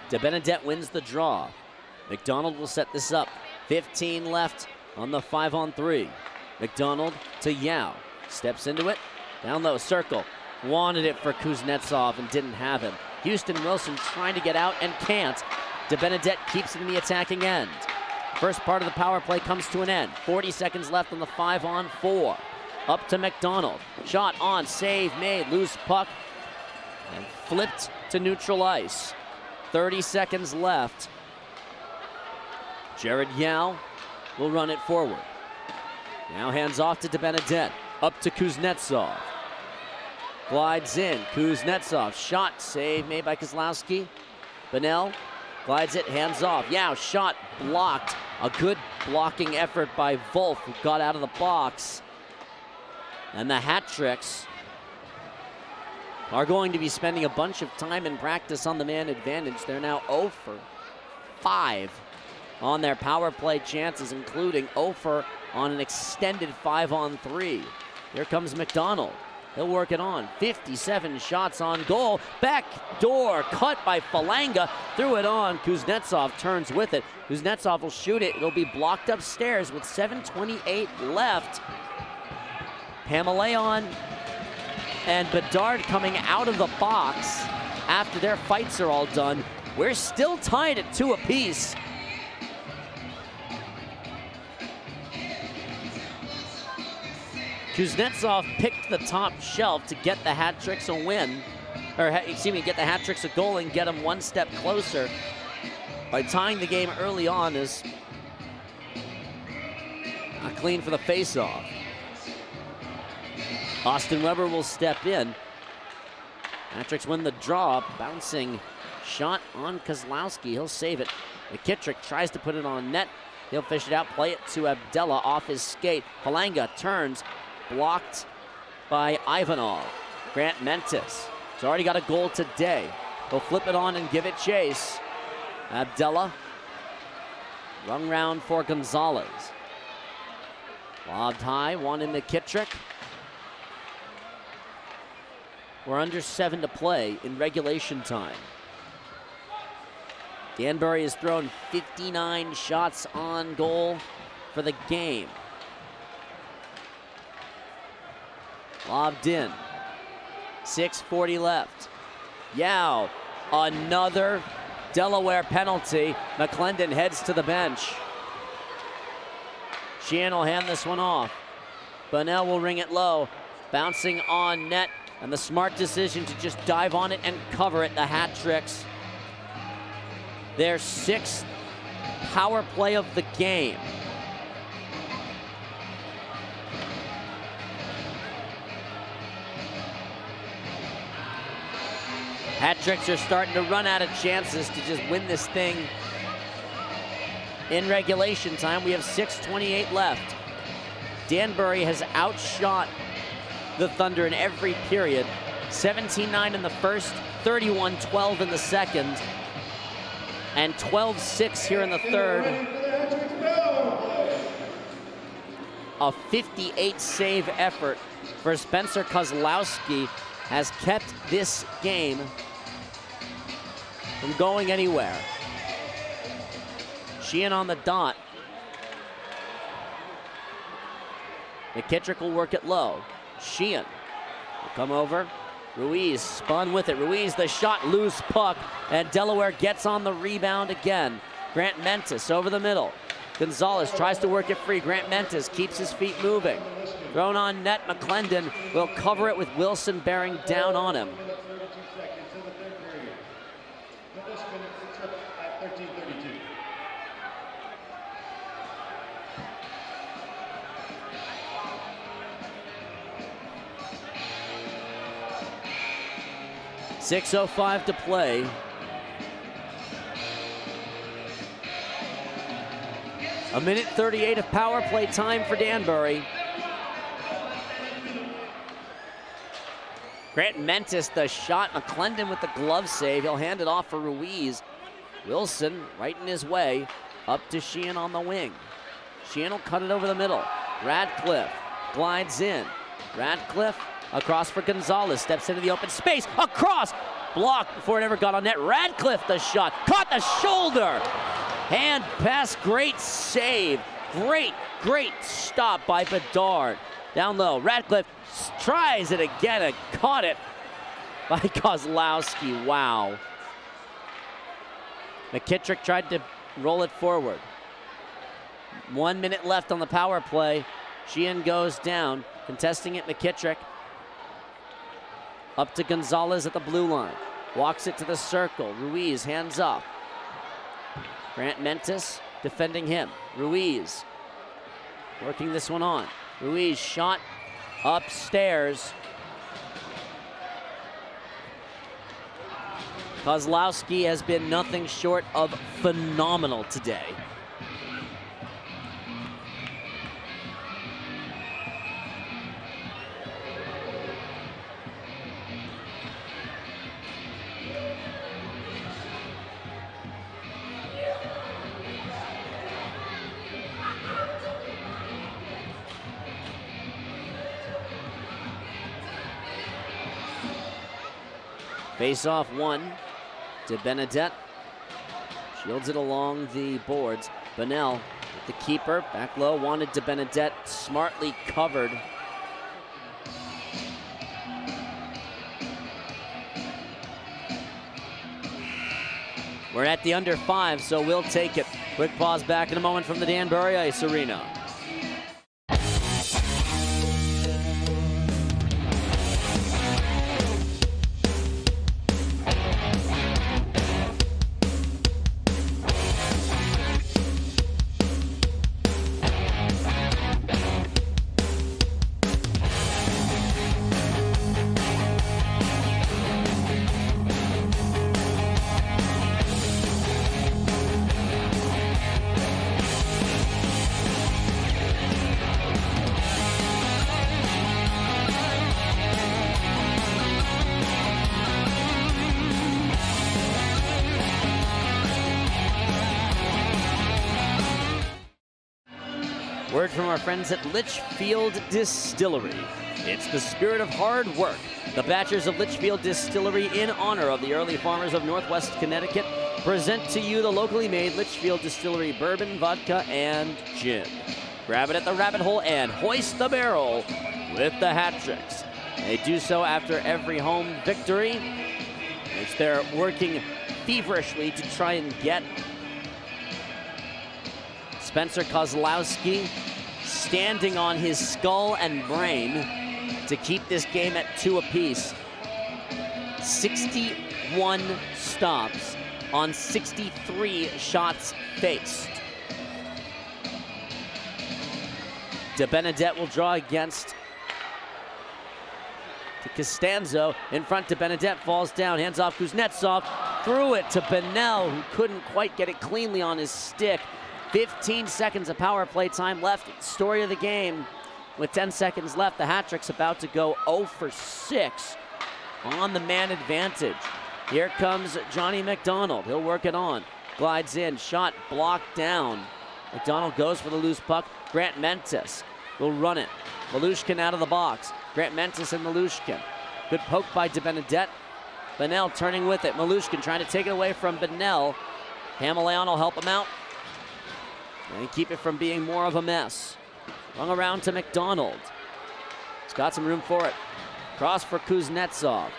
DeBenedette wins the draw. McDonald will set this up. 15 left on the 5-on-3. McDonald to Yao. Steps into it. Down low, circle. wanted it for Kuznetsov and didn't have him. Houston Wilson trying to get out and can't. DeBenedette keeps it in the attacking end. First part of the power play comes to an end. 40 seconds left on the 5-on-4. Up to McDonald. Shot on, save made, loose puck, and flipped to neutral ice. 30 seconds left. Jared Yao will run it forward. Now hands off to DeBenedette. Up to Kuznetsov. Glides in. Kuznetsov. Shot. Save made by Kozlowski. Benel glides it. Hands off. Yao. Shot blocked. A good blocking effort by Wolf, who got out of the box. And the Hat Tricks are going to be spending a bunch of time in practice on the man advantage. They're now 0 for 5 on their power play chances, including 0 for on an extended 5-on-3. Here comes McDonald. He'll work it on. 57 shots on goal. Back door cut by Falanga. Threw it on. Kuznetsov turns with it. Kuznetsov will shoot it. It'll be blocked upstairs with 7:28 left. Pamaleon and Bedard coming out of the box after their fights are all done. We're still tied at 2 apiece. Kuznetsov picked the top shelf to get the Hat Tricks a win, or excuse me, get the Hat Tricks a goal and get them one step closer by tying the game early on. Is not clean for the faceoff. Austin Weber will step in. Hat Tricks win the draw, bouncing shot on Kozlowski. He'll save it. McKittrick tries to put it on net. He'll fish it out, play it to Abdella off his skate. Falanga turns. Blocked by Ivanov. Grant Mentis has already got a goal today. He'll flip it on and give it chase. Abdella. Rung round for Gonzalez. Lobbed high, one in McKittrick. We're under 7 to play in regulation time. Danbury has thrown 59 shots on goal for the game. Lobbed in. 6:40 left. Yao, another Delaware penalty. McClendon heads to the bench. Sheehan will hand this one off. Bunnell will ring it low. Bouncing on net, and the smart decision to just dive on it and cover it. The Hat Tricks. Their 6th power play of the game. Hat Tricks are starting to run out of chances to just win this thing in regulation time. We have 6:28 left. Danbury has outshot the Thunder in every period. 17-9 in the first, 31-12 in the second, and 12-6 here in the third. A 58 save effort for Spencer Kozlowski has kept this game from going anywhere. Sheehan on the dot. McKittrick will work it low. Sheehan will come over. Ruiz spun with it. Ruiz, the shot, loose puck, and Delaware gets on the rebound again. Grant Mentis over the middle. Gonzalez tries to work it free. Grant Mentis keeps his feet moving. Thrown on net, McClendon will cover it with Wilson bearing down on him. 6:05 to play. A minute 38 of power play time for Danbury. Grant Mentis, the shot. McClendon with the glove save. He'll hand it off for Ruiz. Wilson right in his way. Up to Sheehan on the wing. Sheehan will cut it over the middle. Radcliffe glides in. Radcliffe across for Gonzalez. Steps into the open space. Across. Blocked before it ever got on net. Radcliffe the shot. Caught the shoulder. Hand pass. Great save Great, great stop by Bedard. Down low, Radcliffe tries it again and caught it by Kozlowski. Wow. McKittrick tried to roll it forward. 1 minute left on the power play. Sheehan goes down, contesting it, McKittrick. Up to Gonzalez at the blue line. Walks it to the circle. Ruiz hands up. Grant Mentis defending him. Ruiz working this one on. Ruiz shot upstairs. Kozlowski has been nothing short of phenomenal today. Face off one to Benedette. Shields it along the boards. Bunnell with the keeper. Back low, wanted to Benedette. Smartly covered. We're at the under 5, so we'll take it. Quick pause, back in a moment from the Danbury Ice Arena. Word from our friends at Litchfield Distillery. It's the spirit of hard work. The Batchers of Litchfield Distillery, in honor of the early farmers of Northwest Connecticut, present to you the locally made Litchfield Distillery bourbon, vodka, and gin. Grab it at the rabbit hole and hoist the barrel with the hat tricks. They do so after every home victory, which they're working feverishly to try and get. Spencer Kozlowski standing on his skull and brain to keep this game at 2 apiece. 61 stops on 63 shots faced. De Benedette will draw against to Costanzo. In front to Benedette, falls down, hands off Kuznetsov. Threw it to Bunnell, who couldn't quite get it cleanly on his stick. 15 seconds of power play time left. Story of the game. With 10 seconds left, the hat trick's about to go 0 for 6 on the man advantage. Here comes Johnny McDonald. He'll work it on. Glides in, shot blocked down. McDonald goes for the loose puck. Grant Mentis will run it. Malushkin out of the box. Grant Mentis and Malushkin. Good poke by De Benedette. Bunnell turning with it. Malushkin trying to take it away from Bunnell. Hamalayan will help him out and keep it from being more of a mess. Rung around to McDonald. He's got some room for it. Cross for Kuznetsov.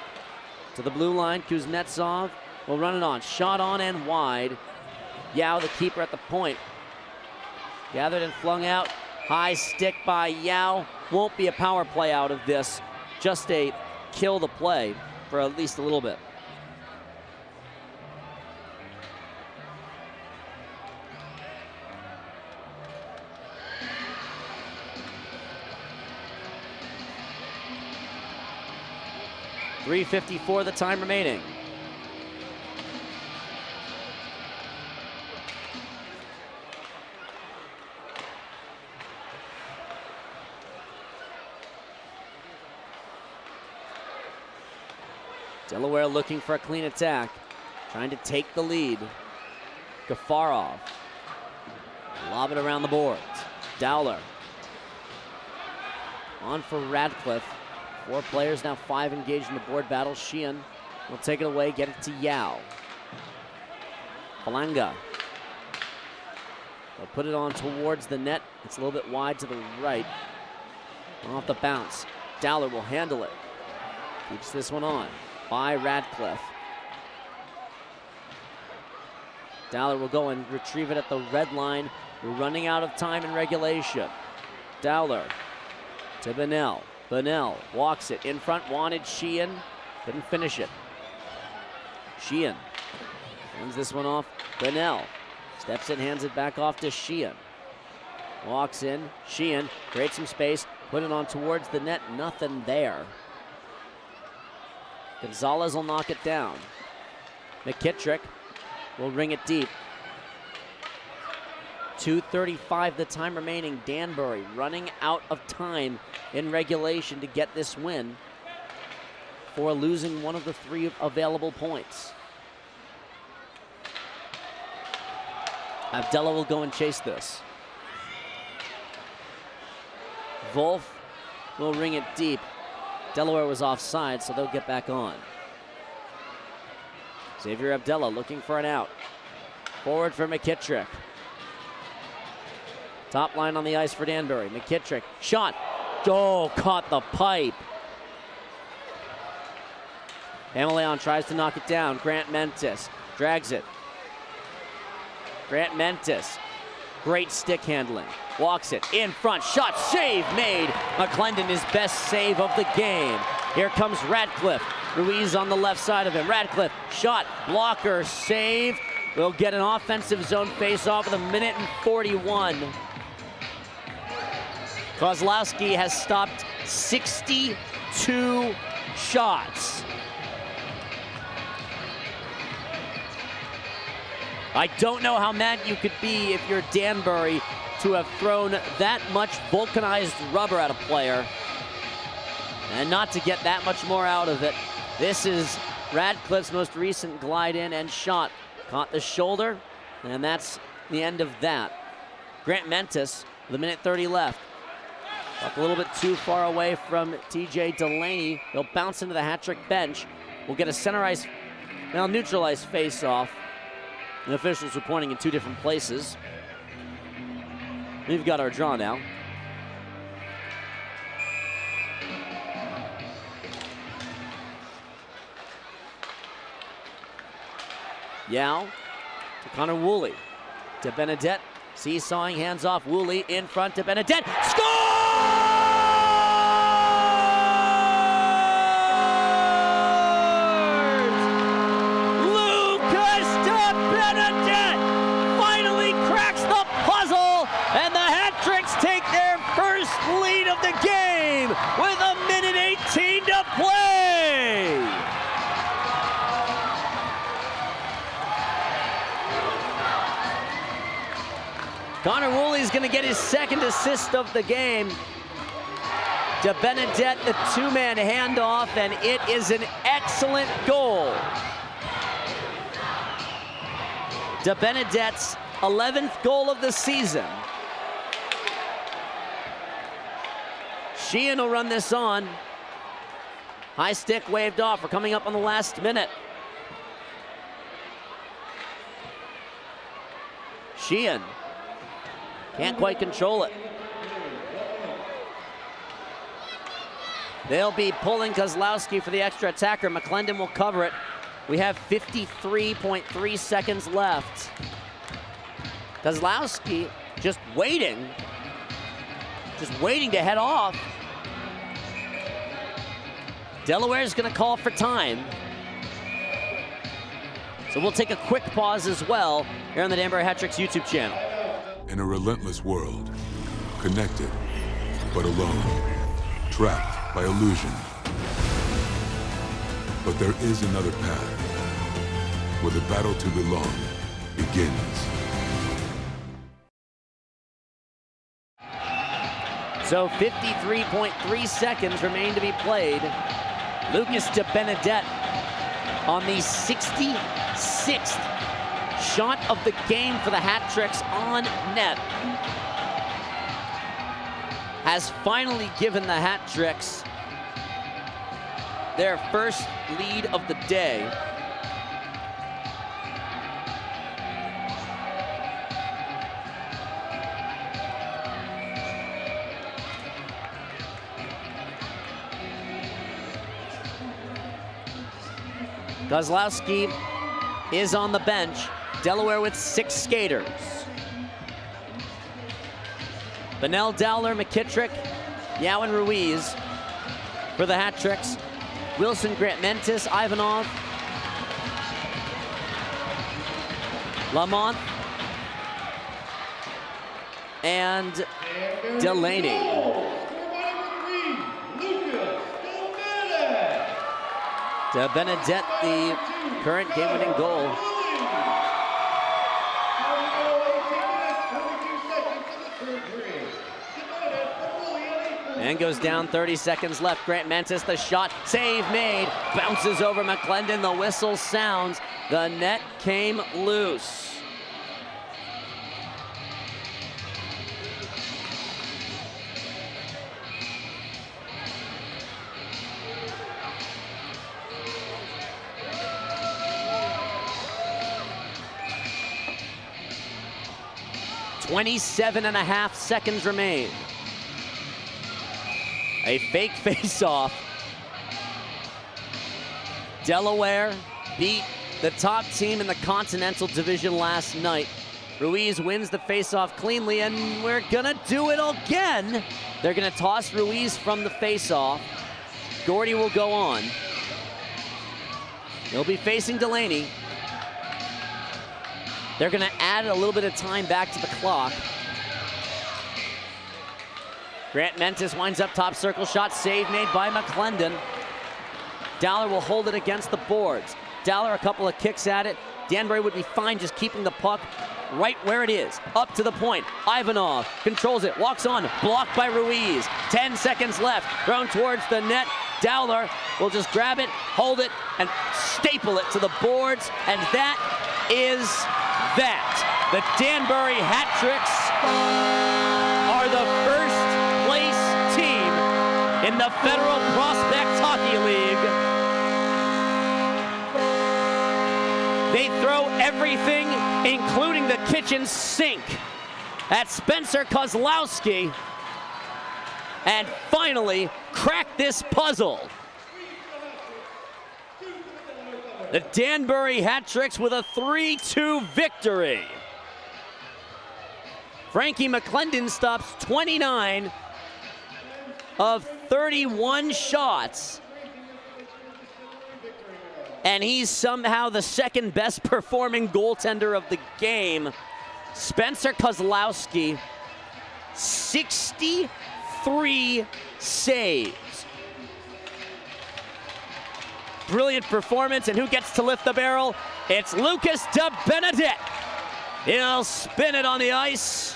To the blue line, Kuznetsov will run it on. Shot on and wide. Yao, the keeper at the point. Gathered and flung out. High stick by Yao. Won't be a power play out of this. Just a kill the play for at least a little bit. .354 the time remaining. Delaware looking for a clean attack, trying to take the lead. Gafarov. Lob it around the boards. Dowler. On for Radcliffe. 4 players, now 5 engaged in the board battle. Sheehan will take it away, get it to Yao. Falanga. They'll put it on towards the net. It's a little bit wide to the right. Off the bounce. Dowler will handle it. Keeps this one on by Radcliffe. Dowler will go and retrieve it at the red line. We're running out of time in regulation. Dowler to Bunnell. Bunnell walks it in front, wanted Sheehan. Couldn't finish it. Sheehan hands this one off. Bunnell steps in, hands it back off to Sheehan. Walks in. Sheehan creates some space. Put it on towards the net. Nothing there. Gonzalez will knock it down. McKittrick will ring it deep. 2:35 the time remaining. Danbury running out of time in regulation to get this win for losing one of the 3 available points. Abdullah will go and chase this. Wolf will ring it deep. Delaware was offside, so they'll get back on. Xavier Abdullah looking for an out. Forward for McKittrick. Top line on the ice for Danbury. McKittrick, shot. Oh, caught the pipe. Hamaleon tries to knock it down. Grant Mentis drags it. Grant Mentis, great stick handling. Walks it in front, shot, save made. McClendon, his best save of the game. Here comes Radcliffe. Ruiz on the left side of him. Radcliffe, shot, blocker, save. We'll get an offensive zone face-off with 1:41. Kozlowski has stopped 62 shots. I don't know how mad you could be if you're Danbury to have thrown that much vulcanized rubber at a player and not to get that much more out of it. This is Radcliffe's most recent glide in and shot. Caught the shoulder, and that's the end of that. Grant Mentis with 1:30 left. Up a little bit too far away from TJ Delaney. He'll bounce into the hat-trick bench. We'll get a center ice, now neutralized face-off. The officials are pointing in 2 different places. We've got our draw now. Yao to Connor Woolley. To Benedette. Seesawing, hands off. Woolley in front to Benedette. Scores! Lucas de Benedette finally cracks the puzzle, and the Hat-Tricks take their first lead of the game with 1:18 to play. Connor Woolley's going to get his second assist of the game. De Benedette, the 2-man handoff, and it is an excellent goal. De Benedette's 11th goal of the season. Sheehan will run this on. High stick waved off. We're coming up on the last minute. Sheehan can't quite control it. They'll be pulling Kozlowski for the extra attacker. McClendon will cover it. We have 53.3 seconds left. Kozlowski just waiting to head off. Delaware's gonna call for time. So we'll take a quick pause as well here on the Danbury Hat-Tricks YouTube channel.
In a relentless world, connected but alone, trapped by illusion. But there is another path, where the battle to belong begins.
So 53.3 seconds remain to be played. Lucas de Benedette on the 66th shot of the game for the Hat-Tricks on net has finally given the Hat-Tricks their first lead of the day. Kozlowski is on the bench. Delaware with 6 skaters. Benel, Dowler, McKittrick, Yao, and Ruiz for the hat tricks. Wilson, Grant Mentis, Ivanov, Lamont, and Delaney. De Benedette, the current game-winning goal. And goes down, 30 seconds left. Grant Mentis, the shot, save made. Bounces over McClendon, the whistle sounds. The net came loose. .27.5 seconds remain. A fake face-off. Delaware beat the top team in the Continental Division last night. Ruiz wins the face-off cleanly, and we're gonna do it again. They're gonna toss Ruiz from the face-off. Gordy will go on. He'll be facing Delaney. They're gonna add a little bit of time back to the clock. Grant Mentis winds up top circle shot, save made by McClendon. Dowler will hold it against the boards. Dowler a couple of kicks at it. Danbury would be fine just keeping the puck right where it is, up to the point. Ivanov controls it, walks on, blocked by Ruiz. 10 seconds left, thrown towards the net. Dowler will just grab it, hold it, and staple it to the boards, and that is that. The Danbury Hat Tricks are the first place team in the Federal Prospect Hockey League. They throw everything, including the kitchen sink, at Spencer Kozlowski, and finally crack this puzzle. The Danbury Hat Tricks with a 3-2 victory. Frankie McClendon stops 29 of 31 shots. And he's somehow the second best performing goaltender of the game. Spencer Kozlowski, 63 saves. Brilliant performance, and who gets to lift the barrel? It's Lucas De Benedette. He'll spin it on the ice.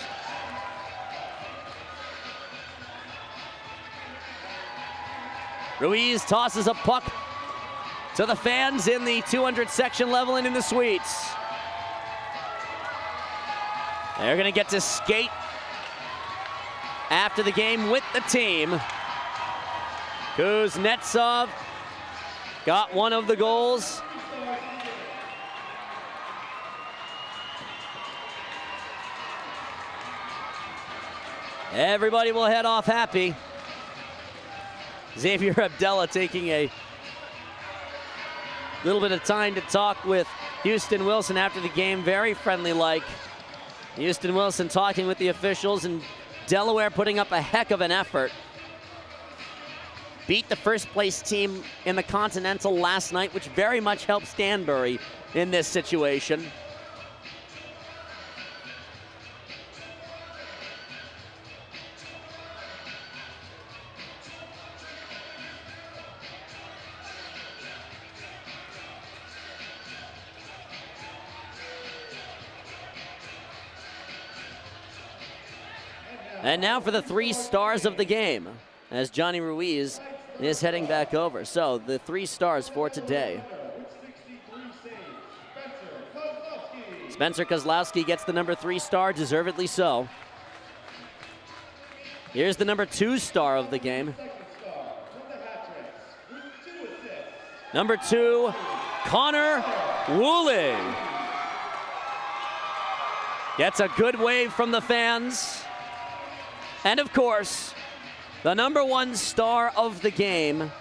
Ruiz tosses a puck to the fans in the 200 section level and in the suites. They're gonna get to skate after the game with the team. Kuznetsov got one of the goals. Everybody will head off happy. Xavier Abdella taking a little bit of time to talk with Houston Wilson after the game, very friendly like. Houston Wilson talking with the officials, and Delaware putting up a heck of an effort. Beat the first place team in the Continental last night, which very much helps Danbury in this situation. And now for the 3 stars of the game, as Johnny Ruiz is heading back over. So the 3 stars for today. Spencer Kozlowski gets the number 3 star, deservedly so. Here's the number 2 star of the game. Number 2, Connor Woolley. Gets a good wave from the fans. And of course, the number 1 star of the game,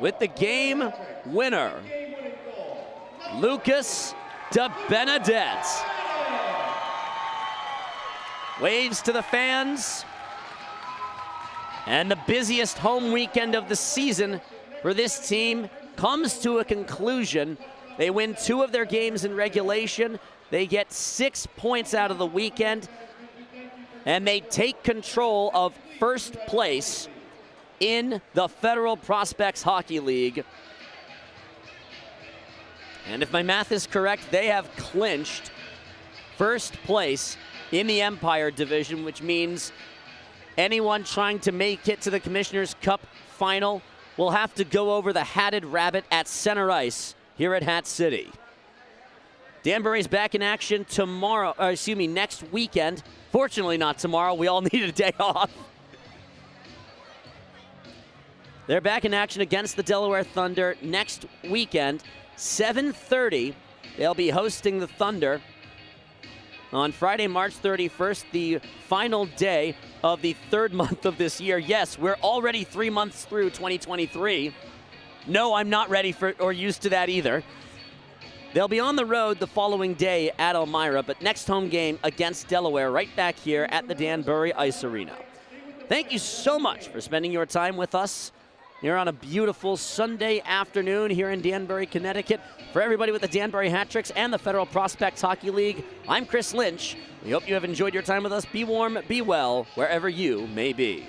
with the game winner, Lucas De Benedette. Waves to the fans. And the busiest home weekend of the season for this team comes to a conclusion. They win 2 of their games in regulation. They get 6 points out of the weekend. And they take control of first place in the Federal Prospects Hockey League. And if my math is correct, they have clinched first place in the Empire Division, which means anyone trying to make it to the Commissioner's Cup final will have to go over the Hatted Rabbit at center ice here at Hat City. Danbury's back in action next weekend. Fortunately not tomorrow, we all need a day off. They're back in action against the Delaware Thunder next weekend, 7:30. They'll be hosting the Thunder on Friday, March 31st, the final day of the 3rd month of this year. Yes, we're already 3 months through 2023. No, I'm not ready for or used to that either. They'll be on the road the following day at Elmira, but next home game against Delaware right back here at the Danbury Ice Arena. Thank you so much for spending your time with us here on a beautiful Sunday afternoon here in Danbury, Connecticut. For everybody with the Danbury Hat Tricks and the Federal Prospects Hockey League, I'm Chris Lynch. We hope you have enjoyed your time with us. Be warm, be well, wherever you may be.